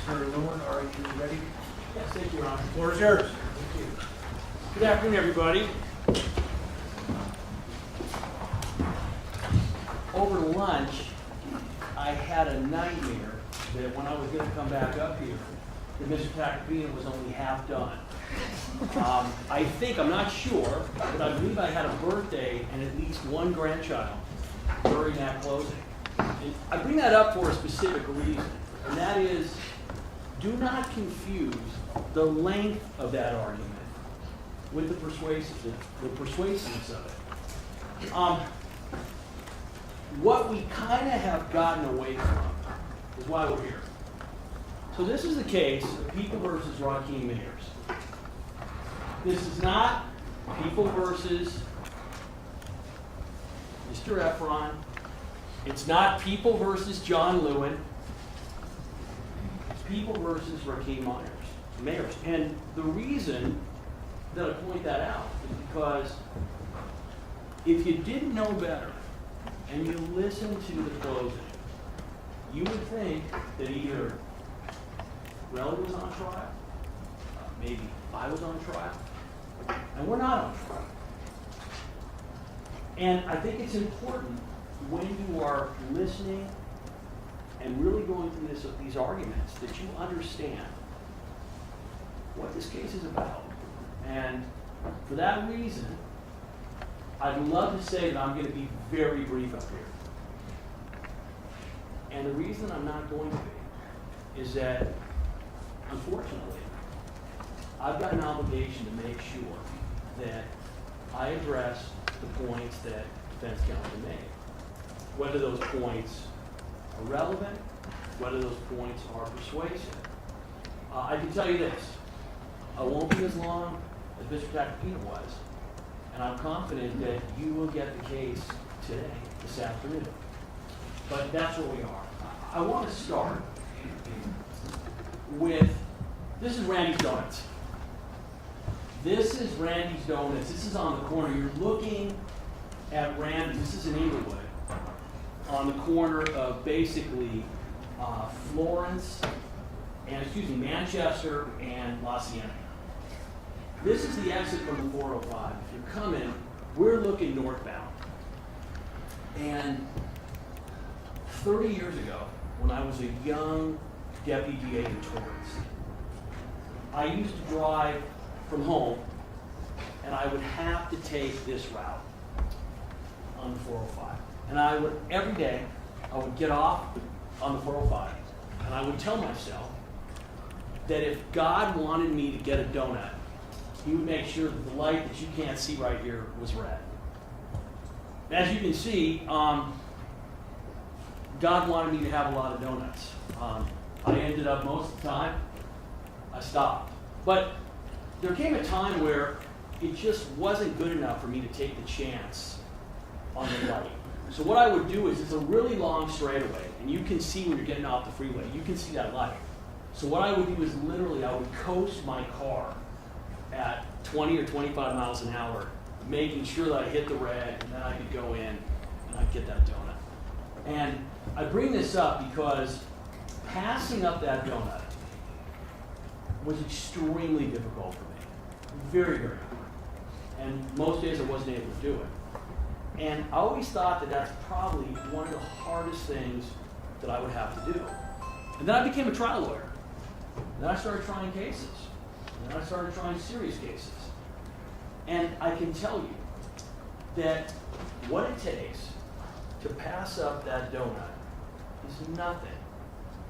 Senator Lewin, are you ready? Yes, thank you, Your Honor. The floor is yours. Thank you. Good afternoon, everybody. Over lunch, I had a nightmare that when I was going to come back up here, that Mr. Tacopina was only half done. I think, I'm not sure, but I believe I had a birthday and at least one grandchild during that closing. And I bring that up for a specific reason, and that is, do not confuse the length of that argument with the persuasiveness of it. What we kind of have gotten away from is why we're here. So this is the case of People versus Rakim Mayers. This is not People versus Mr. Efron. It's not People versus John Lewin. It's People versus Rakim Mayers. And the reason that I point that out is because if you didn't know better and you listened to the closing, you would think that either Relly was on trial, maybe I was on trial, and we're not on trial. And I think it's important when you are listening and really going through these arguments that you understand what this case is about. And for that reason, I'd love to say that I'm going to be very brief up here. And the reason I'm not going to be is that, unfortunately, I've got an obligation to make sure that I address the points that defense counsel made. Whether those points are relevant, whether those points are persuasive. I can tell you this, I won't be as long as Mr. Tacopina was, and I'm confident that you will get the case today, this afternoon. But that's where we are. I want to start with, this is Randy's Donuts. This is Randy's Donuts. This is on the corner. You're looking at Randy's. This is in Inglewood, on the corner of basically Manchester and La Cienega. This is the exit from the 405. If you're coming, we're looking northbound. And 30 years ago, when I was a young deputy DA in Torrance, I used to drive from home, and I would have to take this route on the 405. And I would, every day, I would get off on the 405, and I would tell myself that if God wanted me to get a donut, He would make sure that the light that you can't see right here was red. As you can see, God wanted me to have a lot of donuts. I ended up, most of the time, I stopped. But there came a time where it just wasn't good enough for me to take the chance on the light. So what I would do is, it's a really long straightaway, and you can see when you're getting off the freeway, you can see that light. So what I would do is literally, I would coast my car at 20 or 25 miles an hour, making sure that I hit the red, and then I could go in and I'd get that donut. And I bring this up because passing up that donut was extremely difficult for me. Very, very hard. And most days I wasn't able to do it. And I always thought that that's probably one of the hardest things that I would have to do. And then I became a trial lawyer. Then I started trying cases. And then I started trying serious cases. And I can tell you that what it takes to pass up that donut is nothing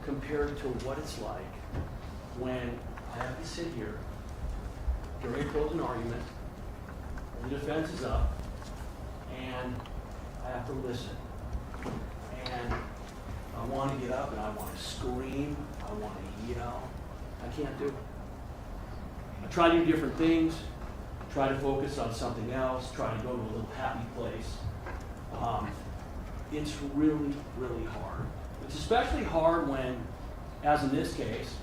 compared to what it's like when I have to sit here during a closing argument, and the defense is up, and I have to listen. And I want to get up and I want to scream, I want to yell. I can't do it. I try to do different things, try to focus on something else, try to go to a little happy place. It's really, really hard. It's especially hard when, as in this case,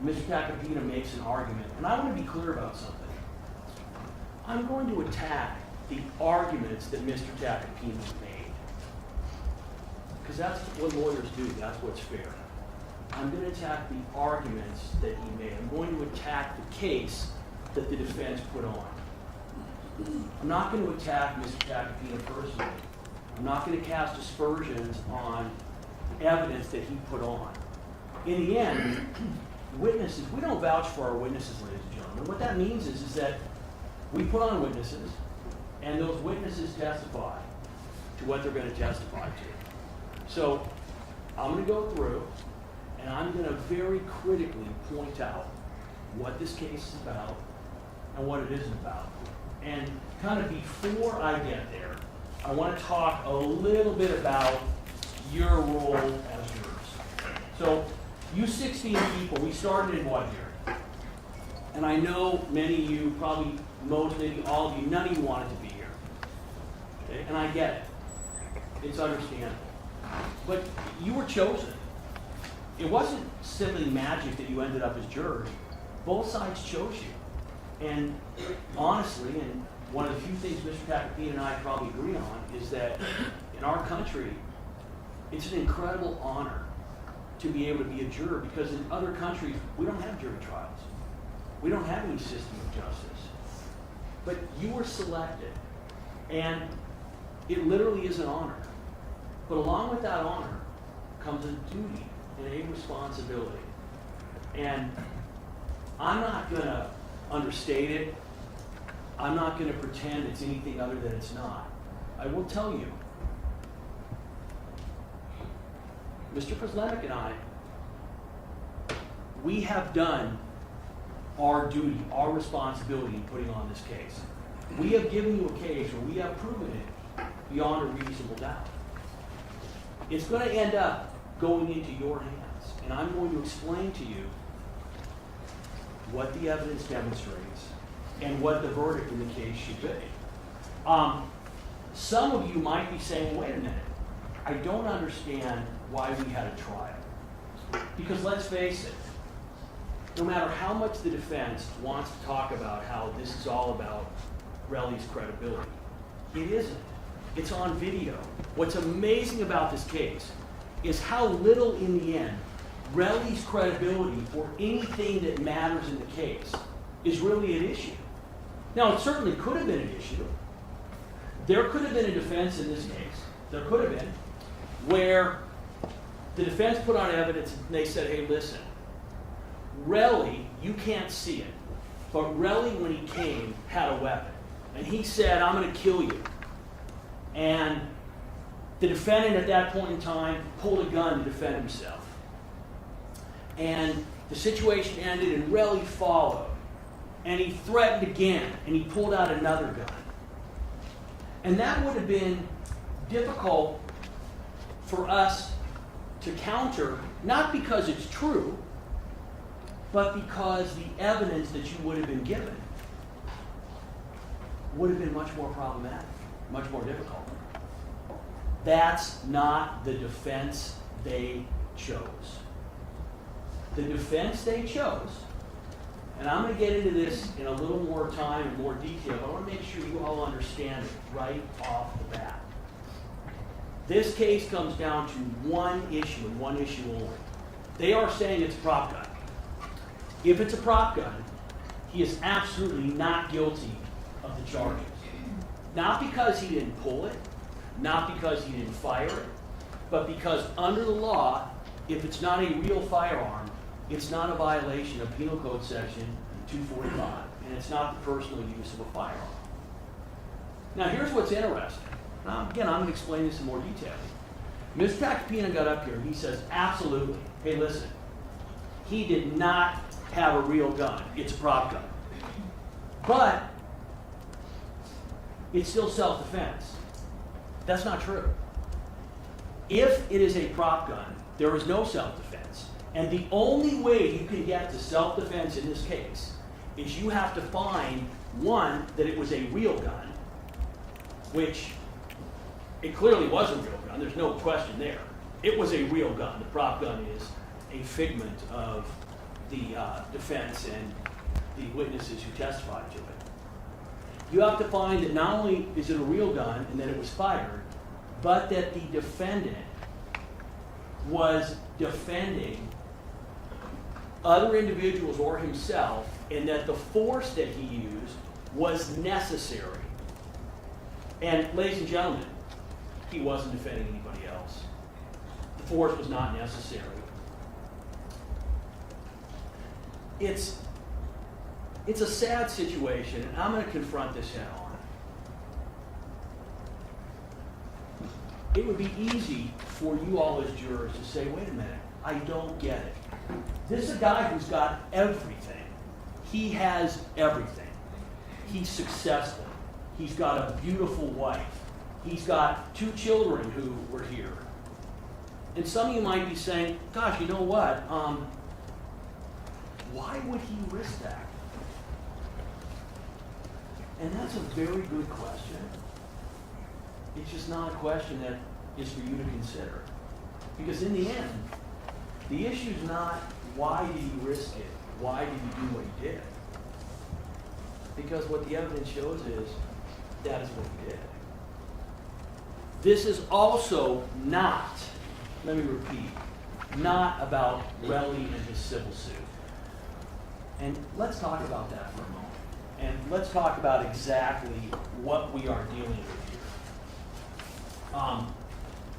Mr. Tacopina makes an argument, and I want to be clear about something. I'm going to attack the arguments that Mr. Tacopina made, because that's what lawyers do. That's what's fair. I'm going to attack the arguments that he made. I'm going to attack the case that the defense put on. I'm not going to attack Mr. Tacopina personally. I'm not going to cast aspersions on evidence that he put on. In the end, witnesses, we don't vouch for our witnesses, ladies and gentlemen. What that means is that we put on witnesses, and those witnesses testify to what they're going to testify to. So I'm going to go through, and I'm going to very critically point out what this case is about and what it isn't about. And kind of before I get there, I want to talk a little bit about your role as jurors. So you 16 people, we started in what year? And I know many of you, probably most, maybe all of you, none of you wanted to be here. Okay? And I get it. It's understandable. But you were chosen. It wasn't simply magic that you ended up as jurors. Both sides chose you. And honestly, and one of the few things Mr. Tacopina and I probably agree on is that in our country, it's an incredible honor to be able to be a juror, because in other countries, we don't have jury trials. We don't have any system of justice. But you were selected, and it literally is an honor. But along with that honor comes a duty and a responsibility. And I'm not going to understate it. I'm not going to pretend it's anything other than it's not. I will tell you, Mr. Preslenik and I, we have done our duty, our responsibility in putting on this case. We have given you a case where we have proven it beyond a reasonable doubt. It's going to end up going into your hands, and I'm going to explain to you what the evidence demonstrates and what the verdict in the case should be. Some of you might be saying, wait a minute, I don't understand why we had a trial. Because let's face it, no matter how much the defense wants to talk about how this is all about Relly's credibility, it isn't. It's on video. What's amazing about this case is how little in the end Relly's credibility or anything that matters in the case is really an issue. Now, it certainly could have been an issue. There could have been a defense in this case. There could have been, where the defense put on evidence and they said, hey, listen, Relly, you can't see it, but Relly, when he came, had a weapon. And he said, I'm going to kill you. And the defendant at that point in time pulled a gun to defend himself. And the situation ended and Relly followed. And he threatened again, and he pulled out another gun. And that would have been difficult for us to counter, not because it's true, but because the evidence that you would have been given would have been much more problematic, much more difficult. That's not the defense they chose. The defense they chose, and I'm going to get into this in a little more time and more detail, but I want to make sure you all understand it right off the bat. This case comes down to one issue and one issue only. They are saying it's a prop gun. If it's a prop gun, he is absolutely not guilty of the charges. Not because he didn't pull it, not because he didn't fire it, but because under the law, if it's not a real firearm, it's not a violation of Penal Code Section 245, and it's not the personal use of a firearm. Now, here's what's interesting. Now, again, I'm going to explain this in more detail. Mr. Tacopina got up here and he says, absolutely, hey, listen, he did not have a real gun. It's a prop gun. But it's still self-defense. That's not true. If it is a prop gun, there is no self-defense. And the only way you can get to self-defense in this case is you have to find, one, that it was a real gun, which it clearly was a real gun. There's no question there. It was a real gun. The prop gun is a figment of the defense and the witnesses who testified to it. You have to find that not only is it a real gun and that it was fired, but that the defendant was defending other individuals or himself, and that the force that he used was necessary. And ladies and gentlemen, he wasn't defending anybody else. The force was not necessary. It's a sad situation, and I'm going to confront this head on. It would be easy for you all as jurors to say, wait a minute, I don't get it. This is a guy who's got everything. He has everything. He's successful. He's got a beautiful wife. He's got 2 children who were here. And some of you might be saying, gosh, you know what? Why would he risk that? And that's a very good question. It's just not a question that is for you to consider. Because in the end, the issue is not why did he risk it? Why did he do what he did? Because what the evidence shows is that is what he did. This is also not, let me repeat, not about Relly and his civil suit. And let's talk about that for a moment. And let's talk about exactly what we are dealing with here. I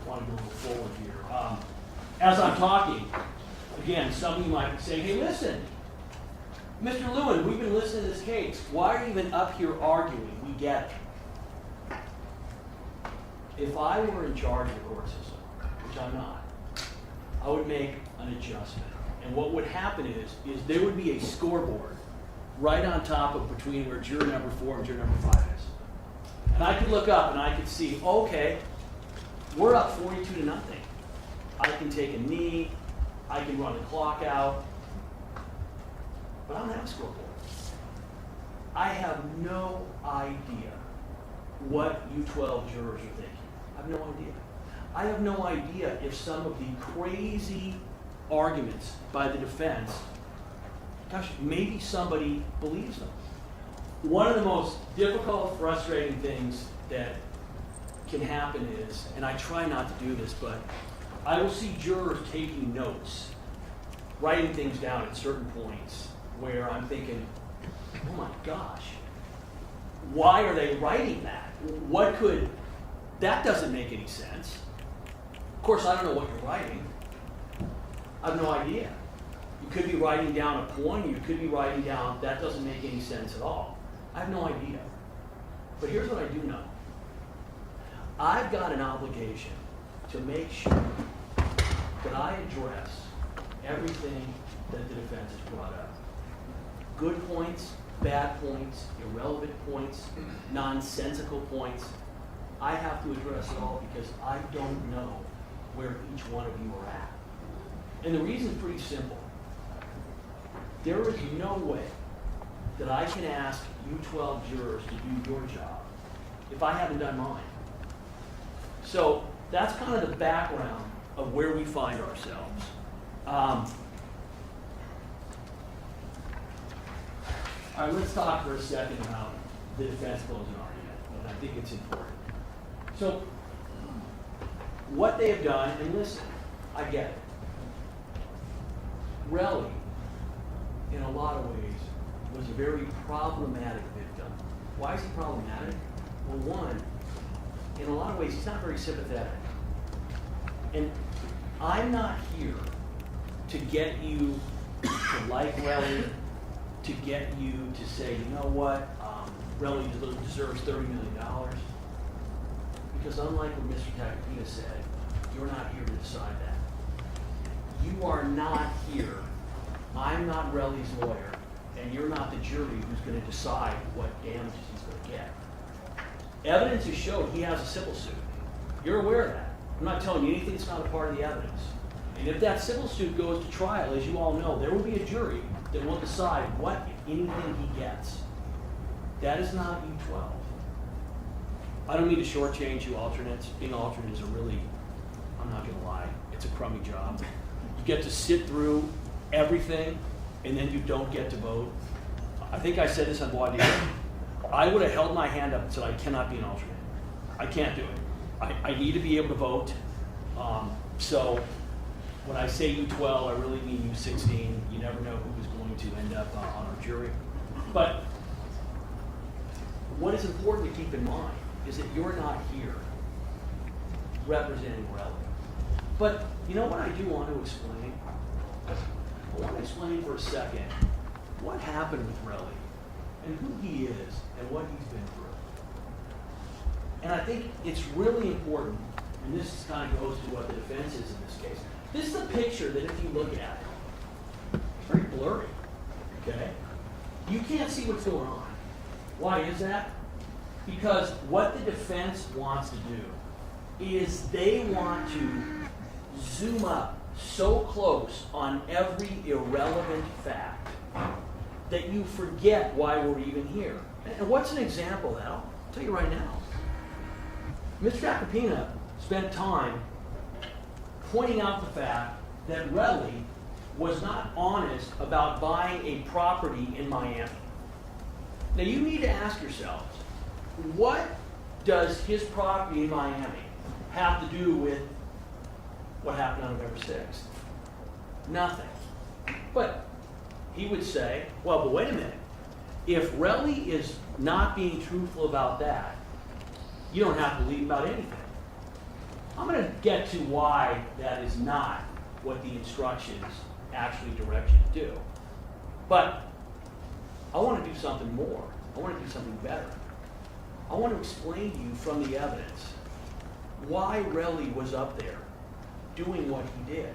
want to go a little forward here. As I'm talking, again, some of you might be saying, hey, listen, Mr. Lewin, we've been listening to this case. Why are you even up here arguing? We get it. If I were in charge of the court system, which I'm not, I would make an adjustment. And what would happen is there would be a scoreboard right on top of between where juror number 4 and juror number 5 is. And I could look up and I could see, okay, we're up 42-0. I can take a knee, I can run the clock out, but I don't have a scoreboard. I have no idea what you 12 jurors are thinking. I have no idea. I have no idea if some of the crazy arguments by the defense, gosh, maybe somebody believes them. One of the most difficult, frustrating things that can happen is, and I try not to do this, but I will see jurors taking notes, writing things down at certain points where I'm thinking, oh my gosh, why are they writing that? That doesn't make any sense. Of course, I don't know what you're writing. I have no idea. You could be writing down a point, you could be writing down, that doesn't make any sense at all. I have no idea. But here's what I do know. I've got an obligation to make sure that I address everything that the defense has brought up. Good points, bad points, irrelevant points, nonsensical points. I have to address it all because I don't know where each one of you are at. And the reason is pretty simple. There is no way that I can ask you 12 jurors to do your job if I haven't done mine. So that's kind of the background of where we find ourselves. All right, let's talk for a second about the defense closing argument, and I think it's important. So what they have done, and listen, I get it. Relly, in a lot of ways, was a very problematic victim. Why is he problematic? Well, one, in a lot of ways, he's not very sympathetic. And I'm not here to get you to like Relly, to get you to say, you know what, Relly deserves $30 million. Because unlike what Mr. Takapita said, you're not here to decide that. You are not here. I'm not Relly's lawyer, and you're not the jury who's going to decide what damages he's going to get. Evidence has showed he has a civil suit. You're aware of that. I'm not telling you anything that's not a part of the evidence. And if that civil suit goes to trial, as you all know, there will be a jury that will decide what, if anything, he gets. That is not U12. I don't mean to shortchange you alternates. Being alternate is a really, I'm not going to lie, it's a crummy job. You get to sit through everything, and then you don't get to vote. I think I said this on voir dire. I would have held my hand up and said I cannot be an alternate. I can't do it. I need to be able to vote. So when I say U12, I really mean U16. You never never know who is going to end up on our jury. But what is important to keep in mind is that you're not here representing Relly. But you know what I do want to explain? I want to explain for a second what happened with Relly and who he is and what he's been through. And I think it's really important, and this kind of goes to what the defense is in this case. This is a picture that if you look at it, it's very blurry, okay? You can't see what's going on. Why is that? Because what the defense wants to do is they want to zoom up so close on every irrelevant fact that you forget why we're even here. And what's an example of that? I'll tell you right now. Mr. Acapina spent time pointing out the fact that Relly was not honest about buying a property in Miami. Now you need to ask yourselves, what does his property in Miami have to do with what happened on November 6th? Nothing. But he would say, well, but wait a minute. If Relly is not being truthful about that, you don't have to believe about anything. I'm going to get to why that is not what the instructions actually direct you to do. But I want to do something more. I want to do something better. I want to explain to you from the evidence why Relly was up there doing what he did.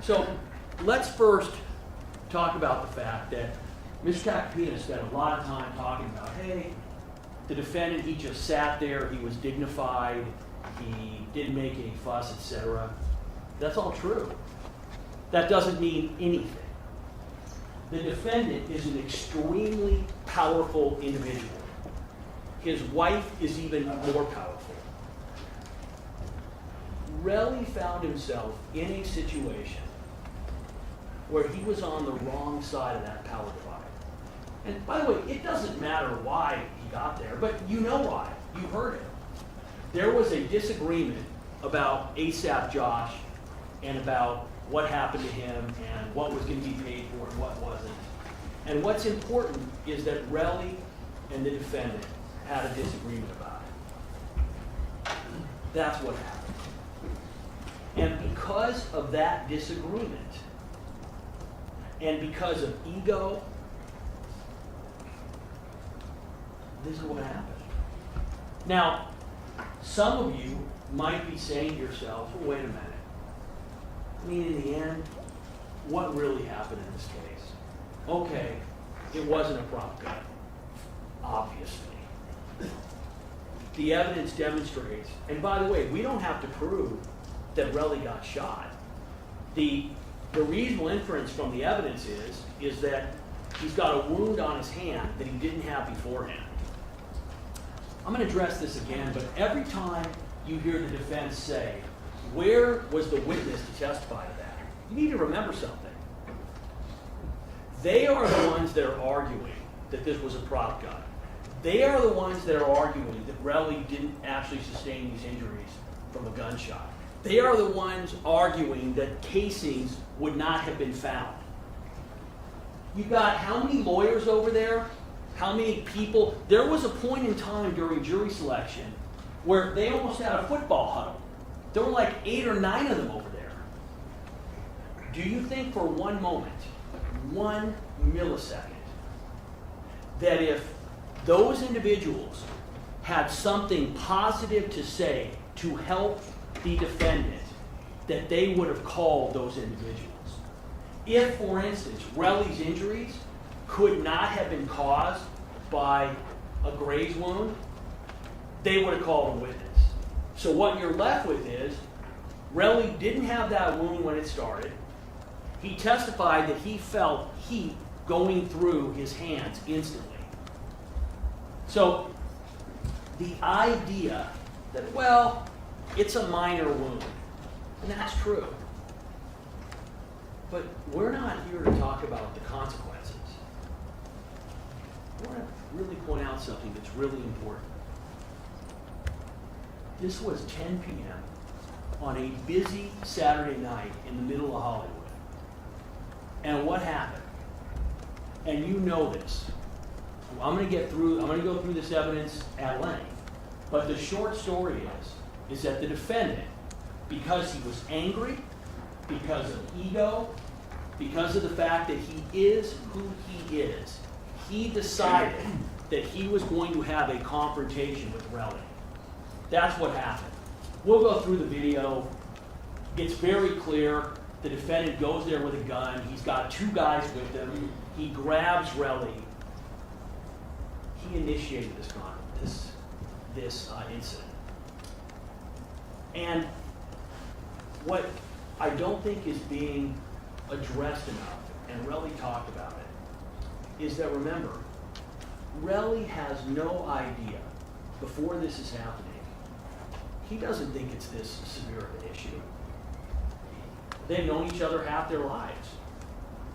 So let's first talk about the fact that Mr. Acapina spent a lot of time talking about, hey, the defendant, he just sat there, he was dignified, he didn't make any fuss, etc. That's all true. That doesn't mean anything. The defendant is an extremely powerful individual. His wife is even more powerful. Relly found himself in a situation where he was on the wrong side of that power divide. And by the way, it doesn't matter why he got there, but you know why. You heard it. There was a disagreement about ASAP Josh and about what happened to him and what was going to be paid for and what wasn't. And what's important is that Relly and the defendant had a disagreement about it. That's what happened. And because of that disagreement, and because of ego, this is what happened. Now, some of you might be saying to yourselves, well, wait a minute. I mean, in the end, what really happened in this case? Okay, it wasn't a prop gun, obviously. The evidence demonstrates, and by the way, we don't have to prove that Relly got shot. The reasonable inference from the evidence is that he's got a wound on his hand that he didn't have beforehand. I'm going to address this again, but every time you hear the defense say, where was the witness to testify to that? You need to remember something. They are the ones that are arguing that this was a prop gun. They are the ones that are arguing that Relly didn't actually sustain these injuries from a gunshot. They are the ones arguing that casings would not have been found. You've got how many lawyers over there? How many people? There was a point in time during jury selection where they almost had a football huddle. There were like 8 or 9 of them over there. Do you think for one moment, 1 millisecond, that if those individuals had something positive to say to help the defendant, that they would have called those individuals? If, for instance, Relly's injuries could not have been caused by a graze wound, they would have called a witness. So what you're left with is, Relly didn't have that wound when it started. He testified that he felt heat going through his hands instantly. So the idea that, well, it's a minor wound, and that's true. But we're not here to talk about the consequences. I want to really point out something that's really important. This was 10 p.m. on a busy Saturday night in the middle of Hollywood. And what happened? And you know this. I'm going to go through this evidence at length. But the short story is that the defendant, because he was angry, because of ego, because of the fact that he is who he is, he decided that he was going to have a confrontation with Relly. That's what happened. We'll go through the video. It's very clear. The defendant goes there with a gun. He's got two guys with him. He grabs Relly. He initiated this incident. And what I don't think is being addressed enough, and Relly talked about it, is that, remember, Relly has no idea before this is happening. He doesn't think it's this severe of an issue. They've known each other half their lives.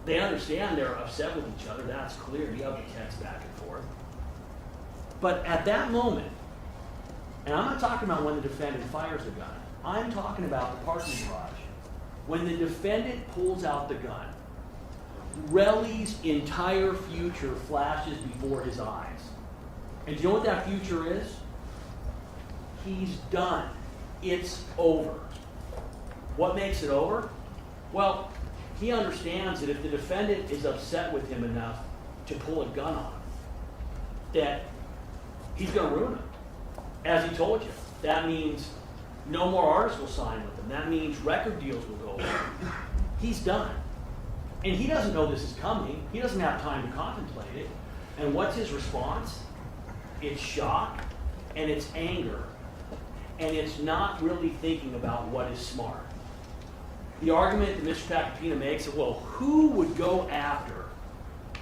They understand they're upset with each other. That's clear. You have the text back and forth. But at that moment, and I'm not talking about when the defendant fires the gun. I'm talking about the parking garage. When the defendant pulls out the gun, Relly's entire future flashes before his eyes. And do you know what that future is? He's done. It's over. What makes it over? Well, he understands that if the defendant is upset with him enough to pull a gun on him, that he's going to ruin him. As he told you, that means no more artists will sign with him. That means record deals will go away. He's done. And he doesn't know this is coming. He doesn't have time to contemplate it. And what's his response? It's shock, and it's anger, and it's not really thinking about what is smart. The argument that Mr. Pacapina makes is, well, who would go after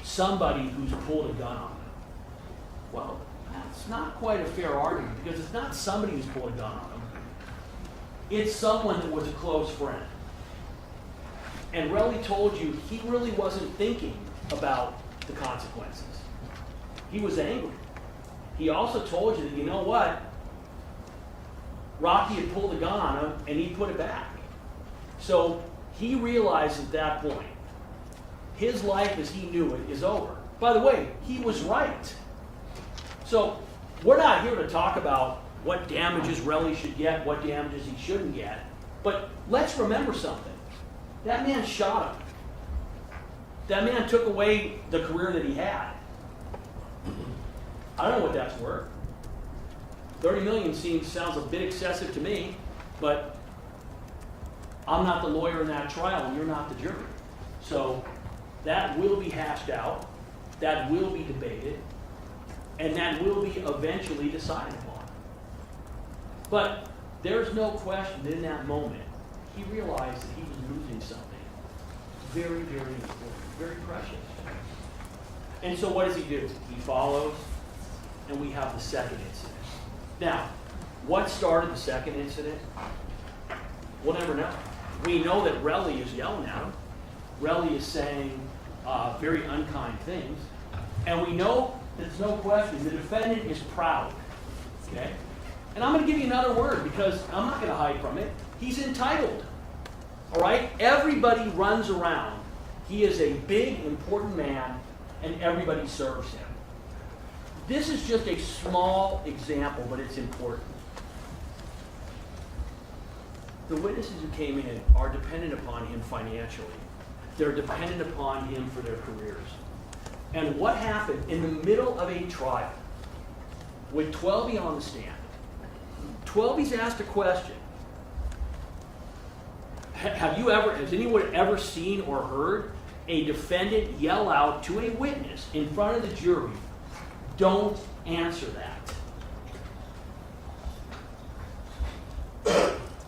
somebody who's pulled a gun on them? Well, that's not quite a fair argument, because it's not somebody who's pulled a gun on them. It's someone that was a close friend. And Relly told you he really wasn't thinking about the consequences. He was angry. He also told you that, you know what? Rocky had pulled a gun on him, and he put it back. So he realized at that point, his life as he knew it is over. By the way, he was right. So we're not here to talk about what damages Relly should get, what damages he shouldn't get. But let's remember something. That man shot him. That man took away the career that he had. I don't know what that's worth. $30 million sounds a bit excessive to me, but I'm not the lawyer in that trial, and you're not the jury. So that will be hashed out, that will be debated, and that will be eventually decided upon. But there's no question that in that moment, he realized that he was losing something very, very important, very precious. And so what does he do? He follows, and we have the second incident. Now, what started the second incident? We'll never know. We know that Relly is yelling at him. Relly is saying very unkind things. And we know, there's no question, the defendant is proud. Okay? And I'm going to give you another word, because I'm not going to hide from it. He's entitled. All right? Everybody runs around. He is a big, important man, and everybody serves him. This is just a small example, but it's important. The witnesses who came in are dependent upon him financially. They're dependent upon him for their careers. And what happened in the middle of a trial with 12 on the stand? 12's asked a question. Has anyone ever seen or heard a defendant yell out to a witness in front of the jury, "Don't answer that"?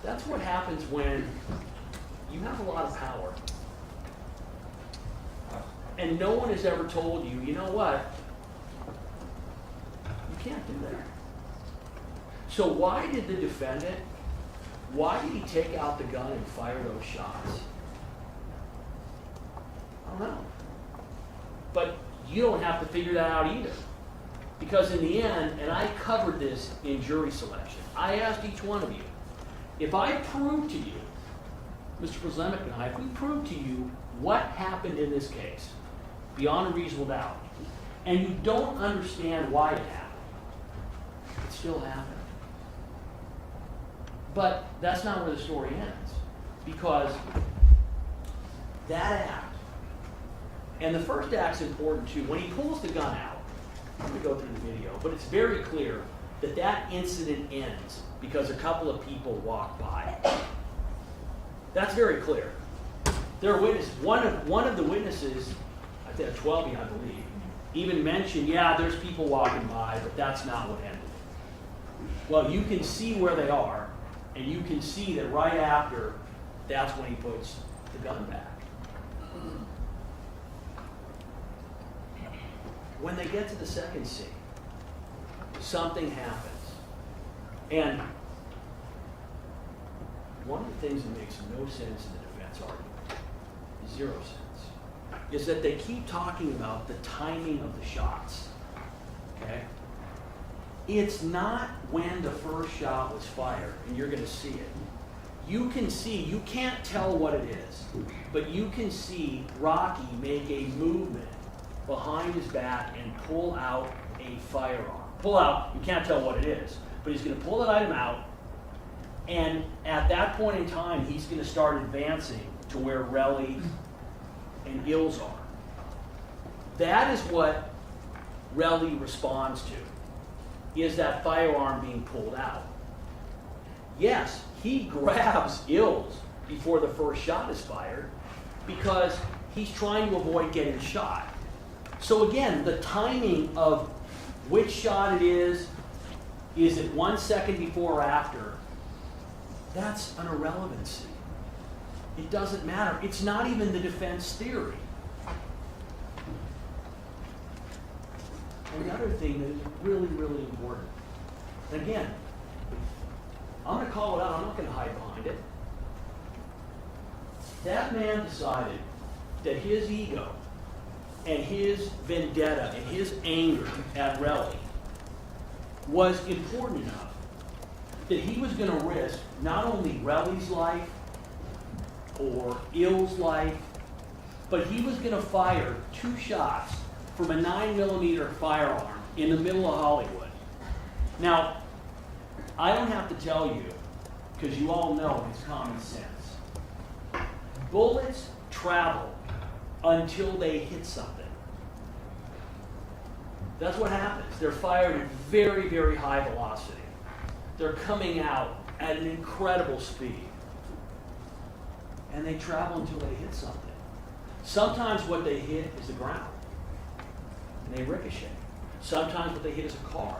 That's what happens when you have a lot of power. And no one has ever told you, you know what? You can't do that. So why did the defendant, why did he take out the gun and fire those shots? I don't know. But you don't have to figure that out either. Because in the end, and I covered this in jury selection, I asked each one of you, if I prove to you, Mr. Przemek and I, if we prove to you what happened in this case, beyond a reasonable doubt, and you don't understand why it happened, it still happened. But that's not where the story ends, because that act, and the first act's important too. When he pulls the gun out, I'm going to go through the video, but it's very clear that that incident ends because a couple of people walk by. That's very clear. There are witnesses. One of the witnesses, I think 12, I believe, even mentioned, yeah, there's people walking by, but that's not what ended. Well, you can see where they are, and you can see that right after, that's when he puts the gun back. When they get to the second scene, something happens. And one of the things that makes no sense in the defense argument, 0 sense, is that they keep talking about the timing of the shots. Okay? It's not when the first shot was fired, and you're going to see it. You can see, you can't tell what it is, but you can see Rocky make a movement behind his back and pull out a firearm. Pull out, you can't tell what it is, but he's going to pull that item out, and at that point in time, he's going to start advancing to where Relly and Ills are. That is what Relly responds to, is that firearm being pulled out. Yes, he grabs Ills before the first shot is fired because he's trying to avoid getting shot. So again, the timing of which shot it is it 1 second before or after, that's an irrelevancy. It doesn't matter. It's not even the defense theory. And the other thing that is really, really important, and again, I'm going to call it out, I'm not going to hide behind it. That man decided that his ego and his vendetta and his anger at Relly was important enough that he was going to risk not only Relly's life or Ill's life, but he was going to fire 2 shots from a 9mm firearm in the middle of Hollywood. Now, I don't have to tell you, because you all know it's common sense. Bullets travel until they hit something. That's what happens. They're fired at very, very high velocity. They're coming out at an incredible speed. And they travel until they hit something. Sometimes what they hit is the ground. And they ricochet. Sometimes what they hit is a car.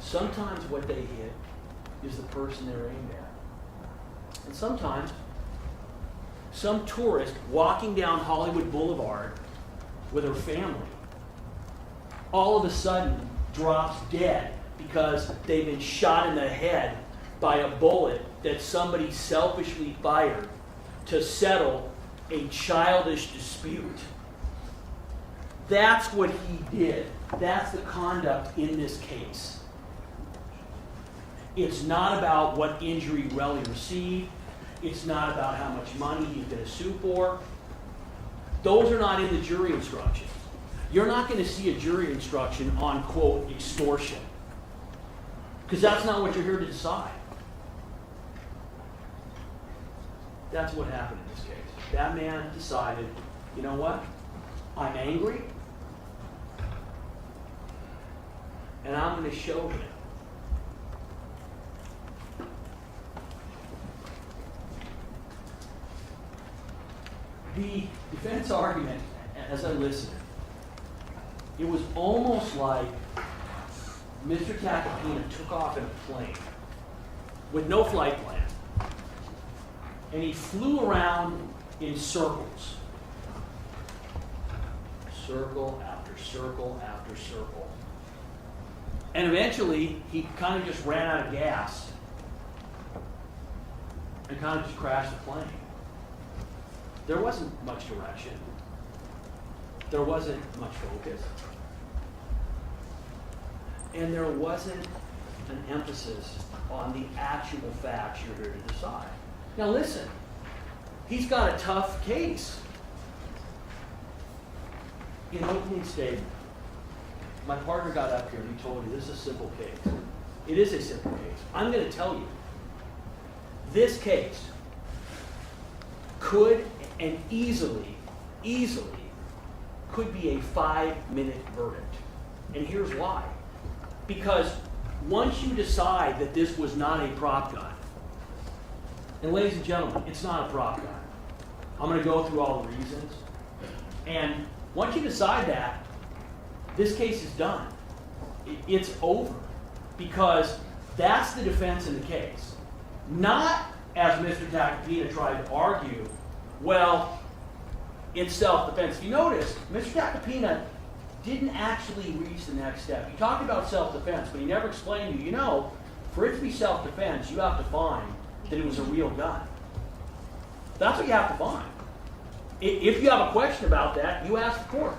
Sometimes what they hit is the person they're aimed at. And sometimes some tourist walking down Hollywood Boulevard with her family all of a sudden drops dead because they've been shot in the head by a bullet that somebody selfishly fired to settle a childish dispute. That's what he did. That's the conduct in this case. It's not about what injury Relly received. It's not about how much money he's going to sue for. Those are not in the jury instructions. You're not going to see a jury instruction on, quote, extortion. Because that's not what you're here to decide. That's what happened in this case. That man decided, you know what? I'm angry. And I'm going to show him. The defense argument, as I listened, it was almost like Mr. Tacopina took off in a plane with no flight plan, and he flew around in circles. Circle after circle after circle. And eventually, he kind of just ran out of gas and kind of just crashed the plane. There wasn't much direction. There wasn't much focus. And there wasn't an emphasis on the actual facts you're here to decide. Now listen, he's got a tough case. In opening statement, my partner got up here and he told me this is a simple case. It is a simple case. I'm going to tell you, this case could and easily could be a 5-minute verdict. And here's why. Because once you decide that this was not a prop gun, and ladies and gentlemen, it's not a prop gun. I'm going to go through all the reasons. And once you decide that, this case is done. It's over. Because that's the defense in the case. Not, as Mr. Tacopina tried to argue, well, it's self-defense. You notice, Mr. Tacopina didn't actually reach the next step. He talked about self-defense, but he never explained to you, for it to be self-defense, you have to find that it was a real gun. That's what you have to find. If you have a question about that, you ask the court.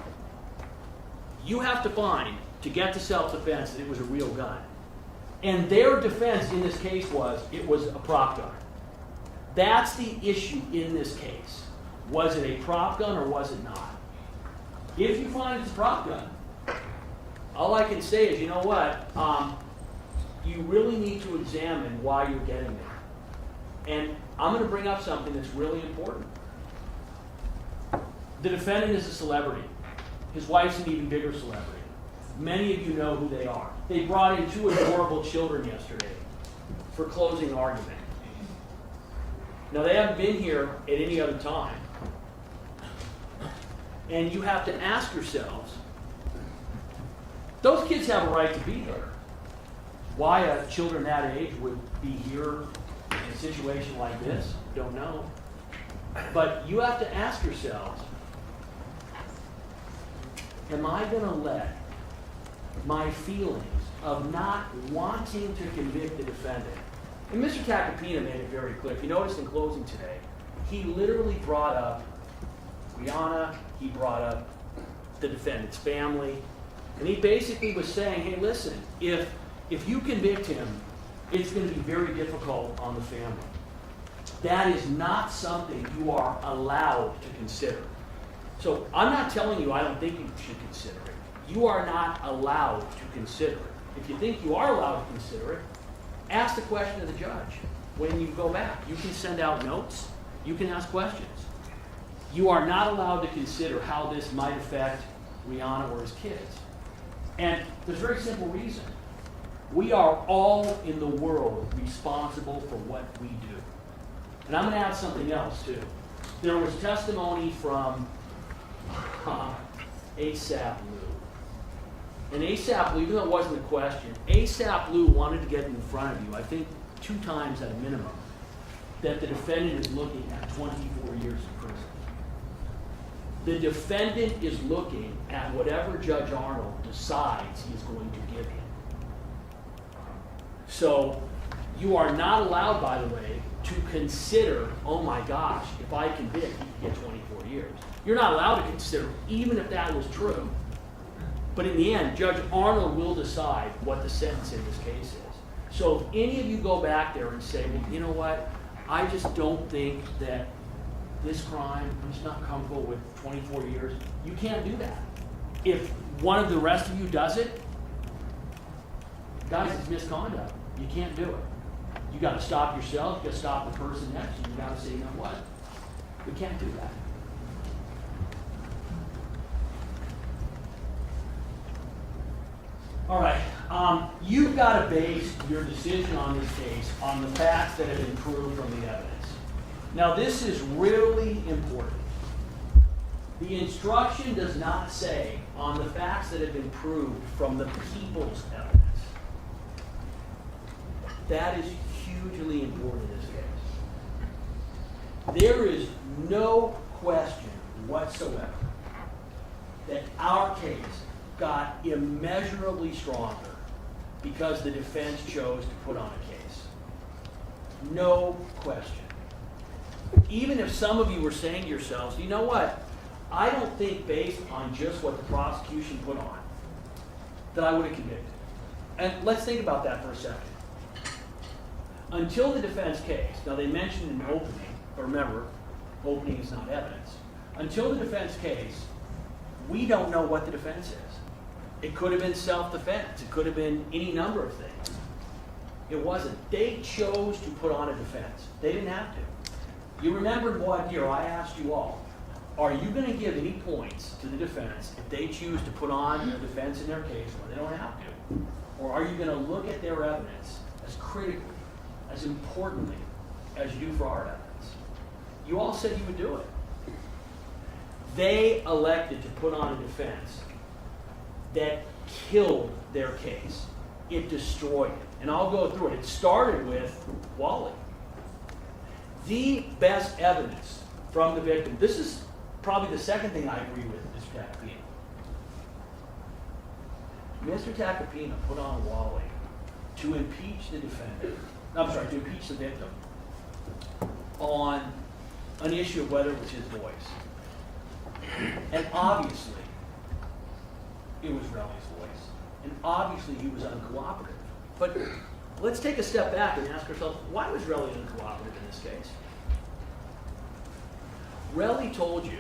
You have to find, to get to self-defense, that it was a real gun. And their defense in this case was, it was a prop gun. That's the issue in this case. Was it a prop gun or was it not? If you find it's a prop gun, all I can say is, you know what? You really need to examine why you're getting there. And I'm going to bring up something that's really important. The defendant is a celebrity. His wife's an even bigger celebrity. Many of you know who they are. They brought in 2 adorable children yesterday for closing argument. Now, they haven't been here at any other time. And you have to ask yourselves, those kids have a right to be there. Why children that age would be here in a situation like this, don't know. But you have to ask yourselves, am I going to let my feelings of not wanting to convict the defendant? And Mr. Tacopina made it very clear. If you noticed in closing today, he literally brought up Rihanna, he brought up the defendant's family, and he basically was saying, hey, listen, if you convict him, it's going to be very difficult on the family. That is not something you are allowed to consider. So I'm not telling you I don't think you should consider it. You are not allowed to consider it. If you think you are allowed to consider it, ask the question of the judge when you go back. You can send out notes. You can ask questions. You are not allowed to consider how this might affect Rihanna or his kids. And there's a very simple reason. We are all in the world responsible for what we do. And I'm going to add something else, too. There was testimony from ASAP Lou. And ASAP Lou, even though it wasn't a question, ASAP Lou wanted to get in front of you, I think 2 times at a minimum, that the defendant is looking at 24 years in prison. The defendant is looking at whatever Judge Arnold decides he is going to give him. So you are not allowed, by the way, to consider, oh my gosh, if I convict, he could get 24 years. You're not allowed to consider, even if that was true. But in the end, Judge Arnold will decide what the sentence in this case is. So if any of you go back there and say, well, you know what, I just don't think that this crime, I'm just not comfortable with 24 years, you can't do that. If one of the rest of you does it, guys, it's misconduct. You can't do it. You got to stop yourself. You got to stop the person next to you. You got to say, you know what? We can't do that. All right. You've got to base your decision on this case on the facts that have been proved from the evidence. Now, this is really important. The instruction does not say on the facts that have been proved from the people's evidence. That is hugely important in this case. There is no question whatsoever that our case got immeasurably stronger because the defense chose to put on a case. No question. Even if some of you were saying to yourselves, you know what? I don't think based on just what the prosecution put on that I would have convicted. And let's think about that for a second. Until the defense case, now they mentioned in the opening, but remember, opening is not evidence. Until the defense case, we don't know what the defense is. It could have been self-defense. It could have been any number of things. It wasn't. They chose to put on a defense. They didn't have to. You remember in voir dire, I asked you all, are you going to give any points to the defense if they choose to put on a defense in their case when they don't have to? Or are you going to look at their evidence as critically, as importantly, as you do for our evidence? You all said you would do it. They elected to put on a defense that killed their case. It destroyed it. And I'll go through it. It started with Wally. The best evidence from the victim. This is probably the second thing I agree with Mr. Tacopina. Mr. Tacopina put on Wally to impeach the defendant. I'm sorry, to impeach the victim on an issue of whether it was his voice. And obviously, it was Relly's voice. And obviously, he was uncooperative. But let's take a step back and ask ourselves, why was Relly uncooperative in this case? Relly told you,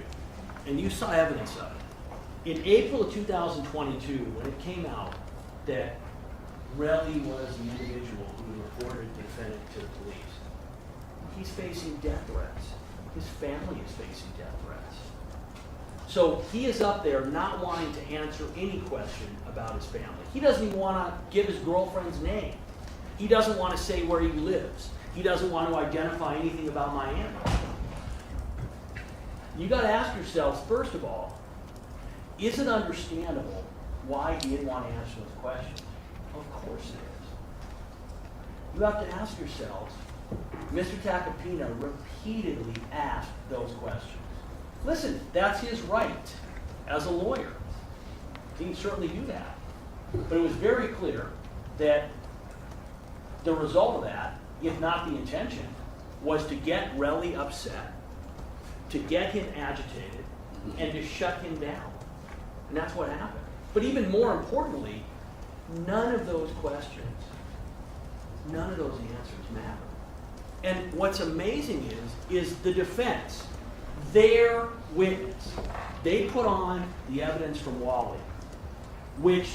and you saw evidence of it, in April of 2022, when it came out that Relly was the individual who reported the defendant to the police, he's facing death threats. His family is facing death threats. So he is up there not wanting to answer any question about his family. He doesn't even want to give his girlfriend's name. He doesn't want to say where he lives. He doesn't want to identify anything about Miami. You got to ask yourselves, first of all, is it understandable why he didn't want to answer those questions? Of course it is. You have to ask yourselves, Mr. Tacopina repeatedly asked those questions. Listen, that's his right as a lawyer. He can certainly do that. But it was very clear that the result of that, if not the intention, was to get Relly upset, to get him agitated, and to shut him down. And that's what happened. But even more importantly, none of those questions, none of those answers matter. And what's amazing is the defense, their witness, they put on the evidence from Wally, which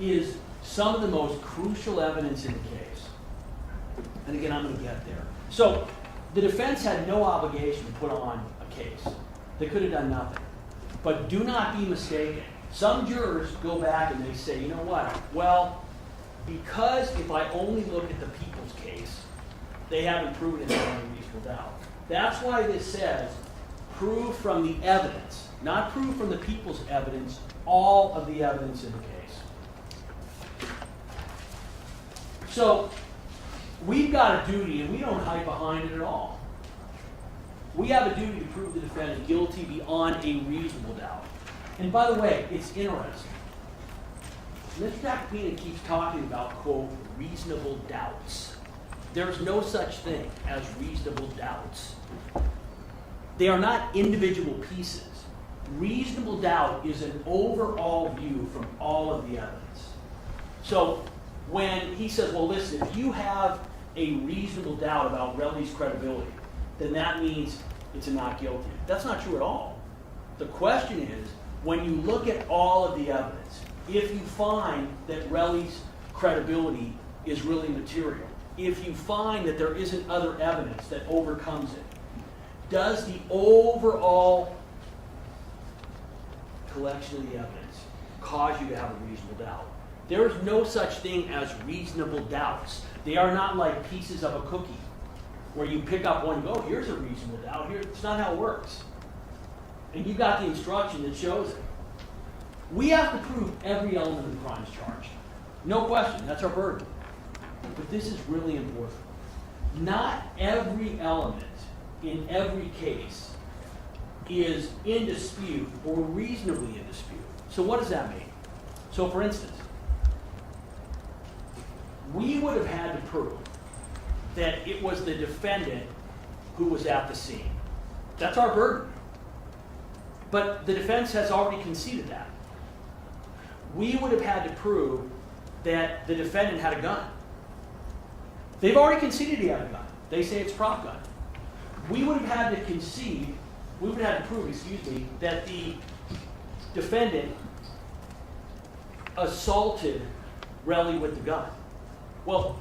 is some of the most crucial evidence in the case. And again, I'm going to get there. So the defense had no obligation to put on a case. They could have done nothing. But do not be mistaken. Some jurors go back and they say, you know what? Well, because if I only look at the people's case, they haven't proven it beyond a reasonable doubt. That's why this says, prove from the evidence, not prove from the people's evidence, all of the evidence in the case. So, we've got a duty, and we don't hide behind it at all. We have a duty to prove the defendant guilty beyond a reasonable doubt. And by the way, it's interesting. Mr. Tacopina keeps talking about, quote, reasonable doubts. There's no such thing as reasonable doubts. They are not individual pieces. Reasonable doubt is an overall view from all of the evidence. So when he says, well, listen, if you have a reasonable doubt about Relly's credibility, then that means it's a not guilty. That's not true at all. The question is, when you look at all of the evidence, if you find that Relly's credibility is really material, if you find that there isn't other evidence that overcomes it, does the overall collection of the evidence cause you to have a reasonable doubt? There is no such thing as reasonable doubts. They are not like pieces of a cookie where you pick up one and go, oh, here's a reasonable doubt. Here, it's not how it works. And you got the instruction that shows it. We have to prove every element of the crimes charged. No question, that's our burden. But this is really important. Not every element in every case is in dispute or reasonably in dispute. So what does that mean? So for instance, we would have had to prove that it was the defendant who was at the scene. That's our burden. But the defense has already conceded that. We would have had to prove that the defendant had a gun. They've already conceded he had a gun. They say it's prop gun. we would have had to concede, we would have had to prove, excuse me, that the defendant assaulted Relly with the gun. Well,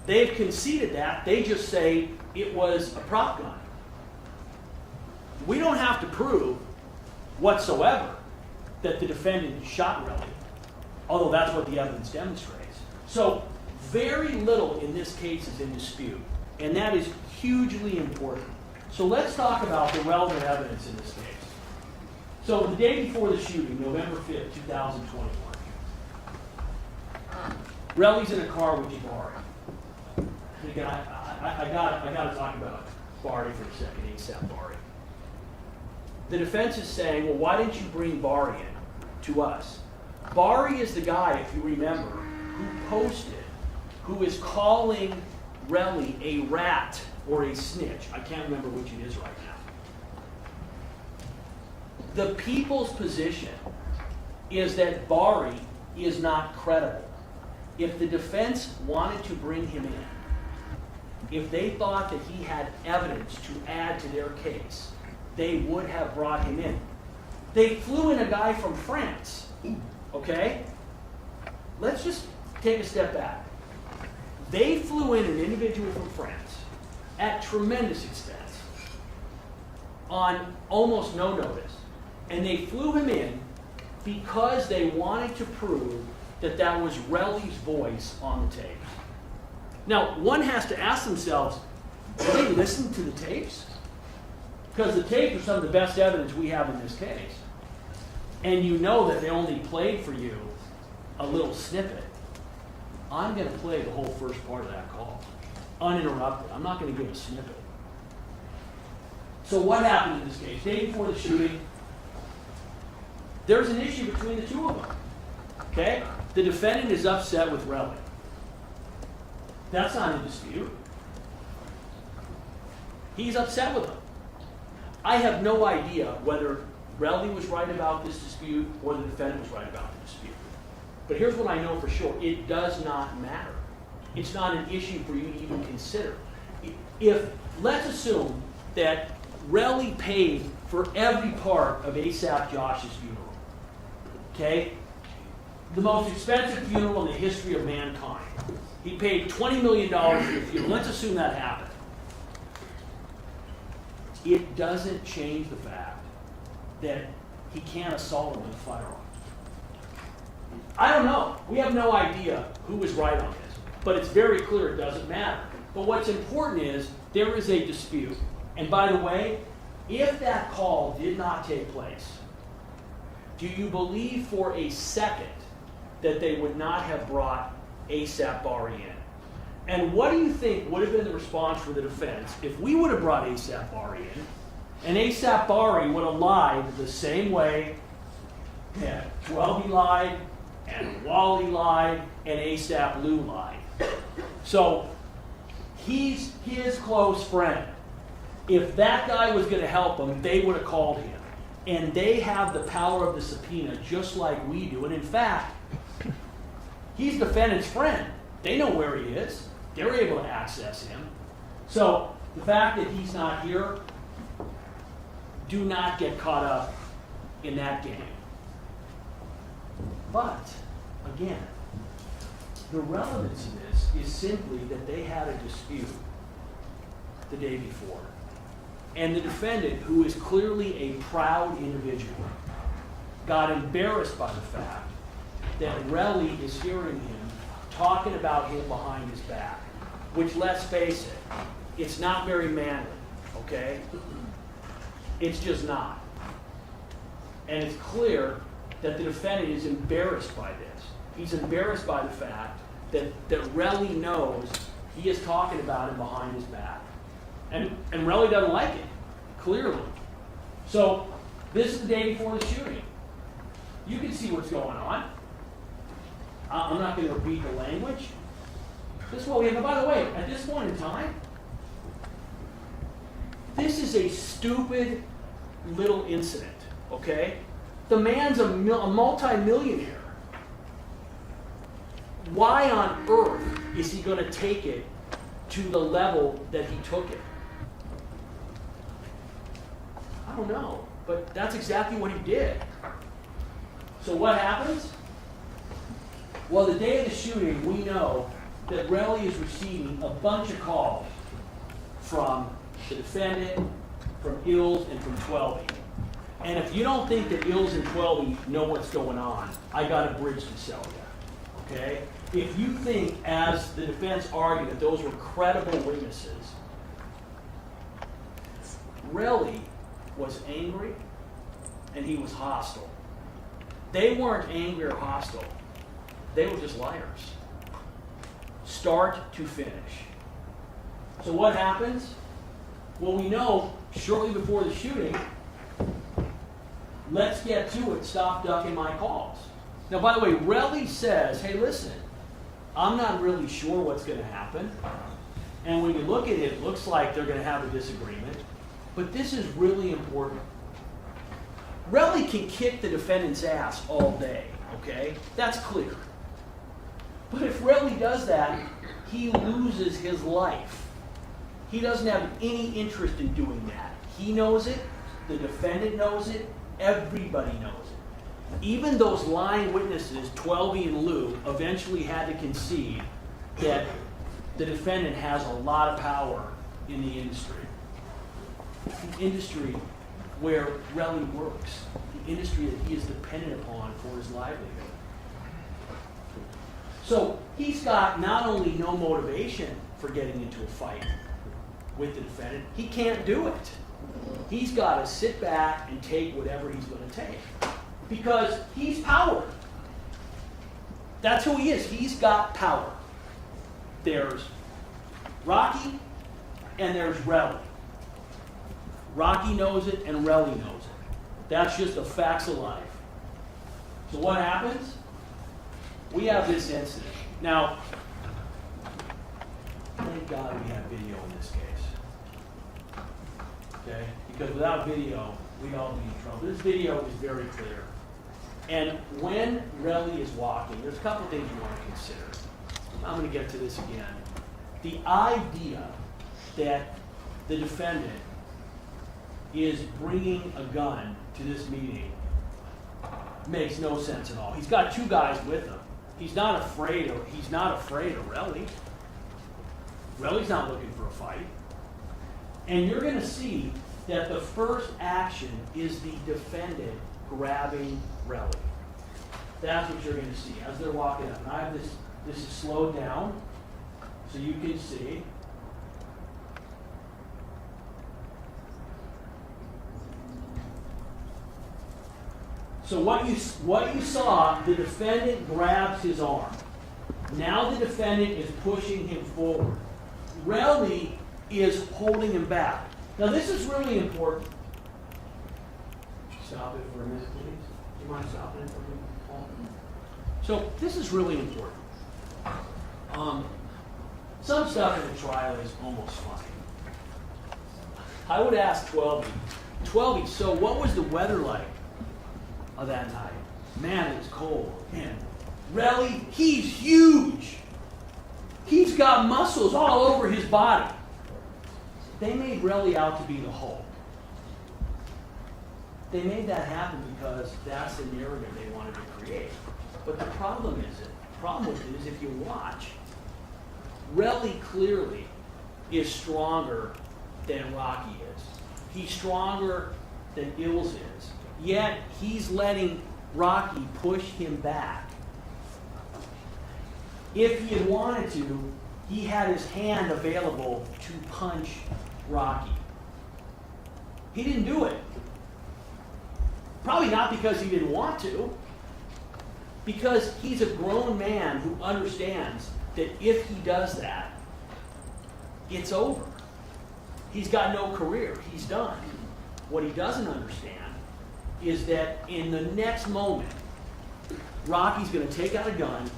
they've conceded that. They just say it was a prop gun. We don't have to prove whatsoever that the defendant shot Relly, although that's what the evidence demonstrates. So very little in this case is in dispute, and that is hugely important. So let's talk about the relevant evidence in this case. So the day before the shooting, November 5th, 2021, Relly's in a car with Jabari. Again, I got to talk about Bari for a second, ASAP Bari. The defense is saying, well, why didn't you bring Bari in to us? Bari is the guy, if you remember, who posted, who is calling Relly a rat or a snitch. I can't remember which it is right now. The people's position is that Bari is not credible. If the defense wanted to bring him in, if they thought that he had evidence to add to their case, they would have brought him in. They flew in a guy from France, okay? Let's just take a step back. They flew in an individual from France at tremendous expense on almost no notice. And they flew him in because they wanted to prove that that was Relly's voice on the tapes. Now, one has to ask themselves, do they listen to the tapes? Because the tapes are some of the best evidence we have in this case. And you know that they only played for you a little snippet. I'm going to play the whole first part of that call, uninterrupted. I'm not going to give a snippet. So what happened in this case? Day before the shooting, there's an issue between the two of them. Okay? The defendant is upset with Relly. That's not in dispute. He's upset with him. I have no idea whether Relly was right about this dispute or the defendant was right about the dispute. But here's what I know for sure. It does not matter. It's not an issue for you to even consider. If, let's assume that Relly paid for every part of ASAP Josh's funeral. Okay? The most expensive funeral in the history of mankind. He paid $20 million for the funeral. Let's assume that happened. It doesn't change the fact that he can't assault him with a firearm. I don't know. We have no idea who was right on this. But it's very clear it doesn't matter. But what's important is there is a dispute. And by the way, if that call did not take place, do you believe for a second that they would not have brought ASAP Bari in? And what do you think would have been the response for the defense if we would have brought ASAP Bari in, and ASAP Bari would have lied the same way that Welby lied, and Wally lied, and ASAP Lou lied? So he's his close friend. If that guy was going to help him, they would have called him. And they have the power of the subpoena just like we do. And in fact, he's the defendant's friend. They know where he is. They're able to access him. So the fact that he's not here, do not get caught up in that game. But, again, the relevance of this is simply that they had a dispute the day before. And the defendant, who is clearly a proud individual, got embarrassed by the fact that Relly is hearing him talking about him behind his back, which, let's face it, it's not very manly, okay? It's just not. And it's clear that the defendant is embarrassed by this. He's embarrassed by the fact that Relly knows he is talking about him behind his back. And Relly doesn't like it, clearly. So this is the day before the shooting. You can see what's going on. I'm not going to repeat the language. This is what we have. And by the way, at this point in time, this is a stupid little incident, okay? The man's a multi-millionaire. Why on earth is he going to take it to the level that he took it? don't know, but that's exactly what he did. So what happens? Well, the day of the shooting, we know that Relly is receiving a bunch of calls from the defendant, from Ills, and from Twelby. And if you don't think that Ills and Twelby know what's going on, I got a bridge to sell you, okay? If you think, as the defense argued, that those were credible witnesses, Relly was angry and he was hostile. They weren't angry or hostile. They were just liars. Start to finish. So what happens? Well, we know shortly before the shooting, let's get to it, stop ducking my calls. Now, by the way, Relly says, hey, listen, I'm not really sure what's going to happen. And when you look at it, it looks like they're going to have a disagreement. But this is really important. Relly can kick the defendant's ass all day, okay? That's clear. But if Relly does that, he loses his life. He doesn't have any interest in doing that. He knows it, the defendant knows it, everybody knows it. Even those lying witnesses, Twelby and Lou, eventually had to concede that the defendant has a lot of power in the industry. The industry where Relly works, the industry that he is dependent upon for his livelihood. So he's got not only no motivation for getting into a fight with the defendant, he can't do it. He's got to sit back and take whatever he's going to take because he's power. That's who he is. He's got power. There's Rocky and there's Relly. Rocky knows it and Relly knows it. That's just the facts of life. So what happens? We have this incident. Now, thank God we have video in this case. Okay? Because without video, we'd all be in trouble. This video is very clear. And when Relly is walking, there's a couple of things you want to consider. I'm going to get to this again. The idea that the defendant is bringing a gun to this meeting makes no sense at all. He's got two guys with him. He's not afraid of Relly. Relly's not looking for a fight. And you're going to see that the first action is the defendant grabbing Relly. That's what you're going to see as they're walking up. And I have this is slowed down so you can see. So what you saw, the defendant grabs his arm. Now the defendant is pushing him forward. Relly is holding him back. Now this is really important. Stop it for a minute, please. Do you mind stopping it for a minute, Paul? So this is really important. Some stuff in the trial is almost funny. I would ask Twelby, so what was the weather like of that night? Man, it was cold. Man, Relly, he's huge. He's got muscles all over his body. They made Relly out to be the Hulk. They made that happen because that's the narrative they wanted to create. But the problem with it is if you watch, Relly clearly is stronger than Rocky is. He's stronger than Ills is. Yet he's letting Rocky push him back. If he had wanted to, he had his hand available to punch Rocky. He didn't do it. Probably not because he didn't want to, because he's a grown man who understands that if he does that, it's over. He's got no career. He's done. What he doesn't understand is that in the next moment, Rocky's going to take out a gun,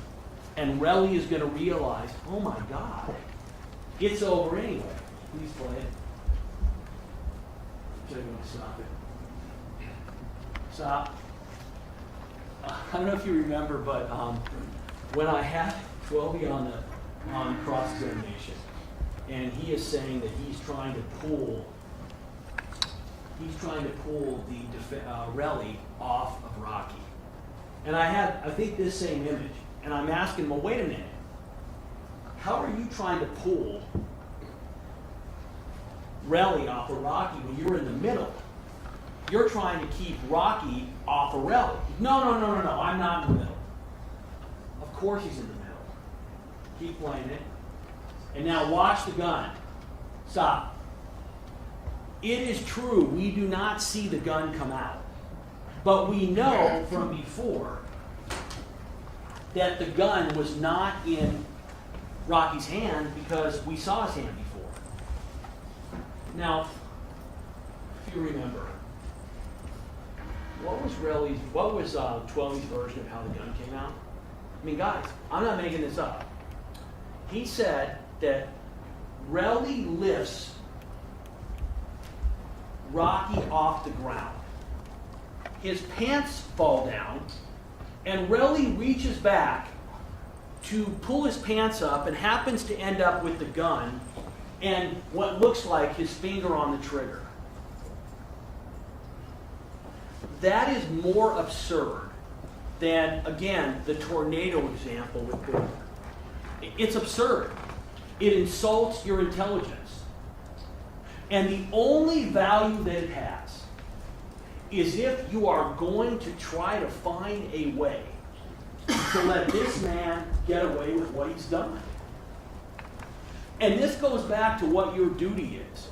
and Relly is going to realize, oh my God, it's over anyway. Please play it. So I'm going to stop it. Stop. I don't know if you remember, but when I had Twelby on cross-examination, and he is saying that he's trying to pull he's trying to pull the Relly off of Rocky. And I think this same image, and I'm asking him, well, wait a minute. How are you trying to pull Relly off of Rocky when you're in the middle? You're trying to keep Rocky off of Relly. No, I'm not in the middle. Of course he's in the middle. Keep playing it. And now watch the gun. Stop. It is true, we do not see the gun come out. But we know from before that the gun was not in Rocky's hand because we saw his hand before. Now, if you remember, what was 12's version of how the gun came out? I mean, guys, I'm not making this up. He said that Relly lifts Rocky off the ground. His pants fall down, and Relly reaches back to pull his pants up and happens to end up with the gun and what looks like his finger on the trigger. That is more absurd than, again, the tornado example with Bill. It's absurd. It insults your intelligence. And the only value that it has is if you are going to try to find a way to let this man get away with what he's done. And this goes back to what your duty is.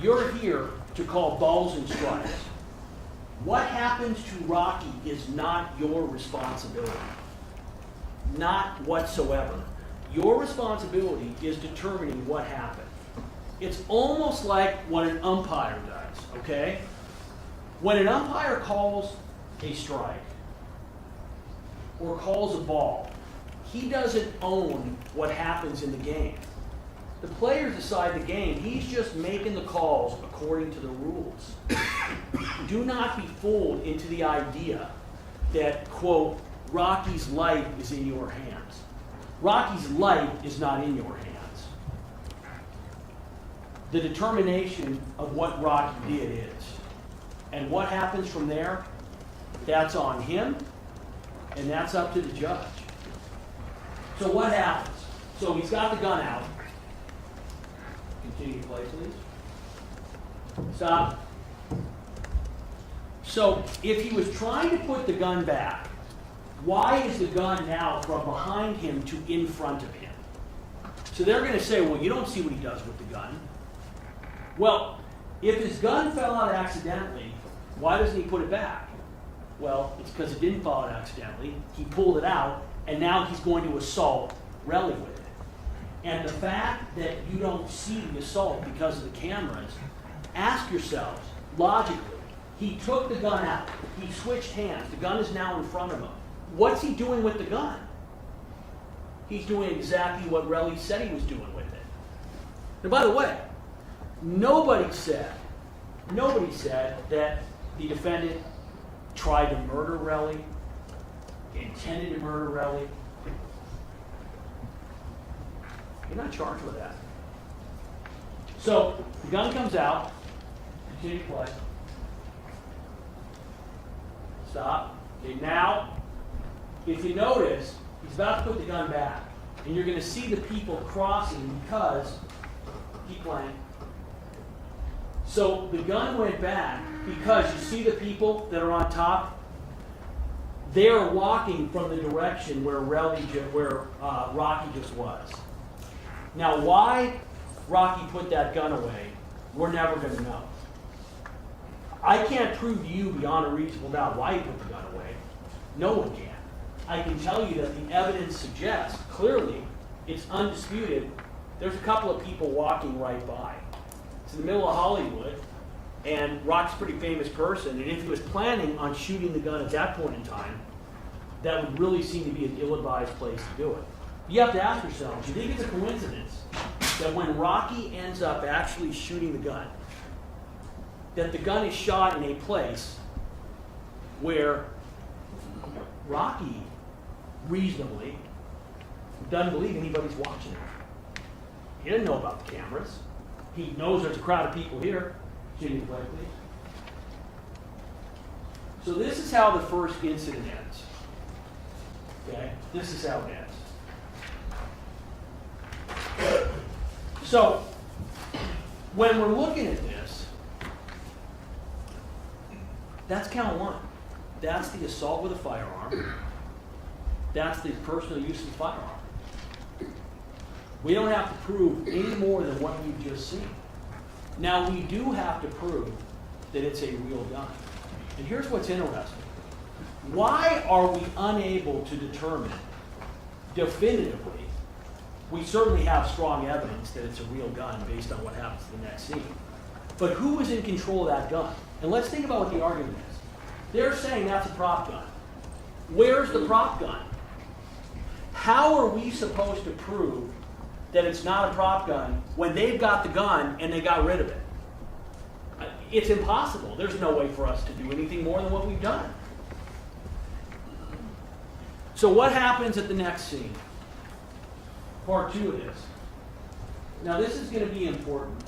You're here to call balls and strikes. What happens to Rocky is not your responsibility. Not whatsoever. Your responsibility is determining what happened. It's almost like what an umpire does, okay? When an umpire calls a strike or calls a ball, he doesn't own what happens in the game. The players decide the game. He's just making the calls according to the rules. Do not be fooled into the idea that, quote, Rocky's life is in your hands. Rocky's life is not in your hands. The determination of what Rocky did is. And what happens from there, that's on him, and that's up to the judge. So what happens? So he's got the gun out. Continue to play, please. Stop. So if he was trying to put the gun back, why is the gun now from behind him to in front of him? So they're going to say, well, you don't see what he does with the gun. Well, if his gun fell out accidentally, why doesn't he put it back? Well, it's because it didn't fall out accidentally. He pulled it out, and now he's going to assault Relly with it. And the fact that you don't see the assault because of the cameras, ask yourselves, logically, he took the gun out. He switched hands. The gun is now in front of him. What's he doing with the gun? He's doing exactly what Relly said he was doing with it. And by the way, nobody said that the defendant tried to murder Relly, intended to murder Relly. You're not charged with that. So the gun comes out. Continue to play. Stop. Okay, now, if you notice, he's about to put the gun back. And you're going to see the people crossing because, keep playing. So the gun went back because you see the people that are on top? They're walking from the direction where Rocky just was. Now, why Rocky put that gun away, we're never going to know. I can't prove to you beyond a reasonable doubt why he put the gun away. No one can. I can tell you that the evidence suggests, clearly, it's undisputed, there's a couple of people walking right by. It's in the middle of Hollywood, and Rock's a pretty famous person, and if he was planning on shooting the gun at that point in time, that would really seem to be an ill-advised place to do it. You have to ask yourself, do you think it's a coincidence that when Rocky ends up actually shooting the gun, that the gun is shot in a place where Rocky reasonably doesn't believe anybody's watching him? He doesn't know about the cameras. He knows there's a crowd of people here. Continue to play, please. So this is how the first incident ends. Okay? This is how it ends. So, when we're looking at this, that's count one. That's the assault with a firearm. That's the personal use of the firearm. We don't have to prove any more than what we've just seen. Now, we do have to prove that it's a real gun. And here's what's interesting. Why are we unable to determine definitively? We certainly have strong evidence that it's a real gun based on what happens in the next scene. But who is in control of that gun? And let's think about what the argument is. They're saying that's a prop gun. Where's the prop gun? How are we supposed to prove that it's not a prop gun when they've got the gun and they got rid of it? It's impossible. There's no way for us to do anything more than what we've done. So what happens at the next scene? Part 2 of this. Now this is going to be important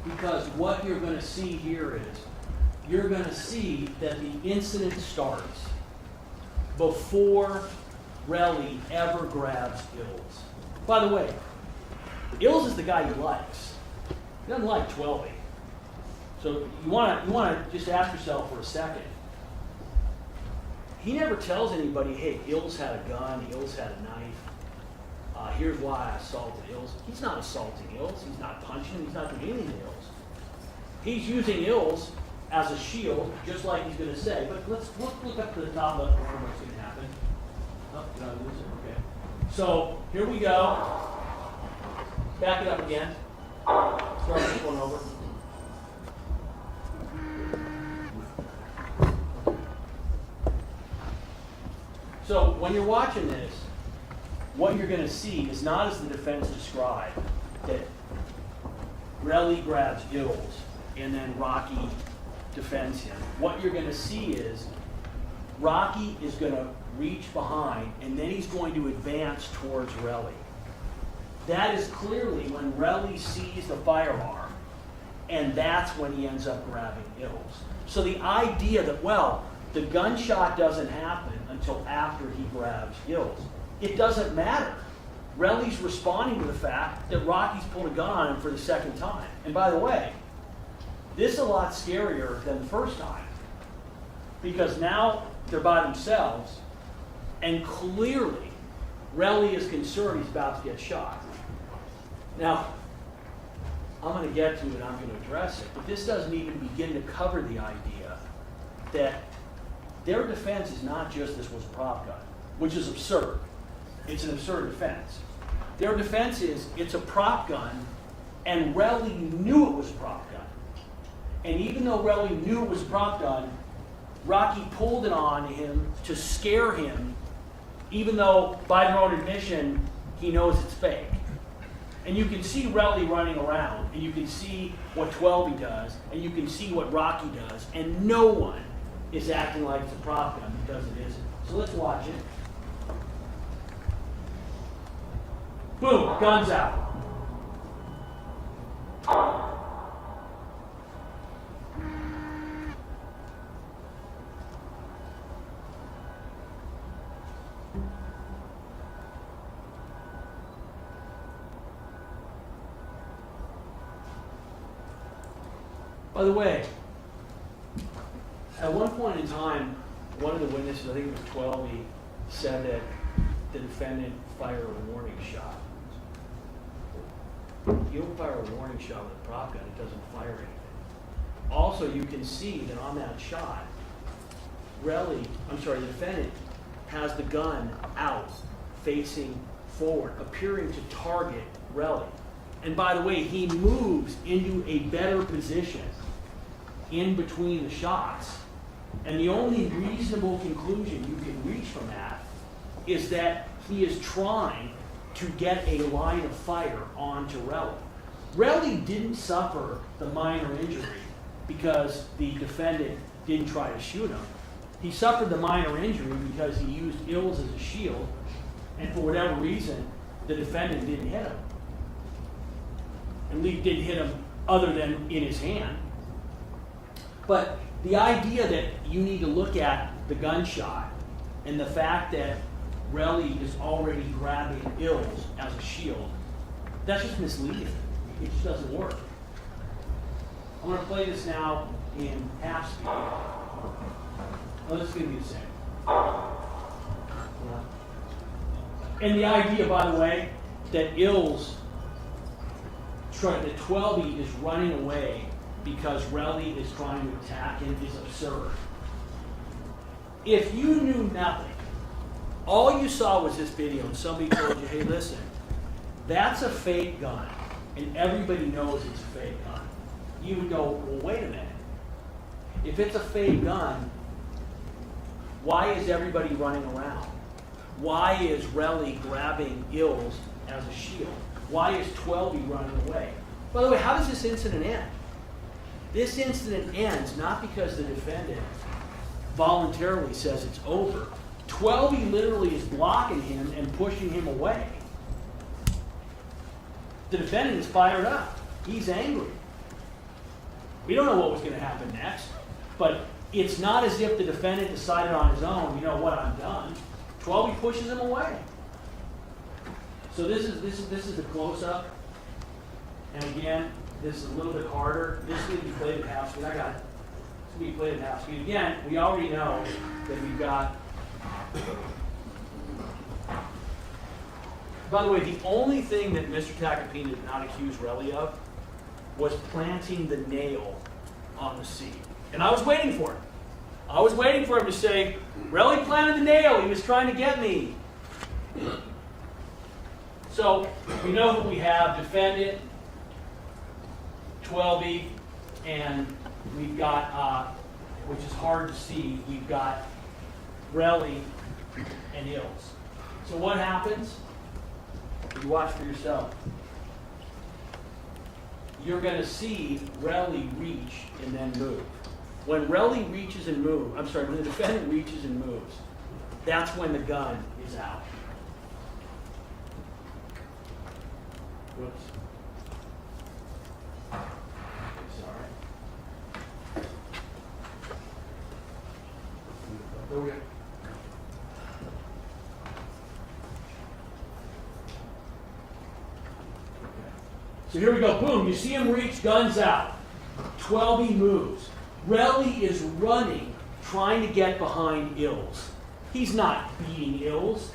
because what you're going to see here is you're going to see that the incident starts before Relly ever grabs Ills. By the way, Ills is the guy he likes. He doesn't like 12. So you want to just ask yourself for a second. He never tells anybody, hey, Ills had a gun, Ills had a knife. Here's why I assaulted Ills. He's not assaulting Ills. He's not punching him. He's not doing anything to Ills. He's using Ills as a shield, just like he's going to say. But let's look up to the top left corner what's going to happen. Oh, did I lose it? Okay. So here we go. Back it up again. Start this one over. So when you're watching this, what you're going to see is not as the defense described, that Relly grabs Ills and then Rocky defends him. What you're going to see is Rocky is going to reach behind and then he's going to advance towards Relly. That is clearly when Relly sees the firearm, and that's when he ends up grabbing Ills. So the idea that, well, the gunshot doesn't happen until after he grabs Ills. It doesn't matter. Relly's responding to the fact that Rocky's pulled a gun on him for the second time. And by the way, this is a lot scarier than the first time. Because now they're by themselves, and clearly Relly is concerned he's about to get shot. Now, I'm going to get to it, I'm going to address it, but this doesn't even begin to cover the idea that their defense is not just this was a prop gun, which is absurd. It's an absurd defense. Their defense is it's a prop gun, and Relly knew it was a prop gun. And even though Relly knew it was a prop gun, Rocky pulled it on him to scare him, even though by their own admission, he knows it's fake. And you can see Relly running around, and you can see what 12 does, and you can see what Rocky does, and no one is acting like it's a prop gun because it isn't. So let's watch it. Boom, guns out. By the way, at one point in time, one of the witnesses, I think it was 12, he said that the defendant fired a warning shot. You don't fire a warning shot with a prop gun, it doesn't fire anything. Also, you can see that on that shot, the defendant has the gun out, facing forward, appearing to target Relly. And by the way, he moves into a better position in between the shots. And the only reasonable conclusion you can reach from that is that he is trying to get a line of fire onto Relly. Relly didn't suffer the minor injury because the defendant didn't try to shoot him. He suffered the minor injury because he used Ills as a shield, and for whatever reason, the defendant didn't hit him. And Lee didn't hit him other than in his hand. But the idea that you need to look at the gunshot and the fact that Relly is already grabbing Ills as a shield, that's just misleading. It just doesn't work. I'm going to play this now in half speed. Oh, this is going to be the same. And the idea, by the way, that Ills, that 12 is running away because Relly is trying to attack him is absurd. If you knew nothing, all you saw was this video and somebody told you, hey, listen, that's a fake gun, and everybody knows it's a fake gun, you would go, well, wait a minute. If it's a fake gun, why is everybody running around? Why is Relly grabbing Ills as a shield? Why is 12 running away? By the way, how does this incident end? This incident ends not because the defendant voluntarily says it's over. 12 literally is blocking him and pushing him away. The defendant is fired up. He's angry. We don't know what was going to happen next, but it's not as if the defendant decided on his own, you know what, I'm done. 12 pushes him away. So this is the close-up. And again, this is a little bit harder. This is going to be played at half speed. I got it. This is going to be played at half speed. Again, we already know that we've got. By the way, the only thing that Mr. Tacopina did not accuse Relly of was planting the nail on the seat. And I was waiting for it. I was waiting for him to say, Relly planted the nail. He was trying to get me. So we know who we have. Defendant, 12, and we've got, which is hard to see, we've got Relly and Ills. So what happens? You watch for yourself. You're going to see Relly reach and then move. When Relly reaches and moves, I'm sorry, when the defendant reaches and moves, that's when the gun is out. Whoops. Sorry. There we go. So here we go. Boom. You see him reach, guns out. 12 moves. Relly is running, trying to get behind Ills. He's not beating Ills.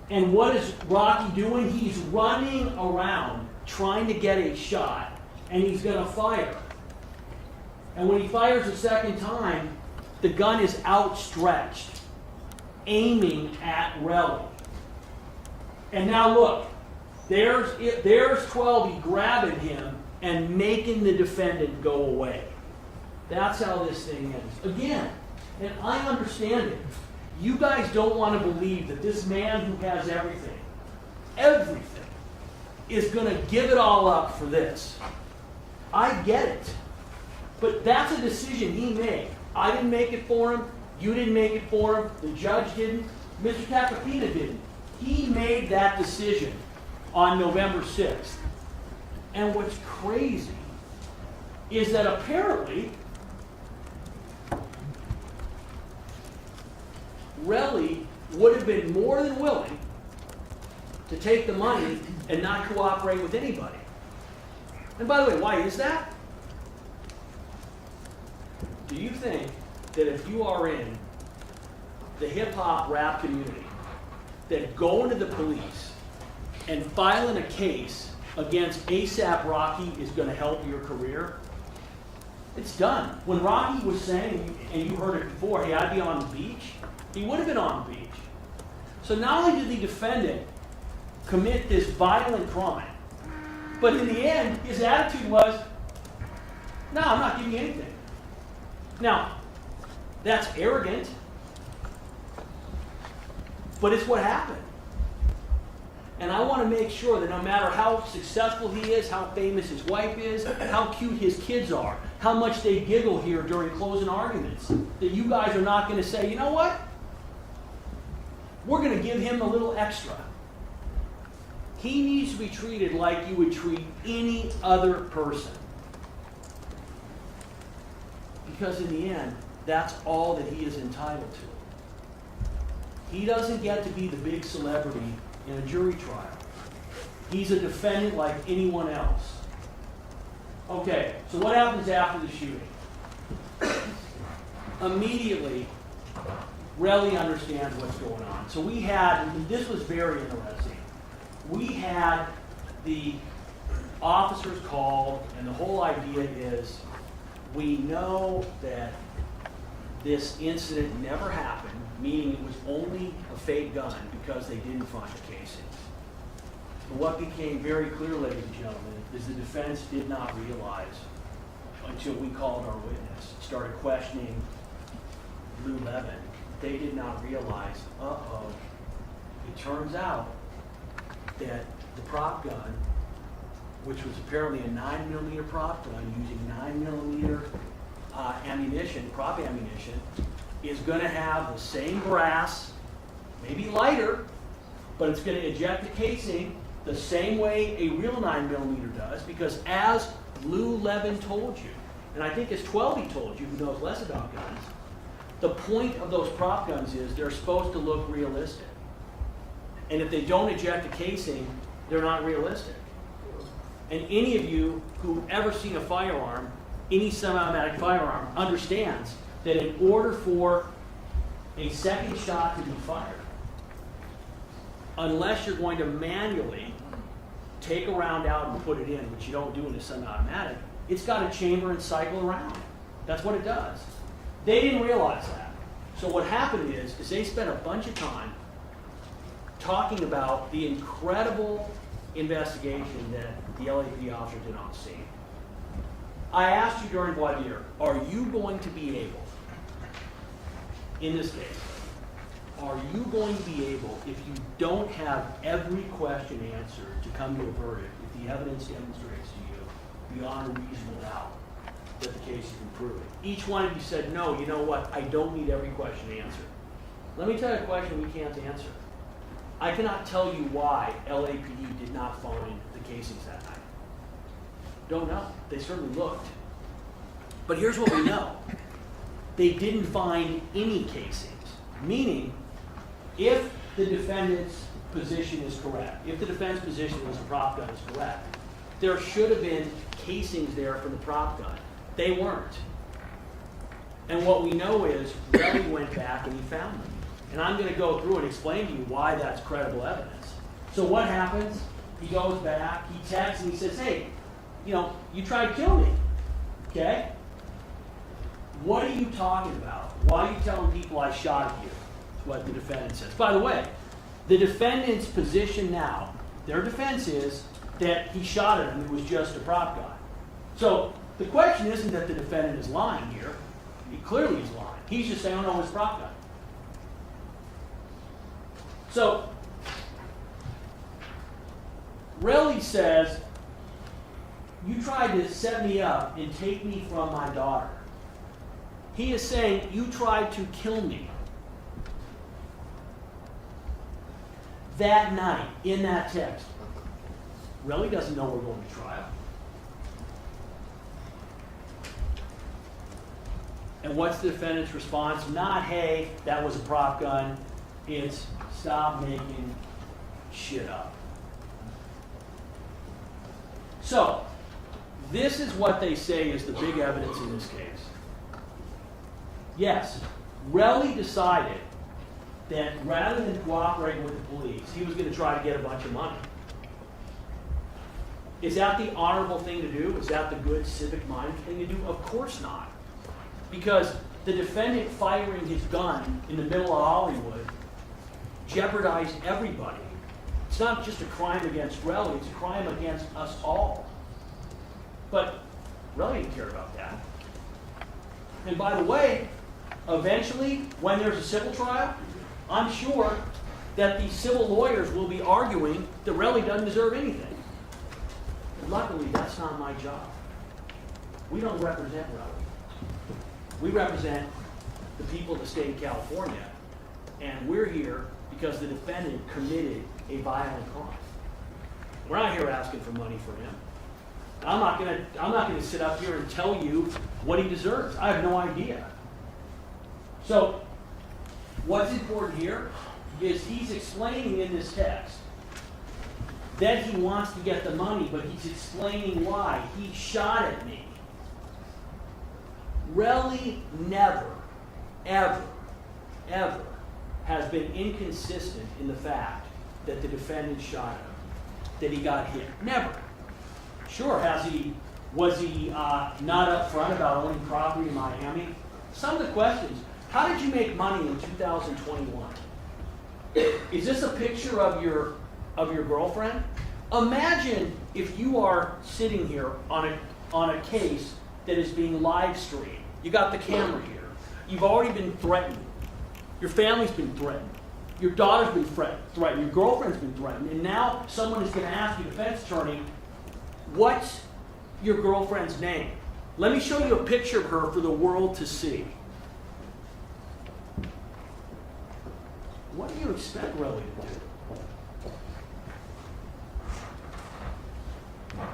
And what is Rocky doing? He's running around, trying to get a shot, and he's going to fire. And when he fires a second time, the gun is outstretched, aiming at Relly. And now look, there's 12 grabbing him and making the defendant go away. That's how this thing ends. Again, and I understand it. You guys don't want to believe that this man who has everything, is going to give it all up for this. I get it. But that's a decision he made. I didn't make it for him. You didn't make it for him. The judge didn't. Mr. Tacopina didn't. He made that decision on November 6th. And what's crazy is that apparently Relly would have been more than willing to take the money and not cooperate with anybody. And by the way, why is that? Do you think that if you are in the hip-hop rap community, that going to the police and filing a case against A$AP Rocky is going to help your career? It's done. When Rocky was saying, and you heard it before, hey, I'd be on the beach, he would have been on the beach. So not only did the defendant commit this violent crime, but in the end, his attitude was, no, I'm not giving you anything. Now, that's arrogant, but it's what happened. And I want to make sure that no matter how successful he is, how famous his wife is, how cute his kids are, how much they giggle here during closing arguments, that you guys are not going to say, you know what? We're going to give him a little extra. He needs to be treated like you would treat any other person. because in the end, that's all that he is entitled to. He doesn't get to be the big celebrity in a jury trial. He's a defendant like anyone else. Okay, so what happens after the shooting? Immediately, Relly understands what's going on. So we had, and this was very interesting, we had the officers called, and the whole idea is, we know that this incident never happened, meaning it was only a fake gun because they didn't find the casings. But what became very clear, ladies and gentlemen, is the defense did not realize until we called our witness, started questioning Lou Levin, they did not realize, it turns out that the prop gun, which was apparently a 9mm prop gun using 9mm ammunition, prop ammunition, is going to have the same brass, maybe lighter, but it's going to eject the casing the same way a real 9mm does, because as Lou Levin told you, and I think as Twelby told you, who knows less about guns, the point of those prop guns is they're supposed to look realistic. And if they don't eject the casing, they're not realistic. And any of you who've ever seen a firearm, any semi-automatic firearm, understands that in order for a second shot to be fired, unless you're going to manually take a round out and put it in, which you don't do in a semi-automatic, it's got a chamber and cycle around. That's what it does. They didn't realize that. So what happened is they spent a bunch of time talking about the incredible investigation that the LAPD officer did on the scene. I asked you during voir dire, are you going to be able, in this case, are you going to be able, if you don't have every question answered, to come to a verdict if the evidence demonstrates to you beyond a reasonable doubt that the case has been proven? Each one of you said, no, you know what, I don't need every question answered. Let me tell you a question we can't answer. I cannot tell you why LAPD did not find the casings that night. Don't know. They certainly looked. But here's what we know. They didn't find any casings, meaning if the defendant's position is correct, if the defense position was a prop gun is correct, there should have been casings there for the prop gun. They weren't. And what we know is Relly went back and he found them. And I'm going to go through and explain to you why that's credible evidence. So what happens? He goes back, he texts, and he says, hey, you tried to kill me. Okay? What are you talking about? Why are you telling people I shot at you? Is what the defendant says. By the way, the defendant's position now, their defense is that he shot at him and it was just a prop gun. So the question isn't that the defendant is lying here. He clearly is lying. He's just saying, oh no, it's a prop gun. So, Relly says, you tried to set me up and take me from my daughter. He is saying, you tried to kill me. That night, in that text, Relly doesn't know we're going to trial. And what's the defendant's response? Not, hey, that was a prop gun. It's, stop making shit up. So, this is what they say is the big evidence in this case. Yes, Relly decided that rather than cooperate with the police, he was going to try to get a bunch of money. Is that the honorable thing to do? Is that the good civic-minded thing to do? Of course not. Because the defendant firing his gun in the middle of Hollywood jeopardized everybody. It's not just a crime against Relly, it's a crime against us all. But Relly didn't care about that. And by the way, eventually, when there's a civil trial, I'm sure that the civil lawyers will be arguing that Relly doesn't deserve anything. And luckily, that's not my job. We don't represent Relly. We represent the people of the state of California, and we're here because the defendant committed a violent crime. We're not here asking for money for him. I'm not gonna sit up here and tell you what he deserves. I have no idea. So, what's important here is he's explaining in this text that he wants to get the money, but he's explaining why. He shot at me. Relly never, ever, ever has been inconsistent in the fact that the defendant shot him, that he got hit. Never. Sure, was he not upfront about owning property in Miami? Some of the questions, how did you make money in 2021? Is this a picture of your girlfriend? Imagine if you are sitting here on a case that is being live streamed. You got the camera here. You've already been threatened. Your family's been threatened. Your daughter's been threatened. Your girlfriend's been threatened. And now someone is going to ask you, defense attorney, what's your girlfriend's name? Let me show you a picture of her for the world to see. What do you expect Relly to do?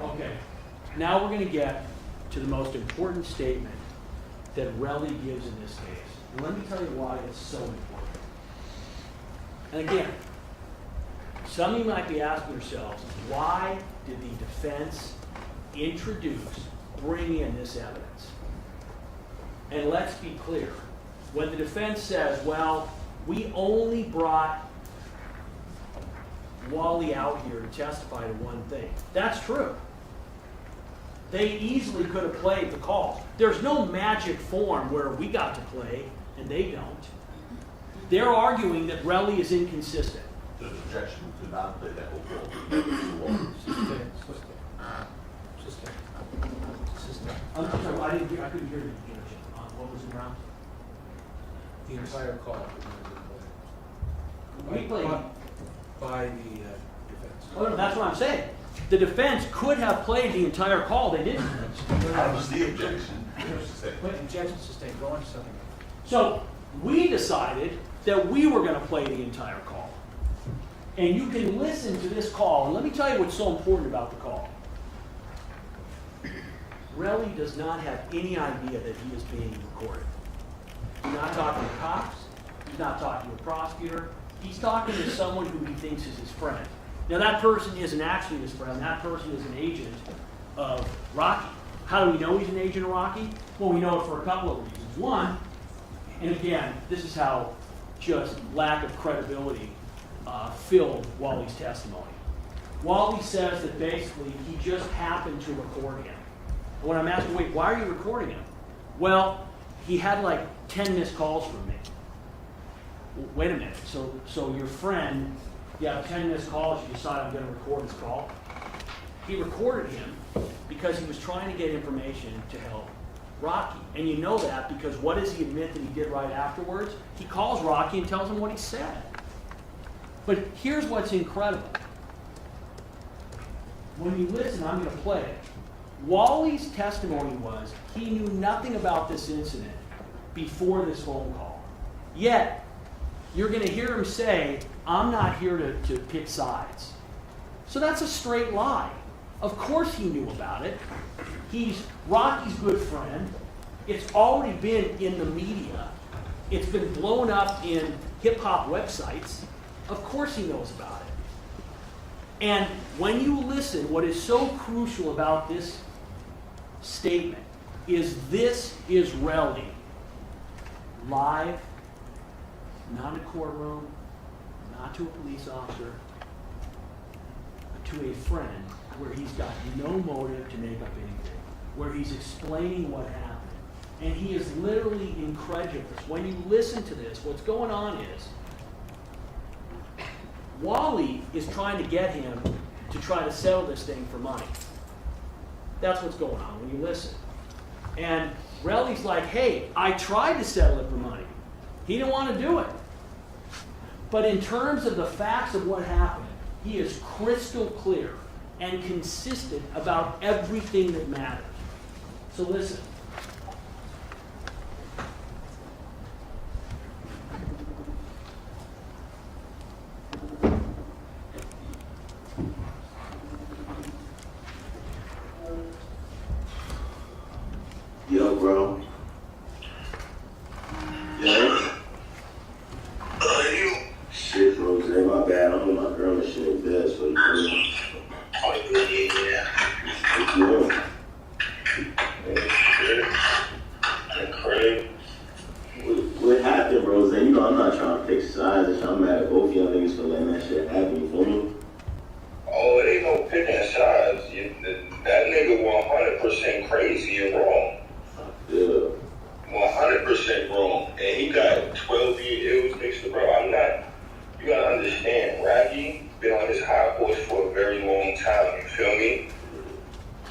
Okay, now we're going to get to the most important statement that Relly gives in this case. And let me tell you why it's so important. And again, some of you might be asking yourselves, why did the defense bring in this evidence? And let's be clear. When the defense says, well, we only brought Wally out here to testify to one thing, that's true. They easily could have played the calls. There's no magic form where we got to play and they don't. They're arguing that Relly is inconsistent. There's objection to not play that whole I'm sorry, I couldn't hear the objection. What was the ground? The entire call. We played by the defense. Oh, no, that's what I'm saying. The defense could have played the entire call. They didn't. That was the objection. Objection sustained. Go on to something else. So we decided that we were going to play the entire call. And you can listen to this call. And let me tell you what's so important about the call. Relly does not have any idea that he is being recorded. He's not talking to cops. He's not talking to a prosecutor. He's talking to someone who he thinks is his friend. Now, that person isn't actually his friend. That person is an agent of Rocky. How do we know he's an agent of Rocky? Well, we know it for a couple of reasons. One, and again, this is how just lack of credibility filled Wally's testimony. Wally says that basically he just happened to record him. And when I'm asking, wait, why are you recording him? Well, he had like 10 missed calls from me. Wait a minute, so your friend, you have 10 missed calls, you decide I'm going to record his call. He recorded him because he was trying to get information to help Rocky. And you know that because what does he admit that he did right afterwards? He calls Rocky and tells him what he said. But here's what's incredible. When you listen, I'm going to play it. Wally's testimony was he knew nothing about this incident before this phone call. Yet, you're going to hear him say, I'm not here to pick sides. So that's a straight lie. Of course he knew about it. He's Rocky's good friend. It's already been in the media. It's been blown up in hip-hop websites. Of course he knows about it. And when you listen, what is so crucial about this statement is this is Relly live, not in a courtroom, not to a police officer, but to a friend where he's got no motive to make up anything, where he's explaining what happened. And he is literally incredulous. When you listen to this, what's going on is Wally is trying to get him to try to settle this thing for money. That's what's going on when you listen. And Relly's like, hey, I tried to settle it for money. He didn't want to do it. But in terms of the facts of what happened, he is crystal clear and consistent about everything that matters. So listen. pick sides and shit. I'm mad at both y'all niggas for letting that shit happen, you feel me? Oh, it ain't no picking sides. That nigga 100% crazy and wrong. Yeah. 100% wrong. And he got 12 year ills mixed up, bro. I'm not. You gotta understand, Rakim been on his high horse for a very long time. You feel me?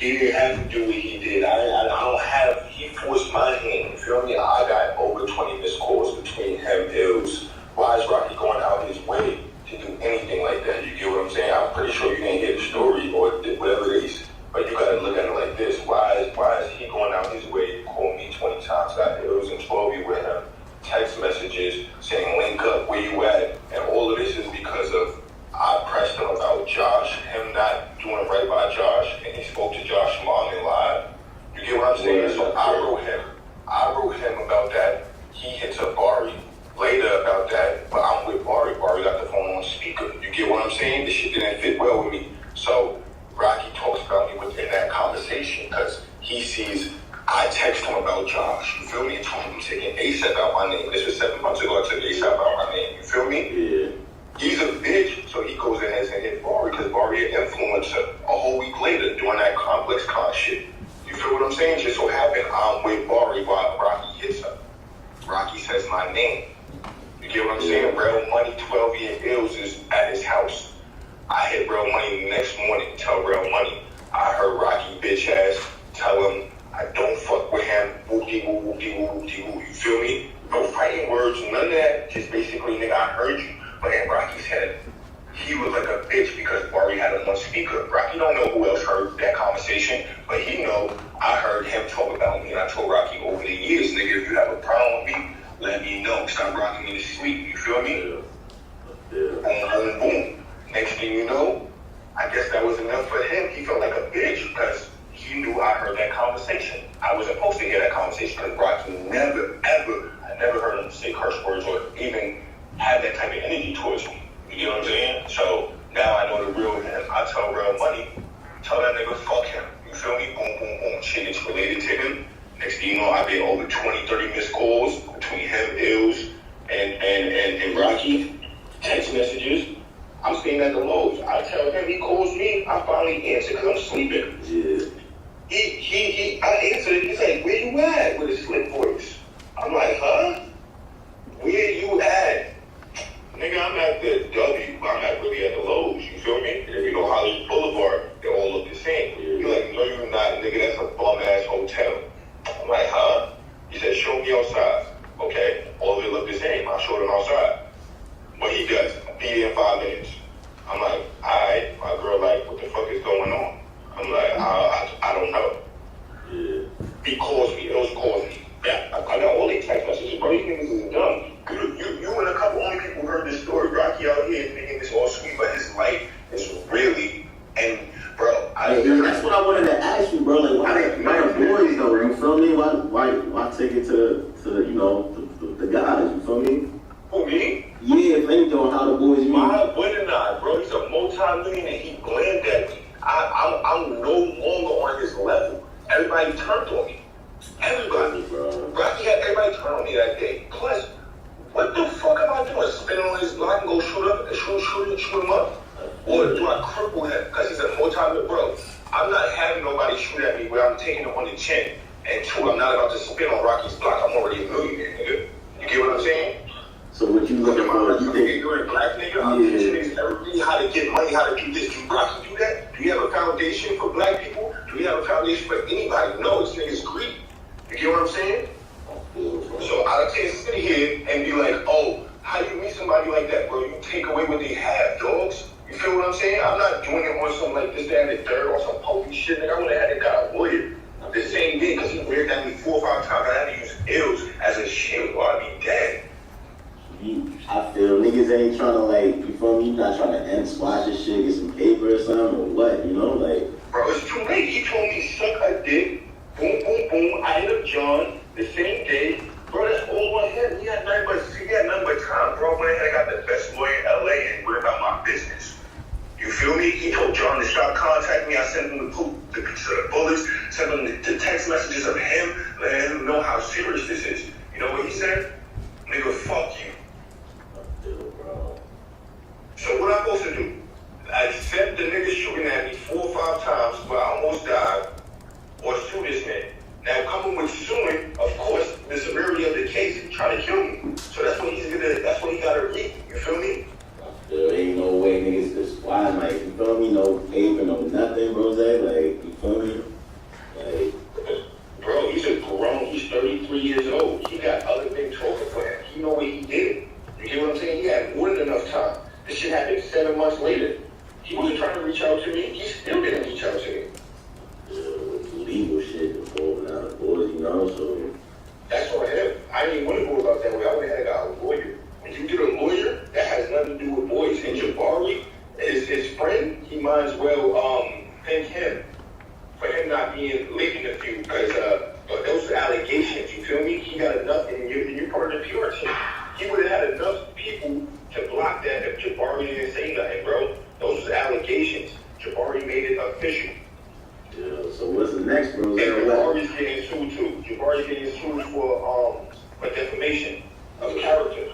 He didn't have to do what he did. I don't have. He forced my hand. You feel me? I got over 20 missed calls between him ills. Why is Rocky going out his way to do anything like that? You get what I'm saying? I'm pretty sure you didn't hear the story or whatever it is. But you gotta look at it like this. Why is he going out his way to call me 20 times? Got ills and 12 you with him. Text messages saying link up where you at. And all of this is because of I pressed him about Josh, him not doing right by Josh, and he spoke to Josh's mom and lied. You get what I'm saying? So I wrote him about that. He hits up Bari later about that, but I'm with Bari. Bari got the phone on speaker. You get what I'm saying? This shit didn't fit well with me. So Rocky talks about me within that conversation because he sees I text him about Josh. You feel me? And told him I'm taking ASAP out my name. This was 7 months ago. I took ASAP out my name. You feel me? Yeah. He's a bitch, so he goes ahead and hit Bari because Bari an influencer a whole week later doing that complex con shit. You feel what I'm saying? Just so happened I'm with Bari while Rocky hits her. Rocky says my name. You get what I'm saying? Real Money 12 year ills is at his house. I hit Real Money the next morning, tell Real Money. I heard Rocky bitch ass tell him I don't fuck with him. Whoop-de-woo, whoop-de-woo, whoop-de-woo. You feel me? No fighting words, none of that. Just basically, nigga, I heard you. But in Rocky's head, he was like a bitch because Bari had him on speaker. Rocky don't know who else heard that conversation, but he know I heard him talk about me. And I told Rocky over the years, nigga, if you have a problem with me, let me know. Stop rocking me to sleep. You feel me? Yeah. Boom, boom, boom. Next thing you know, I guess that was enough for him. He felt like a bitch because he knew I heard that conversation. I wasn't supposed to hear that conversation because Rocky I never heard him say curse words or even have that type of energy towards me. You get what I'm saying? So now I know the real him. I tell Real Money, tell that nigga fuck him. You feel me? Boom, boom, boom. Shit gets related to him. Next thing you know, I get over 20, 30 missed calls between him, Ills, and Rocky. Text messages. I'm staying at the Lowe's. I tell him, he calls me, I finally answer because I'm sleeping. Yeah. I answered, he's like, where you at? With a slick voice. I'm like, huh? Where you at? Nigga, I'm at the W, but I'm not really at the Lowe's, you feel me? And if you know Hollywood Boulevard, they all look the same. You're like, no, you're not, nigga, that's a bum-ass hotel. I'm like, huh? He said, show me outside. Okay, all of it look the same. I showed him outside. What he does, be there in 5 minutes. I'm like, alright, my girl like, what the fuck is going on? I'm like, I don't know. Yeah. He calls me, Ills calls me. Yeah, I got all these text messages, bro, these niggas is dumb. You and a couple only people heard this story. Rocky out here thinking it's all sweet, but his life is really, and bro, that's what I wanted to ask you, bro. Like, why the boys though? You feel me? Why take it to you know the guys? You feel me? Who, me? Yeah, if anything, how the boys meet. Why wouldn't I, bro? He's a multi-millionaire. He blamed at me. I'm no longer on his level. Everybody turned on me. Everybody, bro. Rocky had everybody turn on me that day. Plus, what the fuck am I doing? Spin on his block and go shoot him up? Or do I cripple him? Because he's a multi-millionaire, bro. I'm not having nobody shoot at me where I'm taking him on the chin. And two, I'm not about to spin on Rocky's block. I'm already a millionaire, nigga. You get what I'm saying? So what you looking for? You think you're a black nigga? I'm teaching these everybody how to get money, how to do this. Do Rocky do that? Do you have a foundation for black people? Do you have a foundation for anybody? No, this nigga's greed. You get what I'm saying? So I can't sit here and be like, oh, how you meet somebody like that, bro? You take away what they have, dogs. You feel what I'm saying? I'm not doing it on some like this, that, and the third, or some pokey shit. Nigga, I would have had a guy lawyer the same day because he reared at me 4 or 5 times. I had to use ills as a shield or I'd be dead. I feel niggas ain't trying to like, you feel me? You not trying to end squash this shit, get some paper or something, or what, you know? Like, bro, it's too late. He told me suck a dick. Boom, boom, boom. I hit up John the same day. Bro, that's all on him. He had nothing but time, bro. When I got the best lawyer in LA and worried about my business. You feel me? He told John to stop contacting me. I sent him the picture of the bullets, sent him the text messages of him, letting him know how serious this is. You know what he said? Nigga, fuck you. trying to kill me. So that's what he gotta read. You feel me? There ain't no way niggas could squat, like, you feel me? No paper, no nothing, bro. Like, you feel me? Like, bro, he's he's 33 years old. He got other things talking for him. He know what he did. You get what I'm saying? He had more than enough time. This shit happened 7 months later. He wasn't trying to reach out to me. He still didn't reach out to me. Legal shit involving out of boys, you know, so. That's on him. I didn't want to go about that way. I would have got a lawyer. When you get a lawyer, that has nothing to do with boys. And Jabari is his friend. He might as well thank him for him not being late in the feud, because those are allegations. You feel me? He got enough, and you're part of the PR team. He would have had enough people to block that if Jabari didn't say nothing, bro. Those are allegations. Jabari made it official. Yeah, so what's the next, bro? And Jabari's getting sued too. Jabari's getting sued for defamation of character.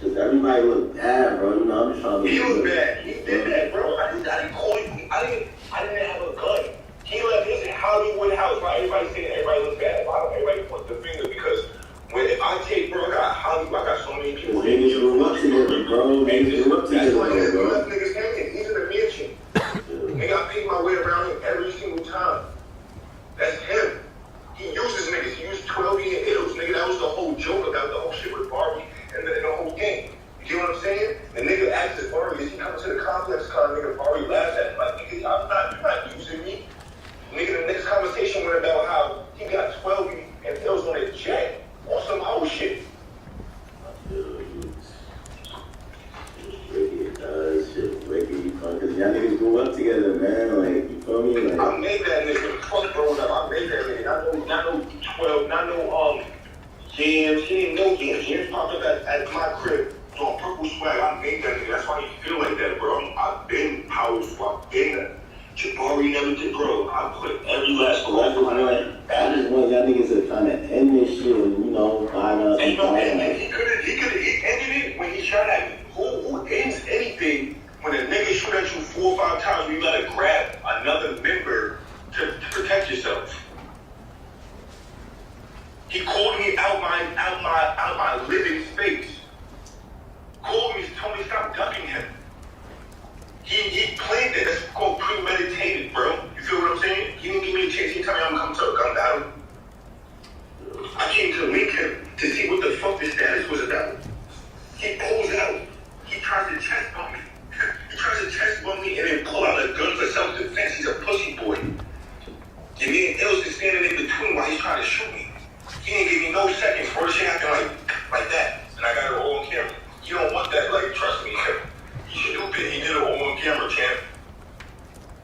Cause everybody look bad, bro. You know, I'm just trying to. He was bad. He did that, bro. I didn't call you. I didn't have a gun. He left his Hollywood house. Right? Everybody saying everybody looks bad. Everybody points the finger because if I take, bro, I got Hollywood. I got so many people. Niggas grew up together, bro. Niggas grew up That's why together, bro. left niggas hanging. He's in a mansion. Nigga, I paid my way around him every single time. That's him. He uses niggas. He used 12-year ills, nigga. That was the whole joke about the whole shit with Barbie and the whole game. You get what I'm saying? The nigga asks if Barbie, is he coming to the complex con? Nigga, Barbie laughs at him like, nigga, you're not using me. Nigga, the next conversation went about how he got 12 and pills on his jet on some whole shit. Cause y'all niggas grew up together, man. Like, you feel me? Like, I made that nigga. Fuck growing up. I made that nigga. Not no 12, not no jams. He didn't know jams. Jams popped up at my crib on purple swag. I made that nigga. That's why you feel like that, bro. I've been powerful. I've been Jabari never did, bro. I put every last I just want y'all niggas to kind of end this shit and, you know, find out. And, he could have ended it when he shot at me. Who ends anything when a nigga shoot at you 4 or 5 times? You gotta grab another member to protect yourself. He called me out my living space. Called me, told me stop ducking him. He planned it. That's called premeditated, bro. You feel what I'm saying? He didn't give me a chance. He didn't tell me I'm coming to a gun battle. I came to link him to see what the fuck the status was about. He pulls out. He tries to chest bump me. He tries to chest bump me and then pull out a gun for self-defense. He's a pussy boy. And me and Ills is standing in between while he's trying to shoot me. He didn't give me no seconds for the shit happened like that. And I got it all on camera. You don't want that, like, trust me. You stupid. He did it all on camera, champ.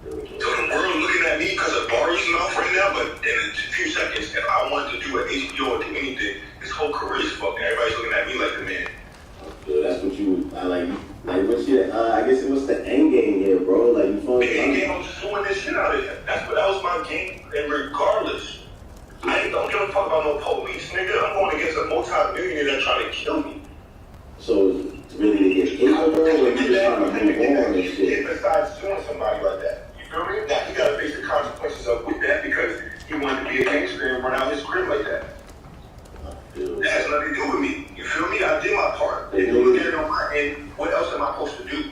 So the world looking at me because of Barry's mouth right now, but in a few seconds, if I wanted to do an HBO or do anything, his whole career is fucked. Everybody's looking at me like the man. That's what you, like what's your, I guess it was the end game here, bro. Like, you feel me? The end game, I'm suing this shit out of him. That was my game, and regardless, I don't give a fuck about no police, nigga. I'm going against a multi-millionaire that trying to kill me. So, it's really to get hit, bro, or you just trying to move on and shit? Besides suing somebody like that. You feel me? Now, he got to face the consequences of with that because he wanted to be a gangster and run out his crib like that. That has nothing to do with me. You feel me? I did my part. If you look at it on my end, what else am I supposed to do?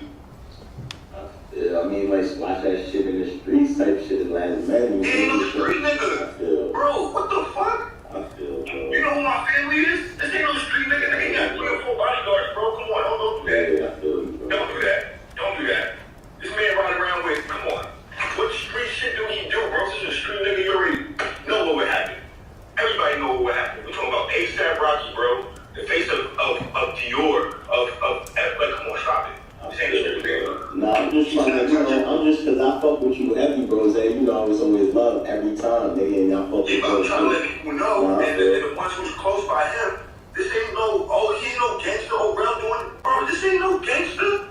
Yeah, I mean, like, watch that shit in the streets type shit, last man. He ain't no street nigga. Bro, what the fuck? I feel, bro. You know who my family is? This ain't no street nigga. They got 3 or 4 bodyguards, bro. Come on, don't do that. Yeah, I feel you, bro. Don't do that. Don't do that. This man riding around with, come on. What street shit do he do, bro? This is a street nigga. You already know what would happen. Everybody know what would happen. We're talking about ASAP Rocky, bro. The face of Dior, like, come on, stop it. This ain't a street nigga. Nah, I'm just trying to, you know, I'm just, cause I fuck with you heavy, bro. Say, you know, I was always love every time, nigga, and y'all fuck with Yeah, but I'm trying to let people know, and the ones who's close by him, this ain't no, he ain't no gangster, Rel doing, bro, this ain't no gangster.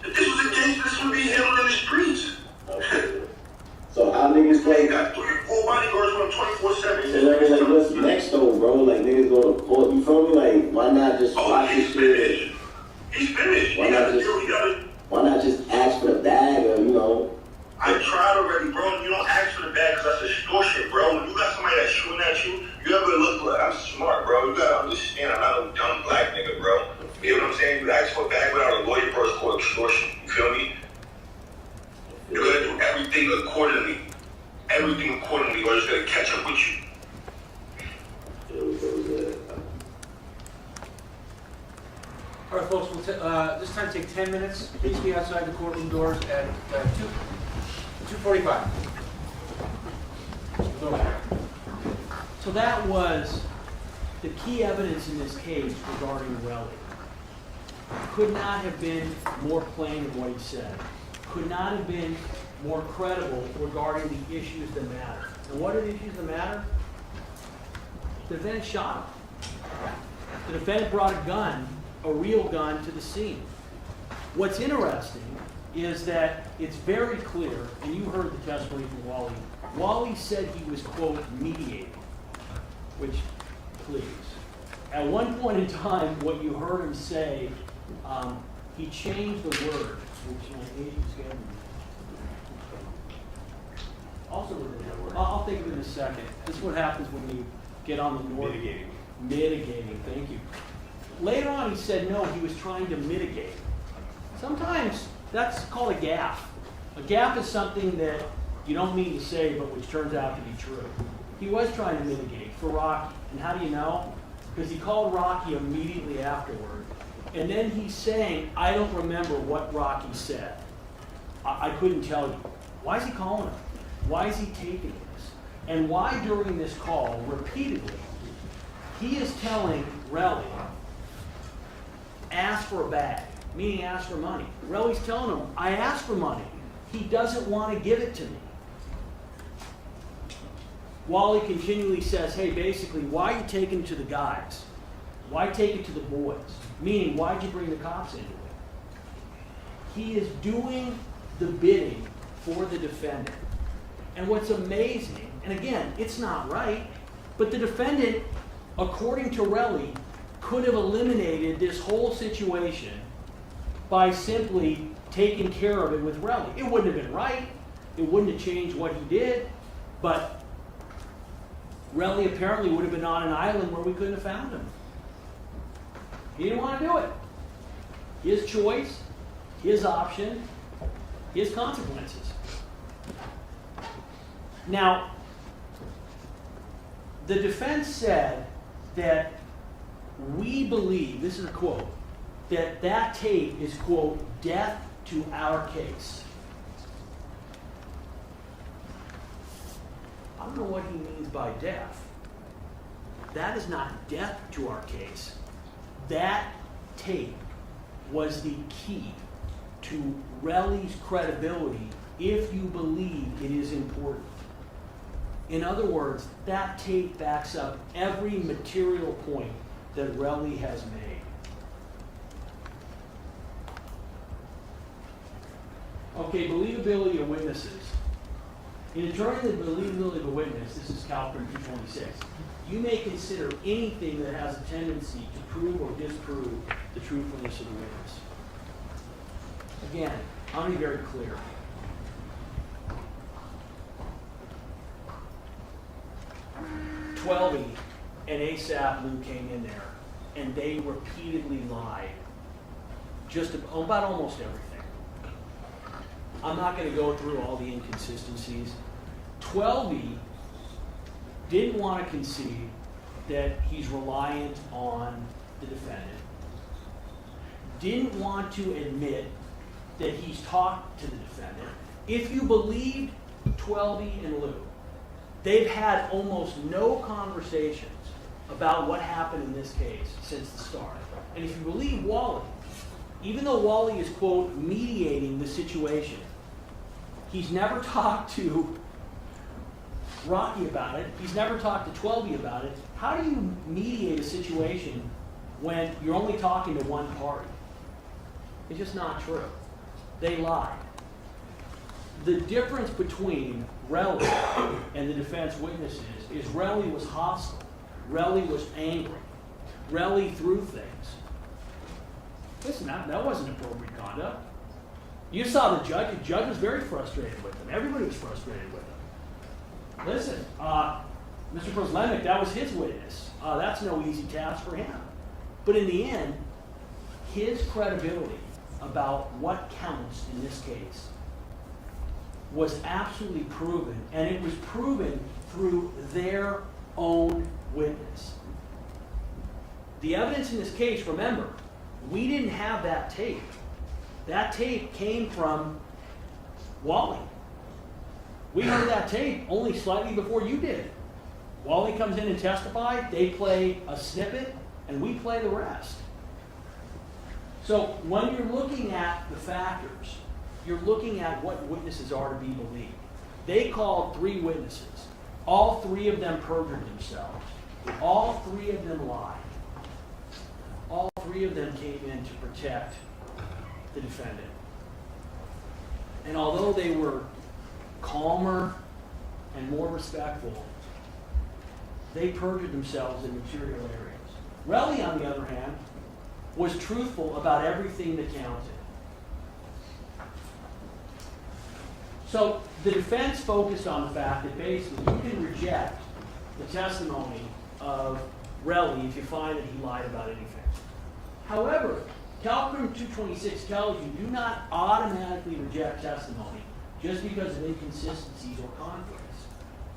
If this was a gangster, this would be handled in the streets. Okay. So how niggas play? They got 3 or 4 bodyguards from 24/7. So like, what's next though, bro? Like, niggas go to court, you feel me? Like, why not just watch this shit? He's finished. Why not just ask for the bag, or, you know? I tried already, bro. You don't ask for the bag because that's extortion, bro. When you got somebody that's shooting at you, you ever look I'm smart, bro. You gotta understand, I'm not a dumb black nigga, bro. You know what I'm saying? You ask for a bag without a lawyer, bro, it's called extortion. You feel me? You're gonna do everything accordingly. Everything accordingly, or it's gonna catch up with you. All right, folks, this time take 10 minutes. Please be outside the courtroom doors at 2:45. So that was the key evidence in this case regarding Relly. Could not have been more plain in what he said. Could not have been more credible regarding the issues that matter. And what are the issues that matter? The defendant shot him. The defendant brought a gun, a real gun, to the scene. What's interesting is that it's very clear, and you heard the testimony from Wally. Wally said he was, quote, mediating, which, please. At one point in time, what you heard him say, he changed the word, which my agent's getting. Also, I'll think of it in a second. This is what happens when you get on the north. Mitigating, thank you. Later on, he said no, he was trying to mitigate. Sometimes that's called a gaffe. A gaffe is something that you don't mean to say, but which turns out to be true. He was trying to mitigate for Rocky. And how do you know? Because he called Rocky immediately afterward. And then he's saying, I don't remember what Rocky said. I couldn't tell you. Why is he calling him? Why is he taping this? And why during this call, repeatedly, he is telling Relly, ask for a bag, meaning ask for money. Relly's telling him, I asked for money. He doesn't want to give it to me. Wally continually says, hey, basically, why are you taking it to the guys? Why take it to the boys? Meaning, why'd you bring the cops into it? He is doing the bidding for the defendant. And what's amazing, and again, it's not right, but the defendant, according to Relly, could have eliminated this whole situation by simply taking care of it with Relly. It wouldn't have been right. It wouldn't have changed what he did. But Relly apparently would have been on an island where we couldn't have found him. He didn't want to do it. His choice, his option, his consequences. Now, the defense said that we believe, this is a quote, that that tape is, quote, death to our case. I don't know what he means by death. That is not death to our case. That tape was the key to Relly's credibility if you believe it is important. In other words, that tape backs up every material point that Relly has made. Okay, believability of witnesses. In determining the believability of a witness, this is California 226, you may consider anything that has a tendency to prove or disprove the truthfulness of the witness. Again, I want to be very clear. Twelvey and ASAP Lou came in there, and they repeatedly lied just about almost everything. I'm not going to go through all the inconsistencies. Twelvey didn't want to concede that he's reliant on the defendant. Didn't want to admit that he's talked to the defendant. If you believed Twelvey and Lou, they've had almost no conversations about what happened in this case since the start. And if you believe Wally, even though Wally is, quote, mediating the situation, he's never talked to Rocky about it. He's never talked to Twelvey about it. How do you mediate a situation when you're only talking to one party? It's just not true. They lied. The difference between Relly and the defense witnesses is Relly was hostile. Relly was angry. Relly threw things. Listen, that wasn't appropriate conduct. You saw the judge. The judge was very frustrated with him. Everybody was frustrated with him. Listen, Mr. Prosecution, that was his witness. That's no easy task for him. But in the end, his credibility about what counts in this case was absolutely proven, and it was proven through their own witness. The evidence in this case, remember, we didn't have that tape. That tape came from Wally. We heard that tape only slightly before you did. Wally comes in and testifies, they play a snippet, and we play the rest. So when you're looking at the factors, you're looking at what witnesses are to be believed. They called 3 witnesses. All 3 of them perjured themselves. All 3 of them lied. All 3 of them came in to protect the defendant. And although they were calmer and more respectful, they perjured themselves in material areas. Relly, on the other hand, was truthful about everything that counted. So the defense focused on the fact that basically you can reject the testimony of Relly if you find that he lied about anything. However, Calcrim 226 tells you do not automatically reject testimony just because of inconsistencies or conflicts.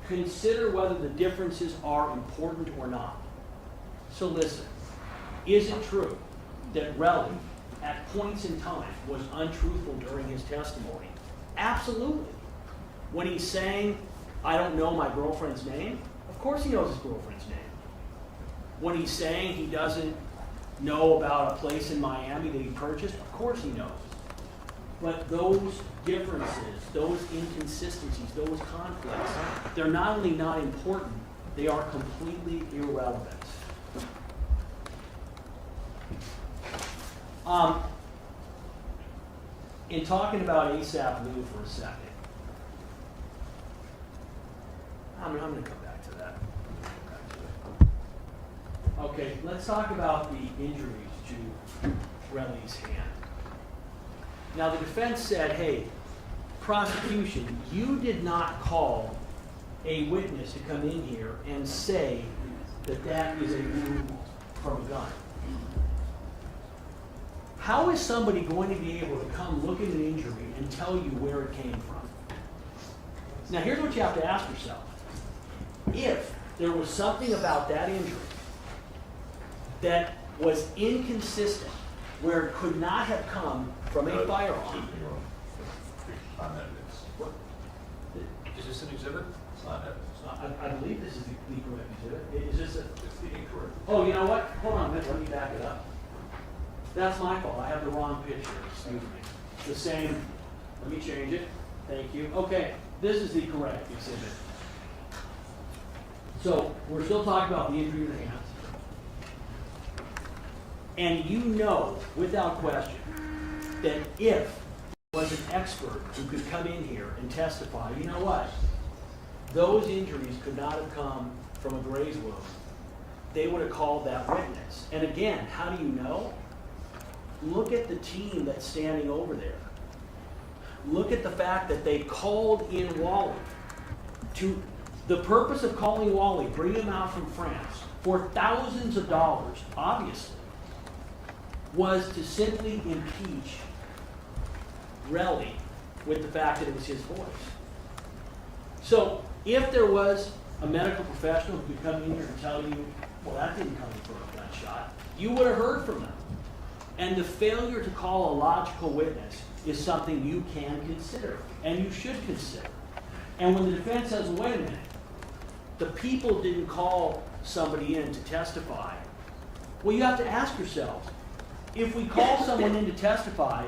Consider whether the differences are important or not. So listen, is it true that Relly, at points in time, was untruthful during his testimony? Absolutely. When he's saying, I don't know my girlfriend's name, of course he knows his girlfriend's name. When he's saying he doesn't know about a place in Miami that he purchased, of course he knows. But those differences, those inconsistencies, those conflicts, they're not only not important, they are completely irrelevant. In talking about ASAP Lou for a second, I'm going to come back to that. Okay, let's talk about the injuries to Relly's hand. Now, the defense said, hey, prosecution, you did not call a witness to come in here and say that that is a wound from a gun. How is somebody going to be able to come look at an injury and tell you where it came from? Now, here's what you have to ask yourself. If there was something about that injury that was inconsistent, where it could not have come from a firearm. On evidence. Is this an exhibit? It's not evidence. I believe this is the correct exhibit. Is this a... It's the incorrect. Oh, you know what? Hold on a minute. Let me back it up. That's my fault. I have the wrong picture. Excuse me. The same. Let me change it. Thank you. Okay. This is the correct exhibit. So we're still talking about the injury to the hands. And you know, without question, that if there was an expert who could come in here and testify, you know what? Those injuries could not have come from a graze wound. They would have called that witness. And again, how do you know? Look at the team that's standing over there. Look at the fact that they called in Wally. The purpose of calling Wally, bring him out from France for thousands of dollars, obviously, was to simply impeach Relly with the fact that it was his voice. So if there was a medical professional who could come in here and tell you, well, that didn't come from a gunshot, you would have heard from them. And the failure to call a logical witness is something you can consider, and you should consider. And when the defense says, wait a minute, the people didn't call somebody in to testify, well, you have to ask yourselves, if we call someone in to testify,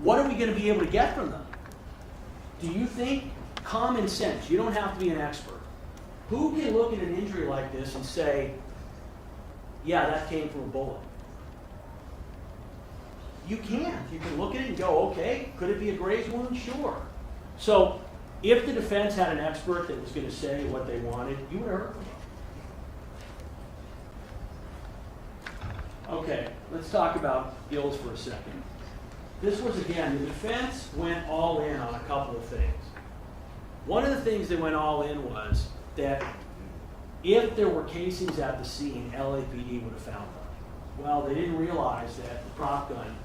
what are we going to be able to get from them? Do you think common sense, you don't have to be an expert, who can look at an injury like this and say, yeah, that came from a bullet? You can't. You can look at it and go, okay, could it be a graze wound? Sure. So if the defense had an expert that was going to say what they wanted, you would have heard from them. Okay, let's talk about Gills for a second. This was, again, the defense went all in on a couple of things. One of the things they went all in was that if there were casings at the scene, LAPD would have found them. Well, they didn't realize that the prop gun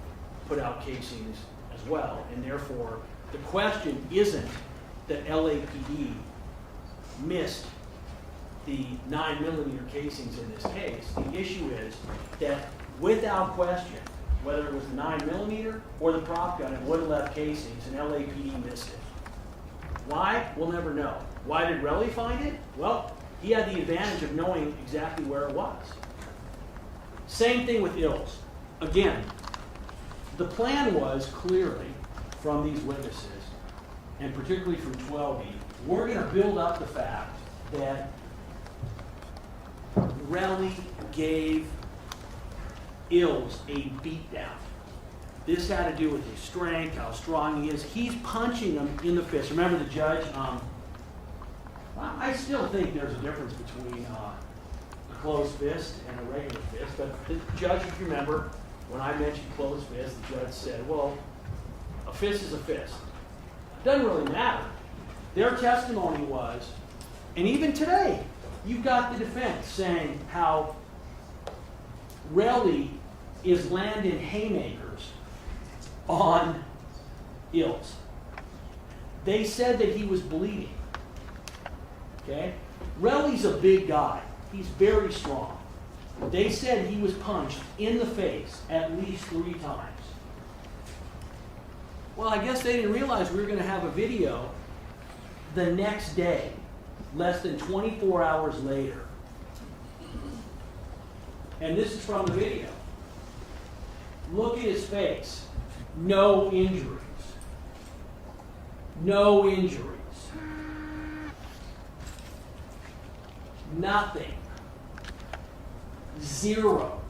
put out casings as well, and therefore the question isn't that LAPD missed the 9mm casings in this case. The issue is that without question, whether it was the 9mm or the prop gun, it would have left casings, and LAPD missed it. Why? We'll never know. Why did Relly find it? Well, he had the advantage of knowing exactly where it was. Same thing with Ills. Again, the plan was clearly from these witnesses, and particularly from 12E, we're going to build up the fact that Relly gave Ills a beatdown. This had to do with his strength, how strong he is. He's punching him in the fist. Remember the judge? I still think there's a difference between a closed fist and a regular fist. But the judge, if you remember, when I mentioned closed fist, the judge said, well, a fist is a fist. It doesn't really matter. Their testimony was, and even today, you've got the defense saying how Relly is landing haymakers on Ills. They said that he was bleeding. Okay? Relly's a big guy. He's very strong. They said he was punched in the face at least 3 times. Well, I guess they didn't realize we were going to have a video the next day, less than 24 hours later. And this is from the video. Look at his face. No injuries. No injuries. Nothing. 0.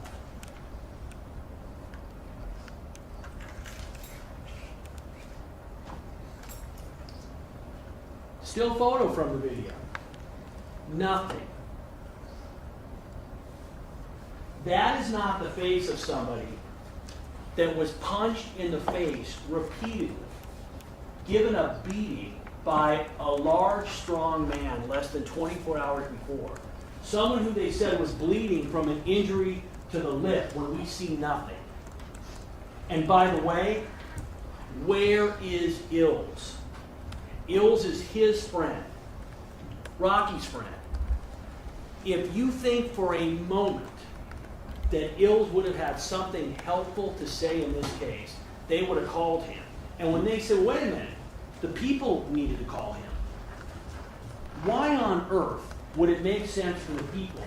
Still photo from the video. Nothing. That is not the face of somebody that was punched in the face repeatedly, given a beating by a large, strong man less than 24 hours before. Someone who they said was bleeding from an injury to the lip when we see nothing. And by the way, where is Ills? Ills is his friend, Rocky's friend. If you think for a moment that Ills would have had something helpful to say in this case, they would have called him. And when they said, wait a minute, the people needed to call him, why on earth would it make sense for the people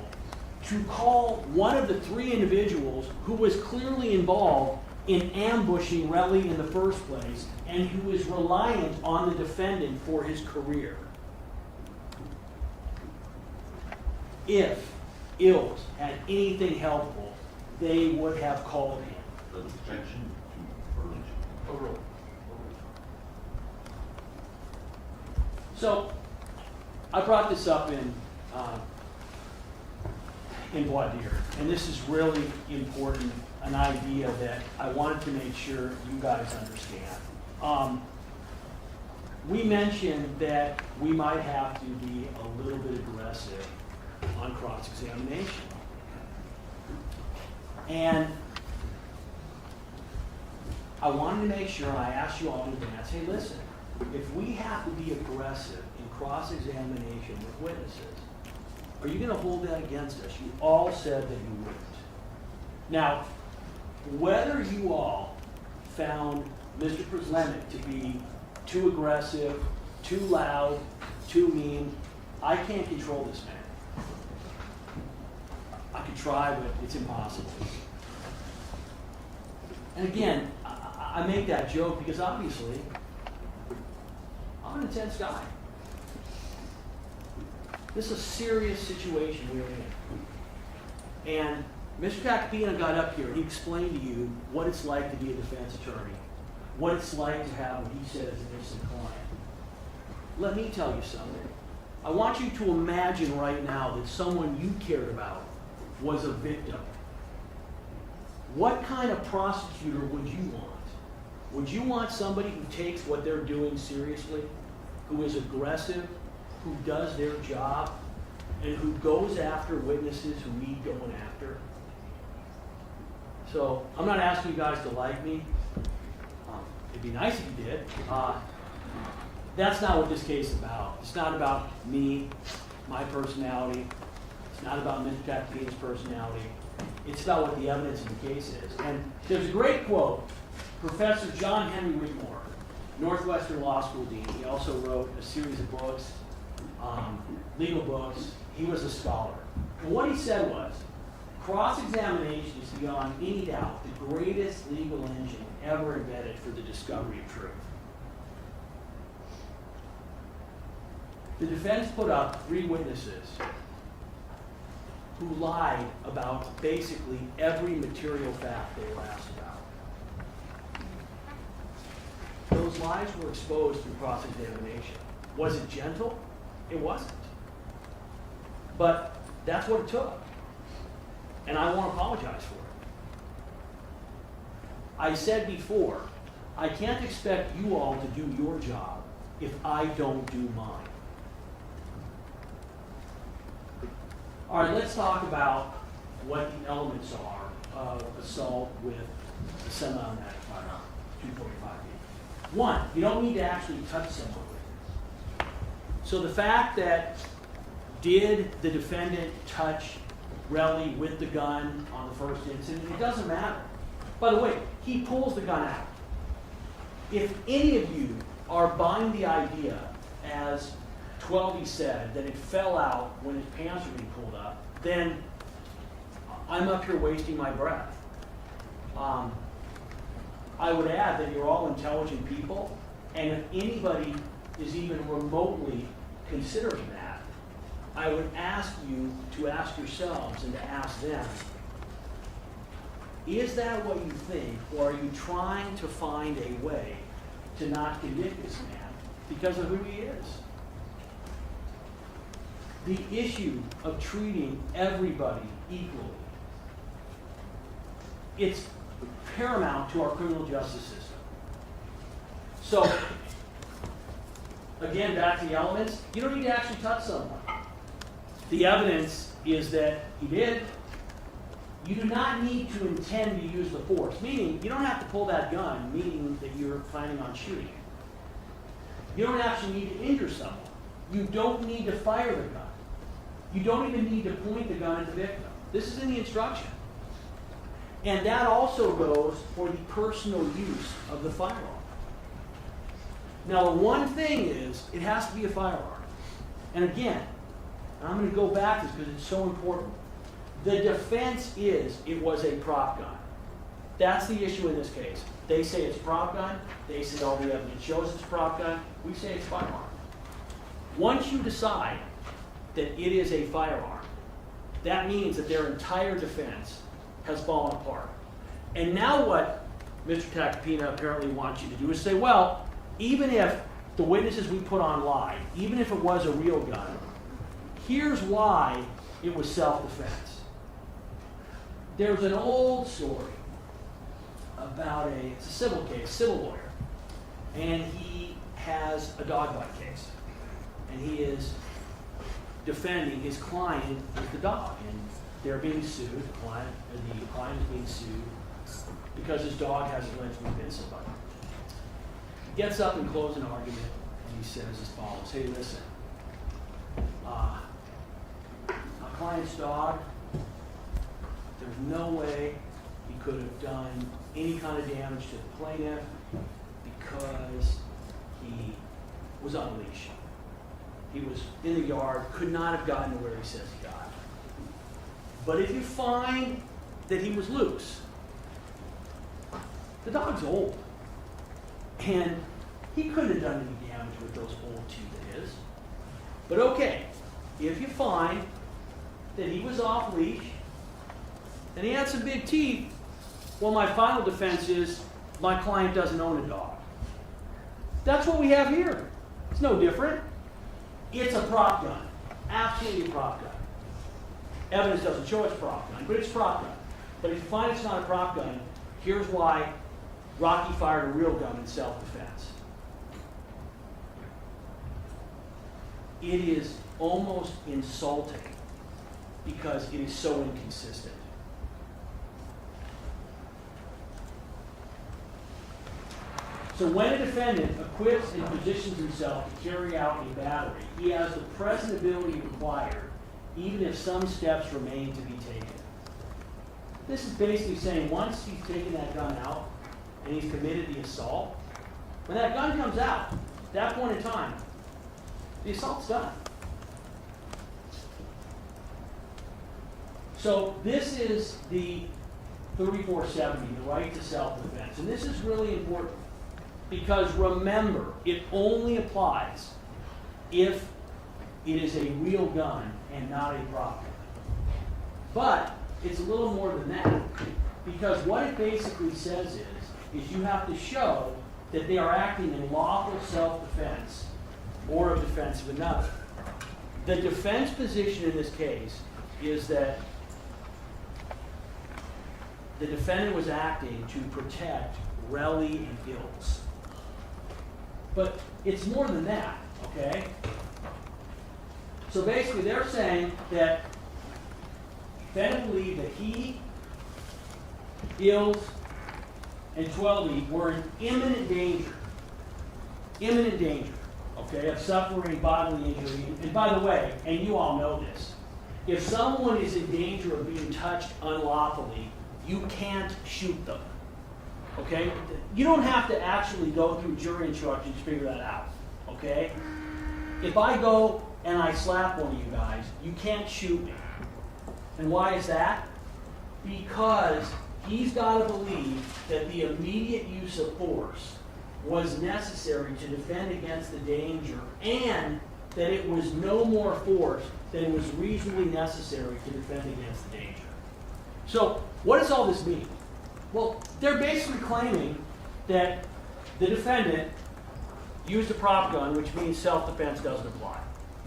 to call one of the 3 individuals who was clearly involved in ambushing Relly in the first place and who is reliant on the defendant for his career? If Ills had anything helpful, they would have called him. The objection to Overruled. So, I brought this up in voir dire, and this is really important, an idea that I wanted to make sure you guys understand. We mentioned that we might have to be a little bit aggressive on cross-examination. And I wanted to make sure, and I asked you all in advance, hey, listen, if we have to be aggressive in cross-examination with witnesses, are you going to hold that against us? You all said that you wouldn't. Now, whether you all found Mr. Przlemek to be too aggressive, too loud, too mean, I can't control this man. I could try, but it's impossible. And again, I make that joke because obviously, I'm an intense guy. This is a serious situation we're in. And Mr. Tacopina got up here and he explained to you what it's like to be a defense attorney, what it's like to have what he said is an innocent client. Let me tell you something. I want you to imagine right now that someone you cared about was a victim. What kind of prosecutor would you want? Would you want somebody who takes what they're doing seriously, who is aggressive, who does their job, and who goes after witnesses who need going after. So I'm not asking you guys to like me. It'd be nice if you did. That's not what this case is about. It's not about me, my personality. It's not about Mr. Tacopina's personality. It's about what the evidence in the case is. And there's a great quote. Professor John Henry Whitmore, Northwestern Law School dean, he also wrote a series of books, legal books. He was a scholar. And what he said was, cross-examination is beyond any doubt the greatest legal engine ever invented for the discovery of truth. The defense put up 3 witnesses who lied about basically every material fact they were asked about. Those lies were exposed through cross-examination. Was it gentle? It wasn't. But that's what it took. And I won't apologize for it. I said before, I can't expect you all to do your job if I don't do mine. All right, let's talk about what the elements are of assault with a semi-automatic firearm, 245B. 1, you don't need to actually touch someone with it. So the fact that did the defendant touch Relly with the gun on the first incident, it doesn't matter. By the way, he pulls the gun out. If any of you are buying the idea, as 12 said, that it fell out when his pants were being pulled up, then I'm up here wasting my breath. I would add that you're all intelligent people, and if anybody is even remotely considering that, I would ask you to ask yourselves and to ask them, is that what you think, or are you trying to find a way to not convict this man because of who he is? The issue of treating everybody equally, it's paramount to our criminal justice system. So, again, back to the elements, you don't need to actually touch someone. The evidence is that he did. You do not need to intend to use the force, meaning you don't have to pull that gun, meaning that you're planning on shooting. You don't actually need to injure someone. You don't need to fire the gun. You don't even need to point the gun at the victim. This is in the instruction. And that also goes for the personal use of the firearm. Now, the one thing is, it has to be a firearm. And again, I'm going to go back to this because it's so important. The defense is it was a prop gun. That's the issue in this case. They say it's a prop gun. They say all the evidence shows it's a prop gun. We say it's a firearm. Once you decide that it is a firearm, that means that their entire defense has fallen apart. And now what Mr. Tacopina apparently wants you to do is say, well, even if the witnesses we put on lied, even if it was a real gun, here's why it was self-defense. There's an old story about it's a civil case, civil lawyer, and he has a dog bite case, and he is defending his client with the dog, and they're being sued. The client is being sued because his dog has allegedly bit somebody. He gets up and closes an argument, and he says as follows: "Hey, listen, my client's dog, there's no way he could have done any kind of damage to the plaintiff because he was on a leash. He was in the yard, could not have gotten to where he says he got. But if you find that he was loose, the dog's old, and he couldn't have done any damage with those old teeth of his. But okay, if you find that he was off leash and he had some big teeth, well, my final defense is my client doesn't own a dog." That's what we have here. It's no different. It's a prop gun. Absolutely a prop gun. Evidence doesn't show it's a prop gun, but it's a prop gun. But if you find it's not a prop gun, here's why Rocky fired a real gun in self-defense. It is almost insulting because it is so inconsistent. So when a defendant equips and positions himself to carry out a battery, he has the present ability required, even if some steps remain to be taken. This is basically saying once he's taken that gun out and he's committed the assault, when that gun comes out, at that point in time, the assault's done. So this is the 3470, the right to self-defense. And this is really important because remember, it only applies if it is a real gun and not a prop gun. But it's a little more than that, because what it basically says is you have to show that they are acting in lawful self-defense or of defense of another. The defense position in this case is that the defendant was acting to protect Relly and Ills. But it's more than that, okay? So basically they're saying that defendant believed that he, Ills, and Twelby were in imminent danger, okay, of suffering bodily injury. And by the way, and you all know this, if someone is in danger of being touched unlawfully, you can't shoot them, okay? You don't have to actually go through jury instructions to figure that out, okay? If I go and I slap one of you guys, you can't shoot me. And why is that? Because he's got to believe that the immediate use of force was necessary to defend against the danger and that it was no more force than it was reasonably necessary to defend against the danger. So what does all this mean? Well, they're basically claiming that the defendant used a prop gun, which means self-defense doesn't apply.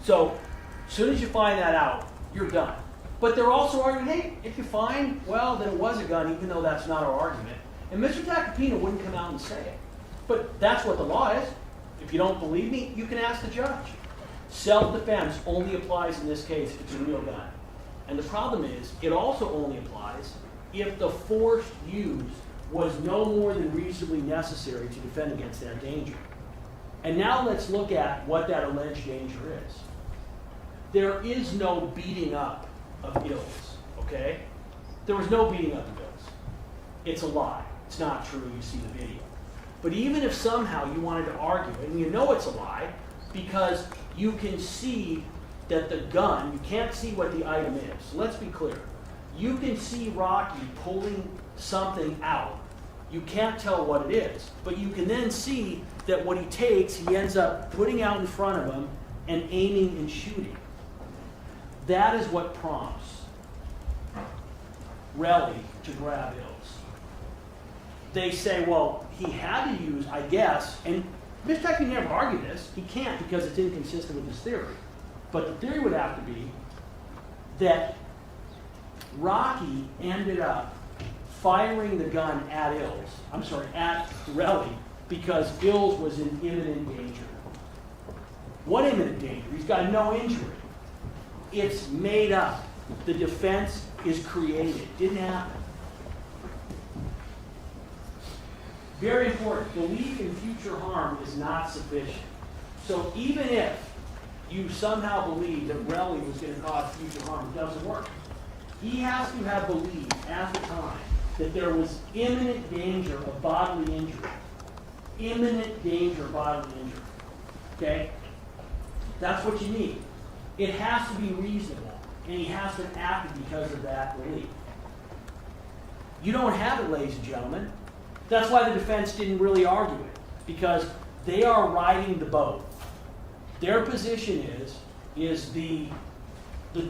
So as soon as you find that out, you're done. But they're also arguing, hey, if you find, well, then it was a gun, even though that's not our argument. And Mr. Tacopina wouldn't come out and say it. But that's what the law is. If you don't believe me, you can ask the judge. Self-defense only applies in this case if it's a real gun. And the problem is, it also only applies if the force used was no more than reasonably necessary to defend against that danger. And now let's look at what that alleged danger is. There is no beating up of Ills, okay? There was no beating up of Ills. It's a lie. It's not true. You see the video. But even if somehow you wanted to argue it, and you know it's a lie, because you can see that the gun, you can't see what the item is. So let's be clear. You can see Rocky pulling something out. You can't tell what it is, but you can then see that what he takes, he ends up putting out in front of him and aiming and shooting. That is what prompts Relly to grab Ills. They say, well, he had to use, I guess, and Mr. Tech can never argue this. He can't because it's inconsistent with his theory. But the theory would have to be that Rocky ended up firing the gun at at Relly, because Ills was in imminent danger. What imminent danger? He's got no injury. It's made up. The defense is created. Didn't happen. Very important. Belief in future harm is not sufficient. So even if you somehow believe that Relly was going to cause future harm, it doesn't work. He has to have believed at the time that there was imminent danger of bodily injury. Imminent danger of bodily injury. Okay? That's what you need. It has to be reasonable, and he has to act because of that belief. You don't have it, ladies and gentlemen. That's why the defense didn't really argue it, because they are riding the boat. Their position is the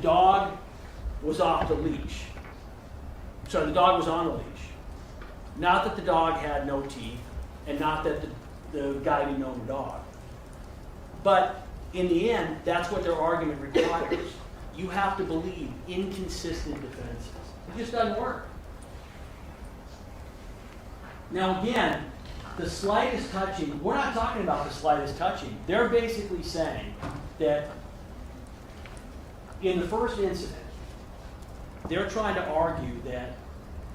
dog was off the leash. Sorry, the dog was on the leash. Not that the dog had no teeth, and not that the guy didn't own the dog. But in the end, that's what their argument requires. You have to believe inconsistent defenses. It just doesn't work. Now again, the slightest touching, we're not talking about the slightest touching. They're basically saying that In the first incident, they're trying to argue that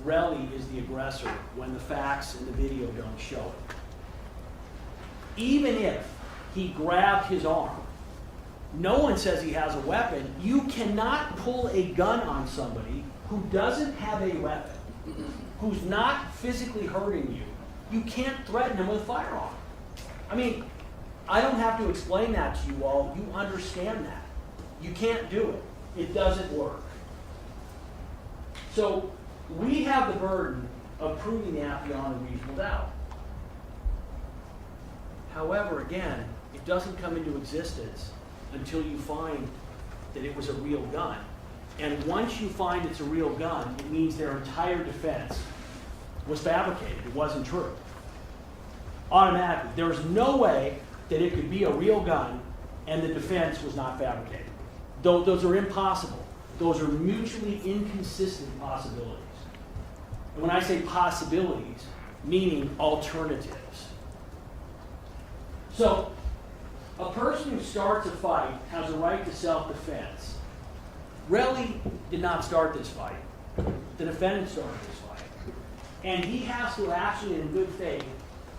Relly is the aggressor when the facts in the video don't show it. Even if he grabbed his arm, no one says he has a weapon. You cannot pull a gun on somebody who doesn't have a weapon, who's not physically hurting you. You can't threaten him with a firearm. I mean, I don't have to explain that to you all. You understand that. You can't do it. It doesn't work. So we have the burden of proving that beyond a reasonable doubt. However, again, it doesn't come into existence until you find that it was a real gun. And once you find it's a real gun, it means their entire defense was fabricated. It wasn't true. Automatically. There's no way that it could be a real gun and the defense was not fabricated. Those are impossible. Those are mutually inconsistent possibilities. And when I say possibilities, meaning alternatives. So, a person who starts a fight has a right to self-defense. Relly did not start this fight. The defendant started this fight. And he has to actually, in good faith,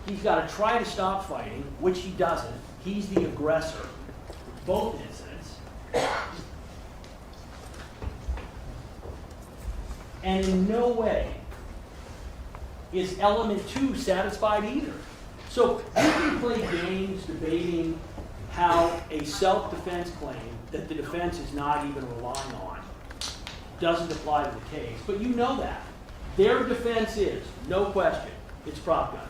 he's got to try to stop fighting, which he doesn't. He's the aggressor. Both incidents. And in no way is element 2 satisfied either. So you can play games debating how a self-defense claim that the defense is not even relying on doesn't apply to the case. But you know that. Their defense is, no question, it's prop gun.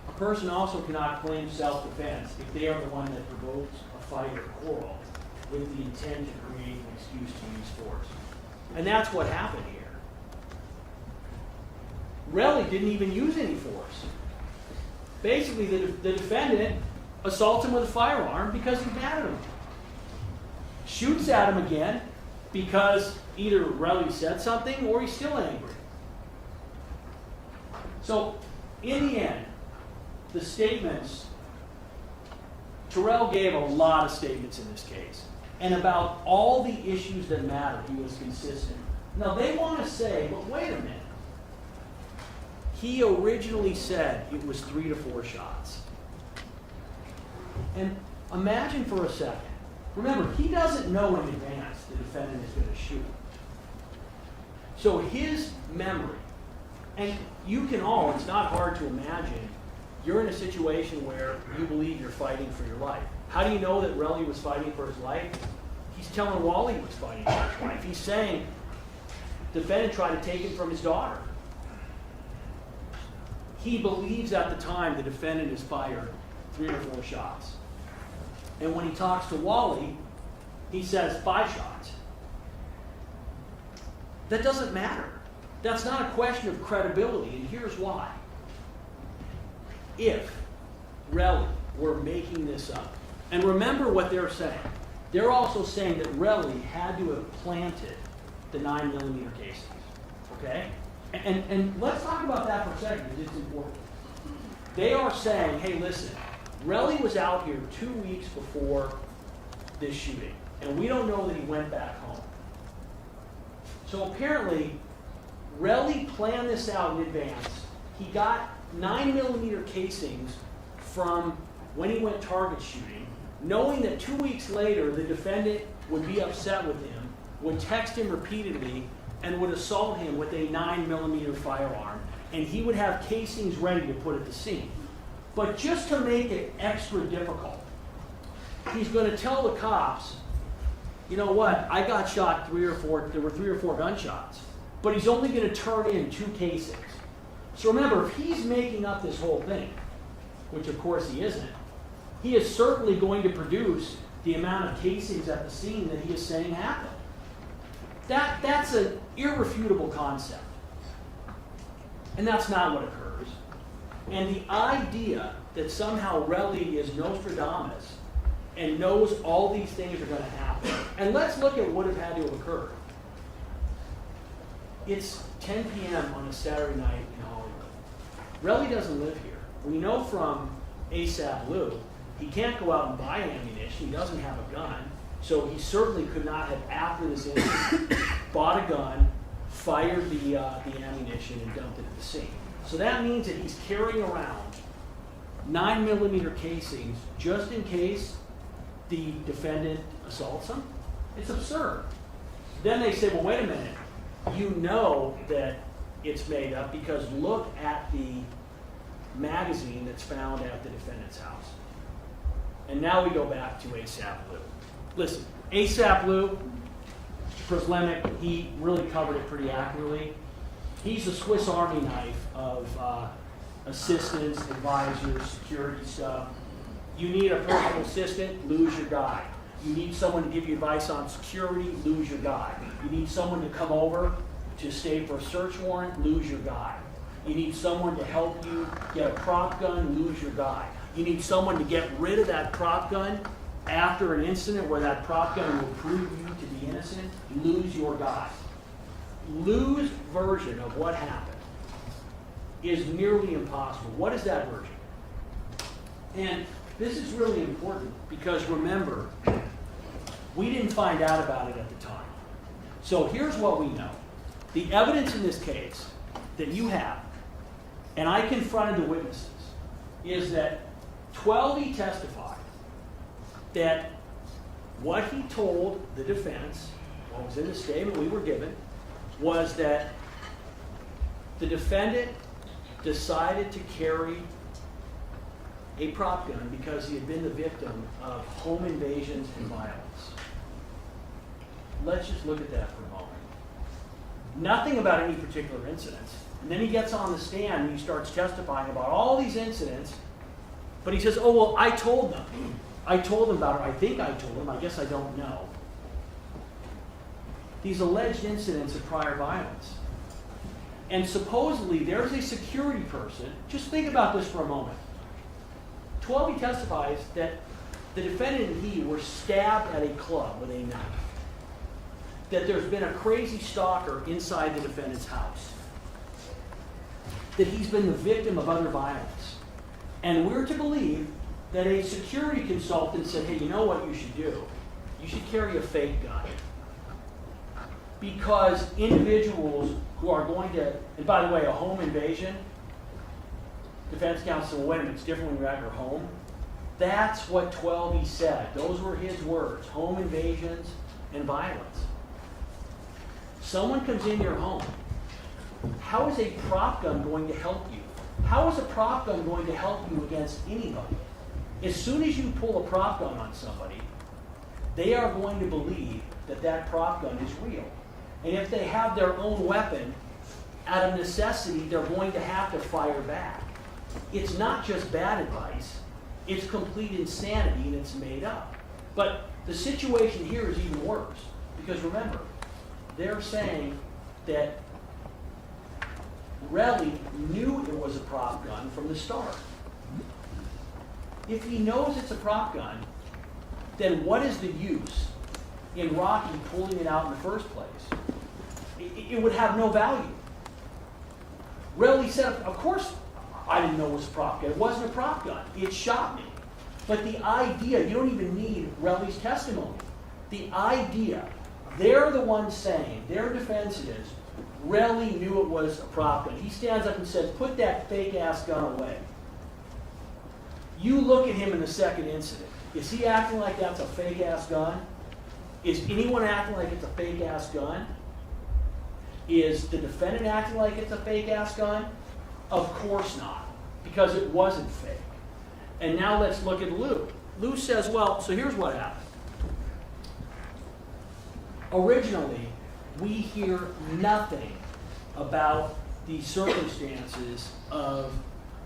A person also cannot claim self-defense if they are the one that provokes a fight or quarrel with the intent to create an excuse to use force. And that's what happened here. Relly didn't even use any force. Basically, the defendant assaults him with a firearm because he's mad at him. Shoots at him again because either Relly said something or he's still angry. So, in the end, the statements, Terrell gave a lot of statements in this case. And about all the issues that matter, he was consistent. Now, they want to say, but wait a minute. He originally said it was 3 to 4 shots. And imagine for a second. Remember, he doesn't know in advance the defendant is going to shoot. So his memory, and you can all, it's not hard to imagine, you're in a situation where you believe you're fighting for your life. How do you know that Relly was fighting for his life? He's telling Wally he was fighting for his life. He's saying the defendant tried to take him from his daughter. He believes at the time the defendant has fired 3 or 4 shots. And when he talks to Wally, he says 5 shots. That doesn't matter. That's not a question of credibility, and here's why. If Relly were making this up, and remember what they're saying. They're also saying that Relly had to have planted the 9mm casings. Okay? And let's talk about that for a second, because it's important. They are saying, hey, listen, Relly was out here 2 weeks before this shooting, and we don't know that he went back home. So apparently, Relly planned this out in advance. He got 9mm casings from when he went target shooting, knowing that 2 weeks later the defendant would be upset with him, would text him repeatedly, and would assault him with a 9mm firearm, and he would have casings ready to put at the scene. But just to make it extra difficult, he's going to tell the cops, you know what, I got shot 3 or 4, there were 3 or 4 gunshots, but he's only going to turn in 2 casings. So remember, if he's making up this whole thing, which of course he isn't, he is certainly going to produce the amount of casings at the scene that he is saying happened. That's an irrefutable concept. And that's not what occurs. And the idea that somehow Relly is Nostradamus and knows all these things are going to happen. And let's look at what had to have occurred. It's 10 p.m. on a Saturday night in Hollywood. Relly doesn't live here. We know from ASAP Lou He can't go out and buy ammunition. He doesn't have a gun. So he certainly could not have, after this incident, bought a gun, fired the ammunition, and dumped it at the scene. So that means that he's carrying around 9mm casings just in case the defendant assaults him. It's absurd. Then they say, well, wait a minute. You know that it's made up because look at the magazine that's found at the defendant's house. And now we go back to ASAP Lou. Listen, ASAP Lou, Proslemek, he really covered it pretty accurately. He's the Swiss Army knife of assistants, advisors, security stuff. You need a personal assistant, lose your guy. You need someone to give you advice on security, lose your guy. You need someone to come over to stay for a search warrant, lose your guy. You need someone to help you get a prop gun, lose your guy. You need someone to get rid of that prop gun after an incident where that prop gun will prove you to be innocent, lose your guy. Lou's version of what happened is nearly impossible. What is that version? And this is really important because remember, we didn't find out about it at the time. So here's what we know. The evidence in this case that you have, and I confronted the witnesses, is that 12E testified that what he told the defense, what was in the statement we were given, was that the defendant decided to carry a prop gun because he had been the victim of home invasions and violence. Let's just look at that for a moment. Nothing about any particular incidents. And then he gets on the stand and he starts testifying about all these incidents, but he says, oh, well, I told them. I told them about it. I think I told them. I guess I don't know. These alleged incidents of prior violence. And supposedly there's a security person. Just think about this for a moment. 12E testifies that the defendant and he were stabbed at a club with a knife. That there's been a crazy stalker inside the defendant's house. That he's been the victim of other violence. And we're to believe that a security consultant said, hey, you know what you should do? You should carry a fake gun. Because individuals who are going to, and by the way, a home invasion, defense counsel, wait a minute, it's different when you're at your home. That's what 12E said. Those were his words, home invasions and violence. Someone comes in your home. How is a prop gun going to help you? How is a prop gun going to help you against anybody? As soon as you pull a prop gun on somebody, they are going to believe that that prop gun is real. And if they have their own weapon, out of necessity, they're going to have to fire back. It's not just bad advice, it's complete insanity and it's made up. But the situation here is even worse. Because remember, they're saying that Relly knew it was a prop gun from the start. If he knows it's a prop gun, then what is the use in Rocky pulling it out in the first place? It would have no value. Relly said, of course I didn't know it was a prop gun. It wasn't a prop gun. It shot me. But the idea, you don't even need Relly's testimony. The idea, they're the ones saying, their defense is, Relly knew it was a prop gun. He stands up and says, put that fake-ass gun away. You look at him in the second incident. Is he acting like that's a fake-ass gun? Is anyone acting like it's a fake-ass gun? Is the defendant acting like it's a fake-ass gun? Of course not, because it wasn't fake. And now let's look at Lou. Lou says, well, so here's what happened. Originally, we hear nothing about the circumstances of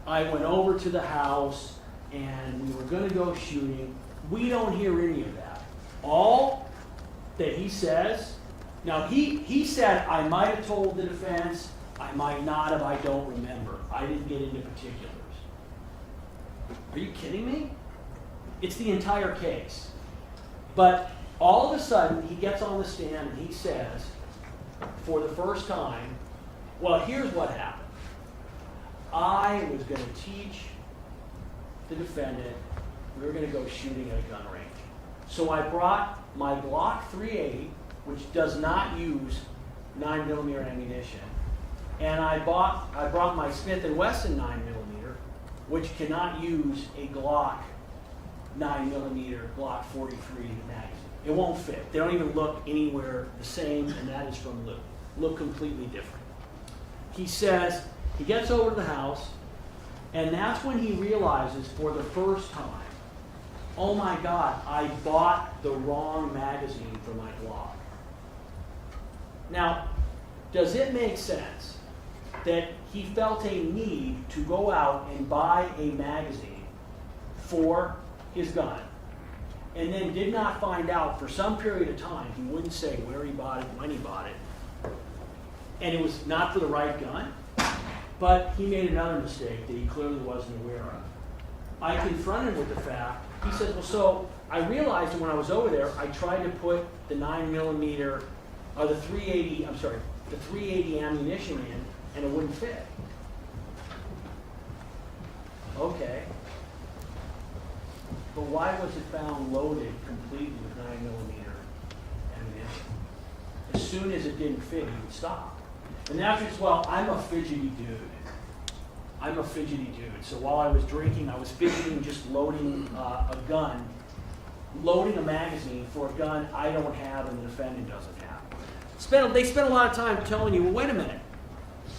I went over to the house and we were going to go shooting. We don't hear any of that. All that he says, now he said, I might have told the defense, I might not have, I don't remember. I didn't get into particulars. Are you kidding me? It's the entire case. But all of a sudden, he gets on the stand and he says, for the first time, well, here's what happened. I was going to teach the defendant we were going to go shooting at a gun range. So I brought my Glock 380, which does not use 9mm ammunition, and I brought my Smith & Wesson 9mm, which cannot use a Glock 9mm Glock 43 magazine. It won't fit. They don't even look anywhere the same, and that is from Lou. Look completely different. He says, he gets over to the house, and that's when he realizes for the first time, oh my God, I bought the wrong magazine for my Glock. Now, does it make sense that he felt a need to go out and buy a magazine for his gun, and then did not find out for some period of time, he wouldn't say where he bought it, when he bought it, and it was not for the right gun, but he made another mistake that he clearly wasn't aware of. I confronted him with the fact, he said, well, so I realized that when I was over there, I tried to put the 9mm, or the 380 ammunition in, and it wouldn't fit. Okay. But why was it found loaded completely with 9mm ammunition? As soon as it didn't fit, he would stop. And after it's, well, I'm a fidgety dude. I'm a fidgety dude. So while I was drinking, I was fidgeting, just loading a gun, loading a magazine for a gun I don't have and the defendant doesn't have. They spent a lot of time telling you, well, wait a minute.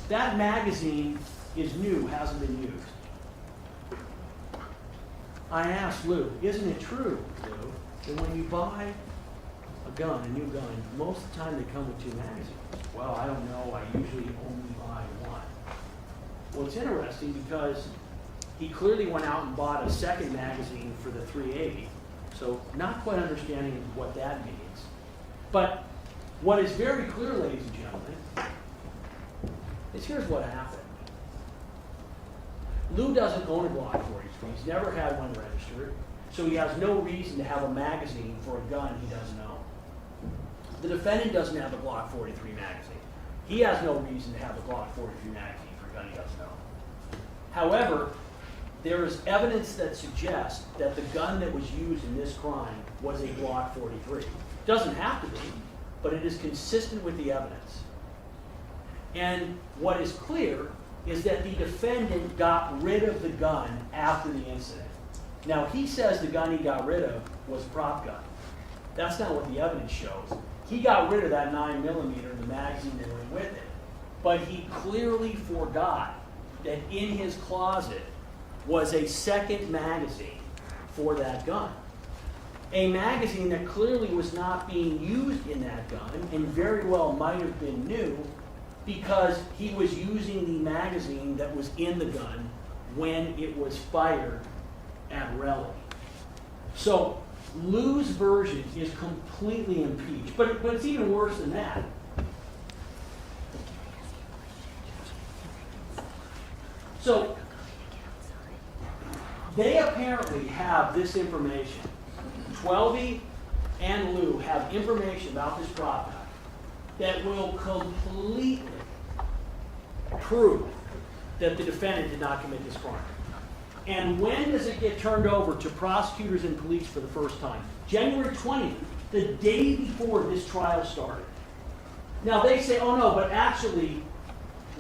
That magazine is new, hasn't been used. I asked Lou, isn't it true, Lou, that when you buy a gun, a new gun, most of the time they come with 2 magazines? Well, I don't know. I usually only buy 1. Well, it's interesting because he clearly went out and bought a second magazine for the 380, so not quite understanding what that means. But what is very clear, ladies and gentlemen, is here's what happened. Lou doesn't own a Glock 43. He's never had one registered, so he has no reason to have a magazine for a gun he doesn't own. The defendant doesn't have a Glock 43 magazine. He has no reason to have a Glock 43 magazine for a gun he doesn't own. However, there is evidence that suggests that the gun that was used in this crime was a Glock 43. It doesn't have to be, but it is consistent with the evidence. And what is clear is that the defendant got rid of the gun after the incident. Now, he says the gun he got rid of was a prop gun. That's not what the evidence shows. He got rid of that 9mm, the magazine that went with it. But he clearly forgot that in his closet was a second magazine for that gun. A magazine that clearly was not being used in that gun and very well might have been new because he was using the magazine that was in the gun when it was fired at Raleigh. So Lou's version is completely impeached, but it's even worse than that. So they apparently have this information. 12E and Lou have information about this prop gun that will completely prove that the defendant did not commit this crime. And when does it get turned over to prosecutors and police for the first time? January 20th, the day before this trial started. Now they say, oh no, but actually,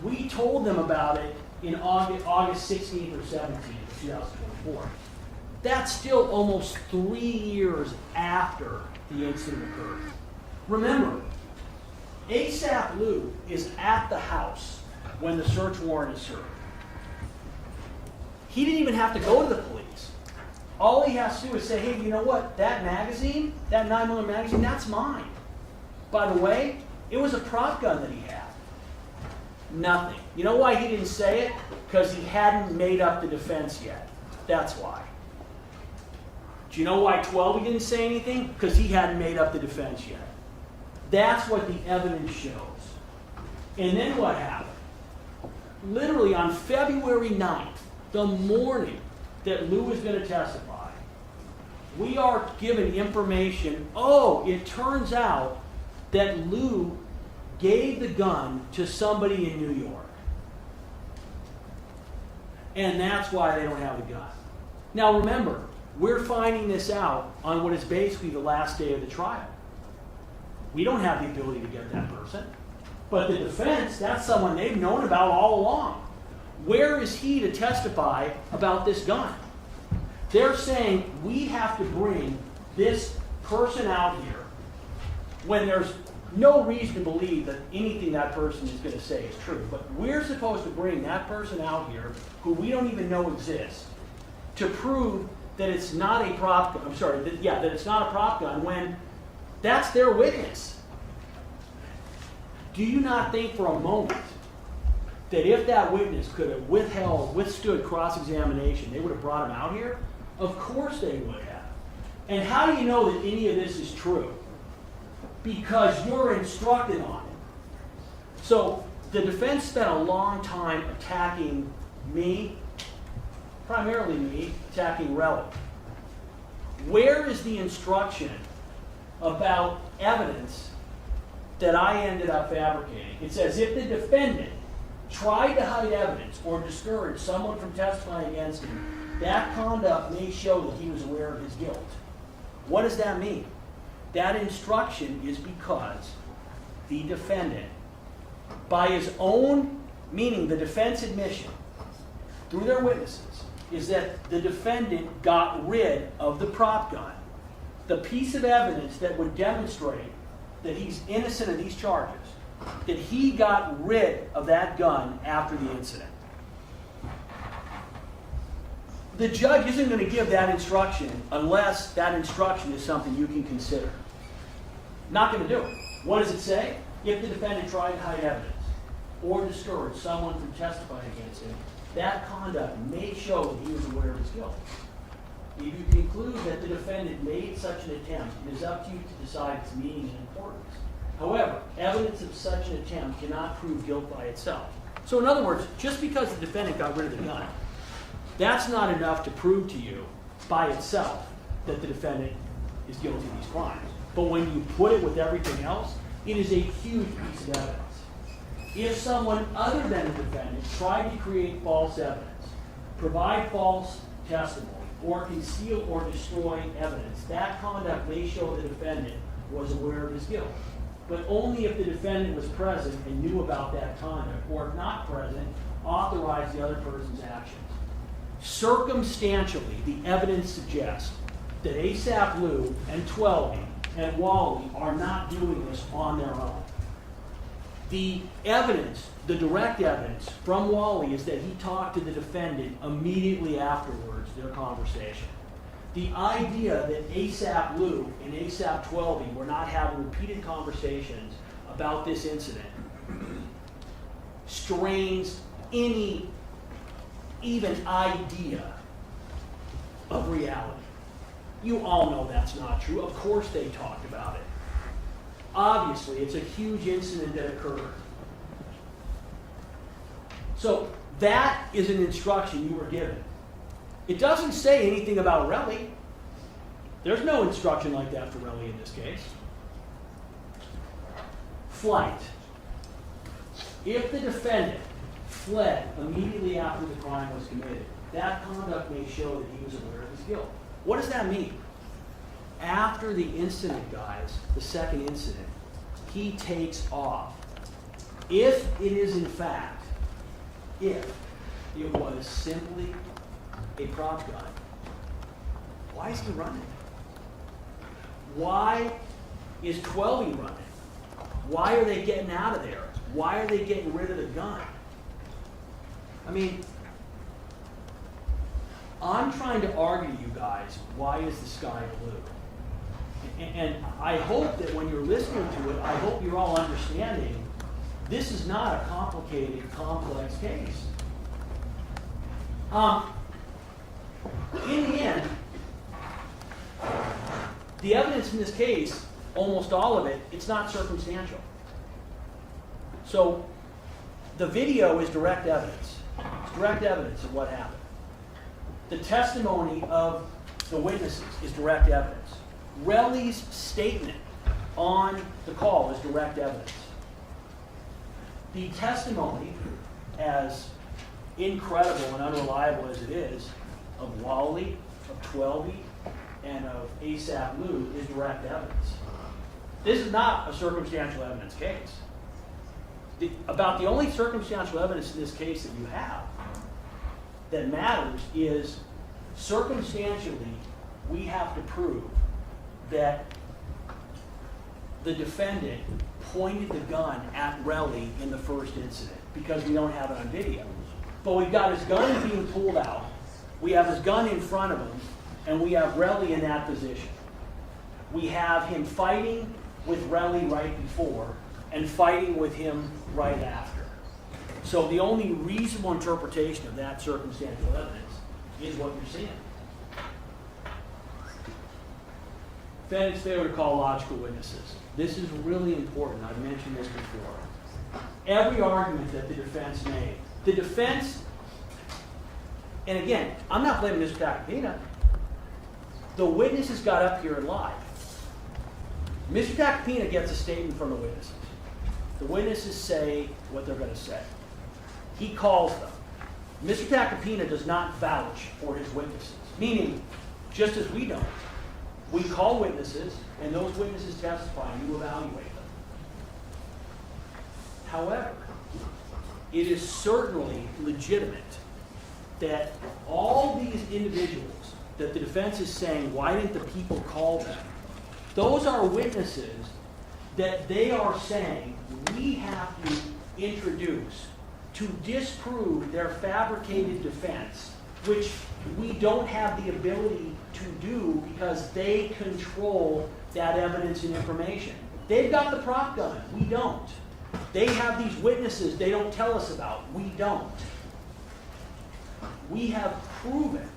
we told them about it in August 16th or 17th of 2024. That's still almost 3 years after the incident occurred. Remember, ASAP Lou is at the house when the search warrant is served. He didn't even have to go to the police. All he has to do is say, hey, you know what? That magazine, that 9mm magazine, that's mine. By the way, it was a prop gun that he had. Nothing. You know why he didn't say it? Because he hadn't made up the defense yet. That's why. Do you know why 12 didn't say anything? Because he hadn't made up the defense yet. That's what the evidence shows. And then what happened? Literally on February 9th, the morning that Lou was going to testify, we are given information. Oh, it turns out that Lou gave the gun to somebody in New York. And that's why they don't have the gun. Now remember, we're finding this out on what is basically the last day of the trial. We don't have the ability to get that person. But the defense, that's someone they've known about all along. Where is he to testify about this gun? They're saying we have to bring this person out here when there's no reason to believe that anything that person is going to say is true. But we're supposed to bring that person out here who we don't even know exists to prove that it's not a prop gun. That it's not a prop gun when that's their witness. Do you not think for a moment that if that witness could have withstood cross-examination, they would have brought him out here? Of course they would have. And how do you know that any of this is true? Because you're instructed on it. So the defense spent a long time attacking me, primarily me, attacking Relly. Where is the instruction about evidence that I ended up fabricating? It says if the defendant tried to hide evidence or discourage someone from testifying against him, that conduct may show that he was aware of his guilt. What does that mean? That instruction is because the defendant, by his own, meaning the defense admission, through their witnesses, is that the defendant got rid of the prop gun, the piece of evidence that would demonstrate that he's innocent of these charges, that he got rid of that gun after the incident. The judge isn't going to give that instruction unless that instruction is something you can consider. Not going to do it. What does it say? If the defendant tried to hide evidence or discourage someone from testifying against him, that conduct may show that he was aware of his guilt. If you conclude that the defendant made such an attempt, it is up to you to decide its meaning and importance. However, evidence of such an attempt cannot prove guilt by itself. So in other words, just because the defendant got rid of the gun, that's not enough to prove to you by itself that the defendant is guilty of these crimes. But when you put it with everything else, it is a huge piece of evidence. If someone other than the defendant tried to create false evidence, provide false testimony, or conceal or destroy evidence, that conduct may show the defendant was aware of his guilt. But only if the defendant was present and knew about that conduct, or if not present, authorized the other person's actions. Circumstantially, the evidence suggests that ASAP Lou and Twelby and Wally are not doing this on their own. The evidence, the direct evidence from Wally is that he talked to the defendant immediately afterwards, their conversation. The idea that ASAP Lou and ASAP Twelby were not having repeated conversations about this incident strains any even idea of reality. You all know that's not true. Of course they talked about it. Obviously, it's a huge incident that occurred. So that is an instruction you were given. It doesn't say anything about Relly. There's no instruction like that for Relly in this case. Flight. If the defendant fled immediately after the crime was committed, that conduct may show that he was aware of his guilt. What does that mean? After the incident, guys, the second incident, he takes off. If it is in fact, if it was simply a prop gun, why is he running? Why is Twelby running? Why are they getting out of there? Why are they getting rid of the gun? I mean, I'm trying to argue to you guys, why is the sky blue? And I hope that when you're listening to it, I hope you're all understanding this is not a complicated, complex case. In the end, the evidence in this case, almost all of it, it's not circumstantial. So the video is direct evidence. It's direct evidence of what happened. The testimony of the witnesses is direct evidence. Relly's statement on the call is direct evidence. The testimony, as incredible and unreliable as it is, of Wally, of Twelby, and of ASAP Lou is direct evidence. This is not a circumstantial evidence case. About the only circumstantial evidence in this case that you have that matters is circumstantially we have to prove that the defendant pointed the gun at Relly in the first incident because we don't have it on video. But we've got his gun being pulled out, we have his gun in front of him, and we have Relly in that position. We have him fighting with Relly right before and fighting with him right after. So the only reasonable interpretation of that circumstantial evidence is what you're seeing. Defendant's failure to call logical witnesses. This is really important. I've mentioned this before. Every argument that the defense made, the defense, and again, I'm not blaming Mr. Tacopina. The witnesses got up here and lied. Mr. Tacopina gets a statement from the witnesses. The witnesses say what they're going to say. He calls them. Mr. Tacopina does not vouch for his witnesses, meaning, just as we don't, we call witnesses, and those witnesses testify, and you evaluate them. However, it is certainly legitimate that all these individuals that the defense is saying, why didn't the people call them? Those are witnesses that they are saying we have to introduce to disprove their fabricated defense, which we don't have the ability to do because they control that evidence and information. They've got the prop gun. We don't. They have these witnesses they don't tell us about. We don't. We have proven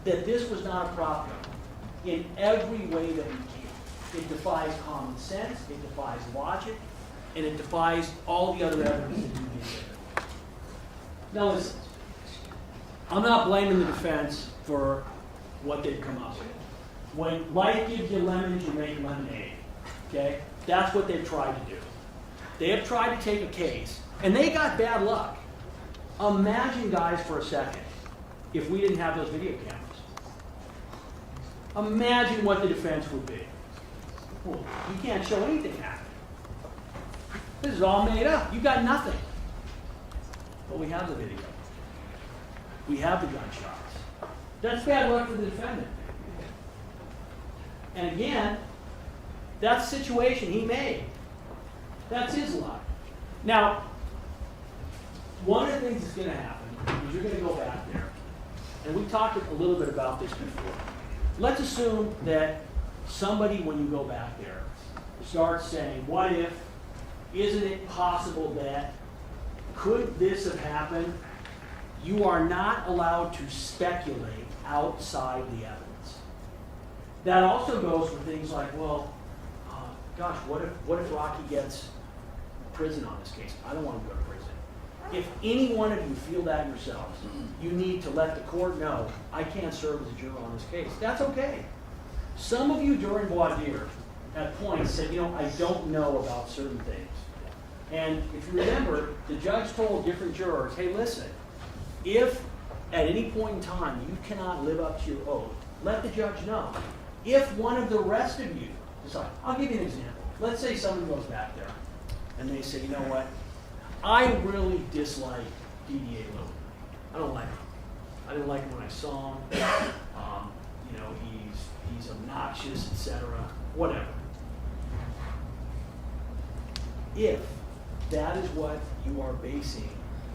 that this was not a prop gun in every way that we can. It defies common sense, it defies logic, and it defies all the other evidence that you give. Now listen, I'm not blaming the defense for what they've come up with. When life gives you lemons, you make lemonade. Okay? That's what they've tried to do. They have tried to take a case, and they got bad luck. Imagine, guys, for a second, if we didn't have those video cameras. Imagine what the defense would be. Well, you can't show anything happening. This is all made up. You got nothing. But we have the video. We have the gunshots. That's bad luck for the defendant. And again, that's the situation he made. That's his luck. Now, one of the things that's going to happen is you're going to go back there. And we talked a little bit about this before. Let's assume that somebody, when you go back there, starts saying, what if, isn't it possible that, could this have happened? You are not allowed to speculate outside the evidence. That also goes for things like, well, gosh, what if Rocky gets prison on this case? I don't want to go to prison. If any one of you feel that yourselves, you need to let the court know, I can't serve as a juror on this case. That's okay. Some of you during voir dire at points said, I don't know about certain things. And if you remember, the judge told different jurors, hey, listen, if at any point in time you cannot live up to your oath, let the judge know. If one of the rest of you decide, I'll give you an example. Let's say someone goes back there and they say, you know what, I really dislike DDA Lewin. I don't like him. I didn't like him when I saw him. He's obnoxious, etc. Whatever. If that is what you are basing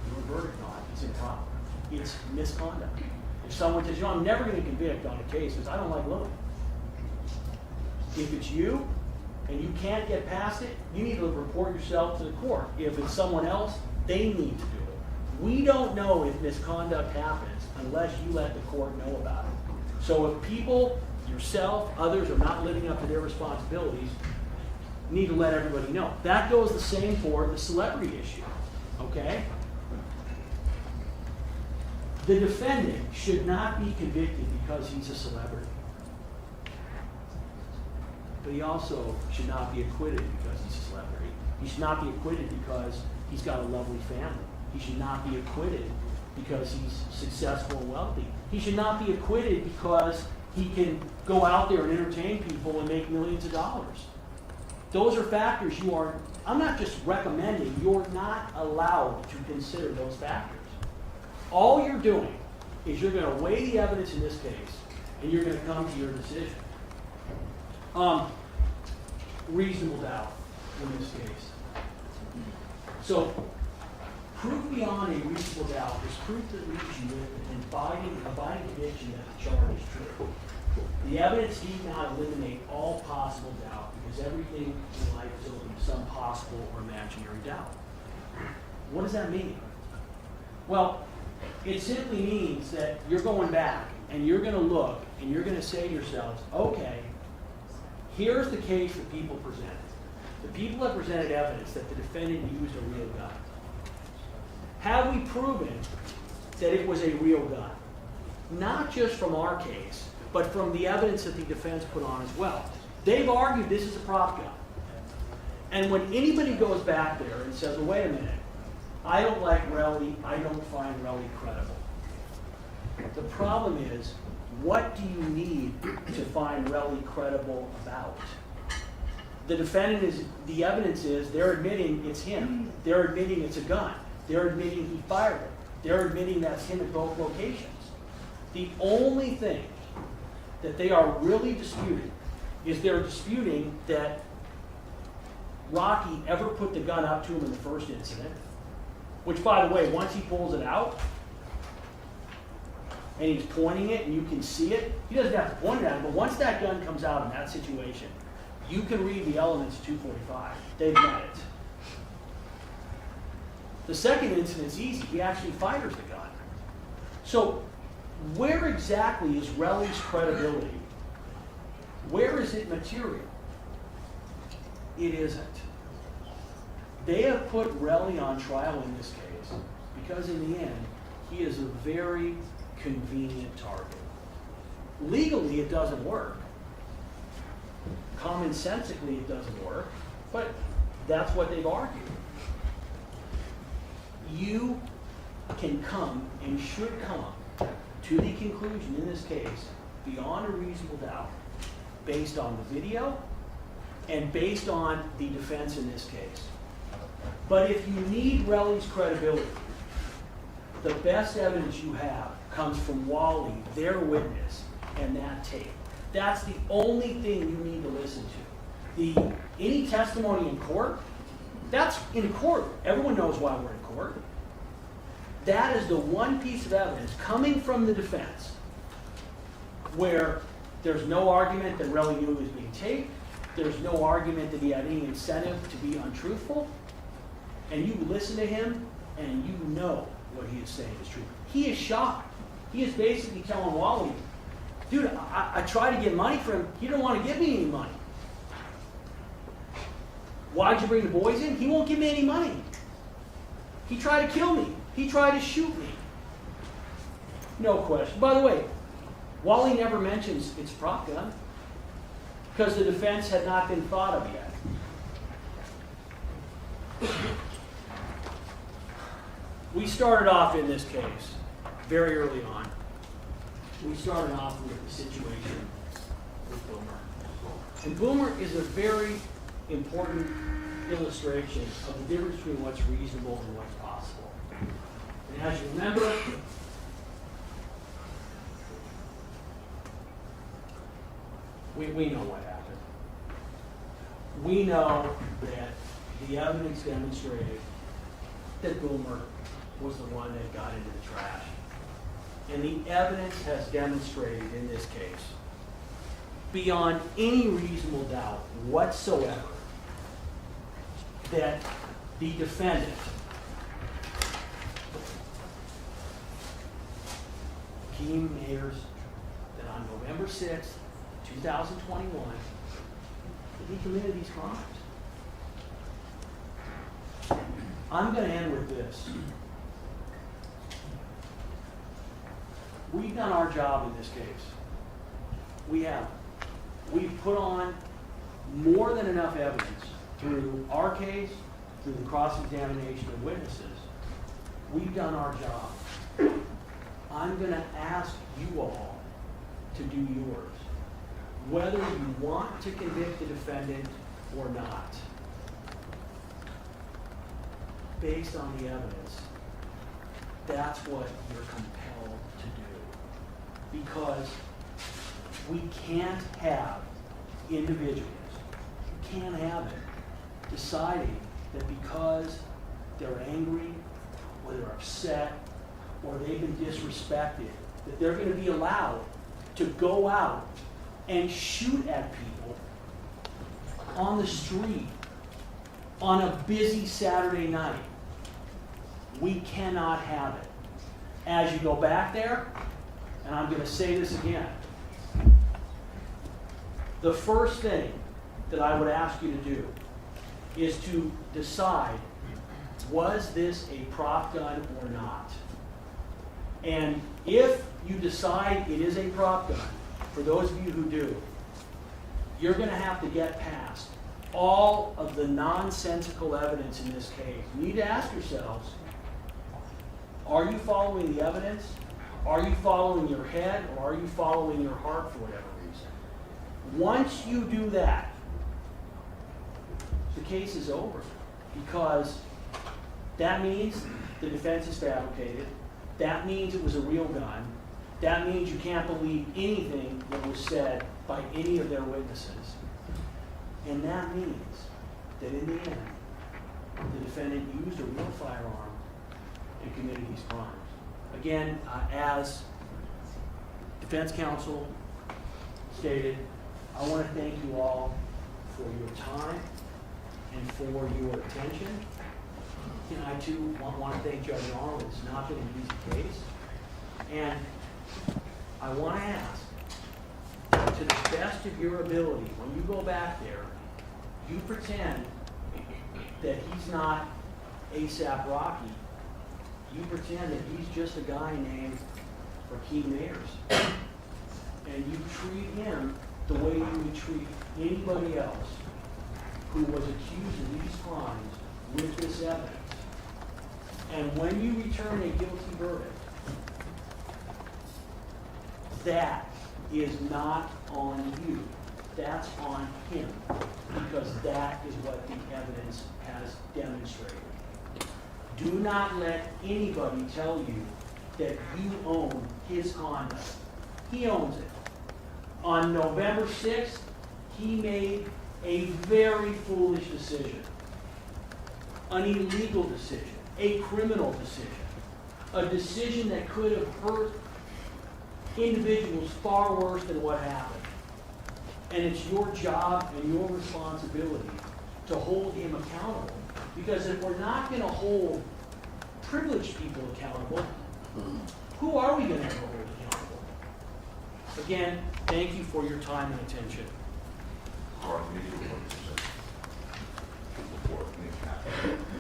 your verdict on, it's improper. It's misconduct. If someone says, I'm never going to convict on a case because I don't like Lewin. If it's you and you can't get past it, you need to report yourself to the court. If it's someone else, they need to do it. We don't know if misconduct happens unless you let the court know about it. So if people, yourself, others are not living up to their responsibilities, you need to let everybody know. That goes the same for the celebrity issue. Okay? The defendant should not be convicted because he's a celebrity. But he also should not be acquitted because he's a celebrity. He should not be acquitted because he's got a lovely family. He should not be acquitted because he's successful and wealthy. He should not be acquitted because He can go out there and entertain people and make millions of dollars. Those are factors I'm not just recommending, you're not allowed to consider those factors. All you're doing is you're going to weigh the evidence in this case, and you're going to come to your decision. Reasonable doubt in this case. So, proof beyond a reasonable doubt is proof that leaves you with an abiding conviction that the charge is true. The evidence need not eliminate all possible doubt, because everything in life is open to some possible or imaginary doubt. What does that mean? Well, it simply means that you're going back and you're going to look and you're going to say to yourselves, okay, here's the case that people presented. The people have presented evidence that the defendant used a real gun. Have we proven that it was a real gun? Not just from our case, but from the evidence that the defense put on as well. They've argued this is a prop gun. And when anybody goes back there and says, well, wait a minute, I don't like Relly, I don't find Relly credible. The problem is, what do you need to find Relly credible about? The the evidence is they're admitting it's him. They're admitting it's a gun. They're admitting he fired it. They're admitting that's him at both locations. The only thing that they are really disputing is they're disputing that Rocky ever put the gun up to him in the first incident, which, by the way, once he pulls it out and he's pointing it and you can see it, he doesn't have to point it at him, but once that gun comes out in that situation, you can read the elements of 245. They've met it. The second incident's easy. He actually fires the gun. So where exactly is Relly's credibility? Where is it material? It isn't. They have put Relly on trial in this case because in the end, he is a very convenient target. Legally, it doesn't work. Commonsensically, it doesn't work, but that's what they've argued. You can come and should come to the conclusion in this case, beyond a reasonable doubt, based on the video and based on the defense in this case. But if you need Relly's credibility, the best evidence you have comes from Wally, their witness, and that tape. That's the only thing you need to listen to. Any testimony in court, that's in court. Everyone knows why we're in court. That is the one piece of evidence coming from the defense where there's no argument that Relly knew he was being taped. There's no argument that he had any incentive to be untruthful. And you listen to him and you know what he is saying is true. He is shocked. He is basically telling Wally, dude, I tried to get money from him. He didn't want to give me any money. Why'd you bring the boys in? He won't give me any money. He tried to kill me. He tried to shoot me. No question. By the way, Wally never mentions it's a prop gun because the defense had not been thought of yet. We started off in this case very early on. We started off with the situation with Boomer. And Boomer is a very important illustration of the difference between what's reasonable and what's possible. And as you remember, we know what happened. We know that the evidence demonstrated that Boomer was the one that got into the trash. And the evidence has demonstrated in this case, beyond any reasonable doubt whatsoever, that the defendant, Rakim Mayers, that on November 6th, 2021, that he committed these crimes. I'm going to end with this. We've done our job in this case. We have. We've put on more than enough evidence through our case, through the cross-examination of witnesses. We've done our job. I'm going to ask you all to do yours, whether you want to convict the defendant or not, based on the evidence. That's what you're compelled to do. Because we can't have individuals, you can't have it, deciding that because they're angry, or they're upset, or they've been disrespected, that they're going to be allowed to go out and shoot at people on the street on a busy Saturday night. We cannot have it. As you go back there, and I'm going to say this again, the first thing that I would ask you to do is to decide, was this a prop gun or not? And if you decide it is a prop gun, for those of you who do, you're going to have to get past all of the nonsensical evidence in this case. You need to ask yourselves, are you following the evidence? Are you following your head, or are you following your heart for whatever reason? Once you do that, the case is over, because that means the defense is fabricated. That means it was a real gun. That means you can't believe anything that was said by any of their witnesses. And that means that in the end, the defendant used a real firearm and committed these crimes. Again, as defense counsel stated, I want to thank you all for your time and for your attention. And I too want to thank Judge Arnold. It's not been an easy case. And I want to ask, to the best of your ability, when you go back there, you pretend that he's not ASAP Rocky. You pretend that he's just a guy named Rakim Mayers. And you treat him the way you would treat anybody else who was accused of these crimes with this evidence. And when you return a guilty verdict, that is not on you. That's on him, because that is what the evidence has demonstrated. Do not let anybody tell you that you own his conduct. He owns it. On November 6th, he made a very foolish decision, an illegal decision, a criminal decision, a decision that could have hurt individuals far worse than what happened. And it's your job and your responsibility to hold him accountable. Because if we're not going to hold privileged people accountable, who are we going to ever hold accountable? Again, thank you for your time and attention. All right, we need to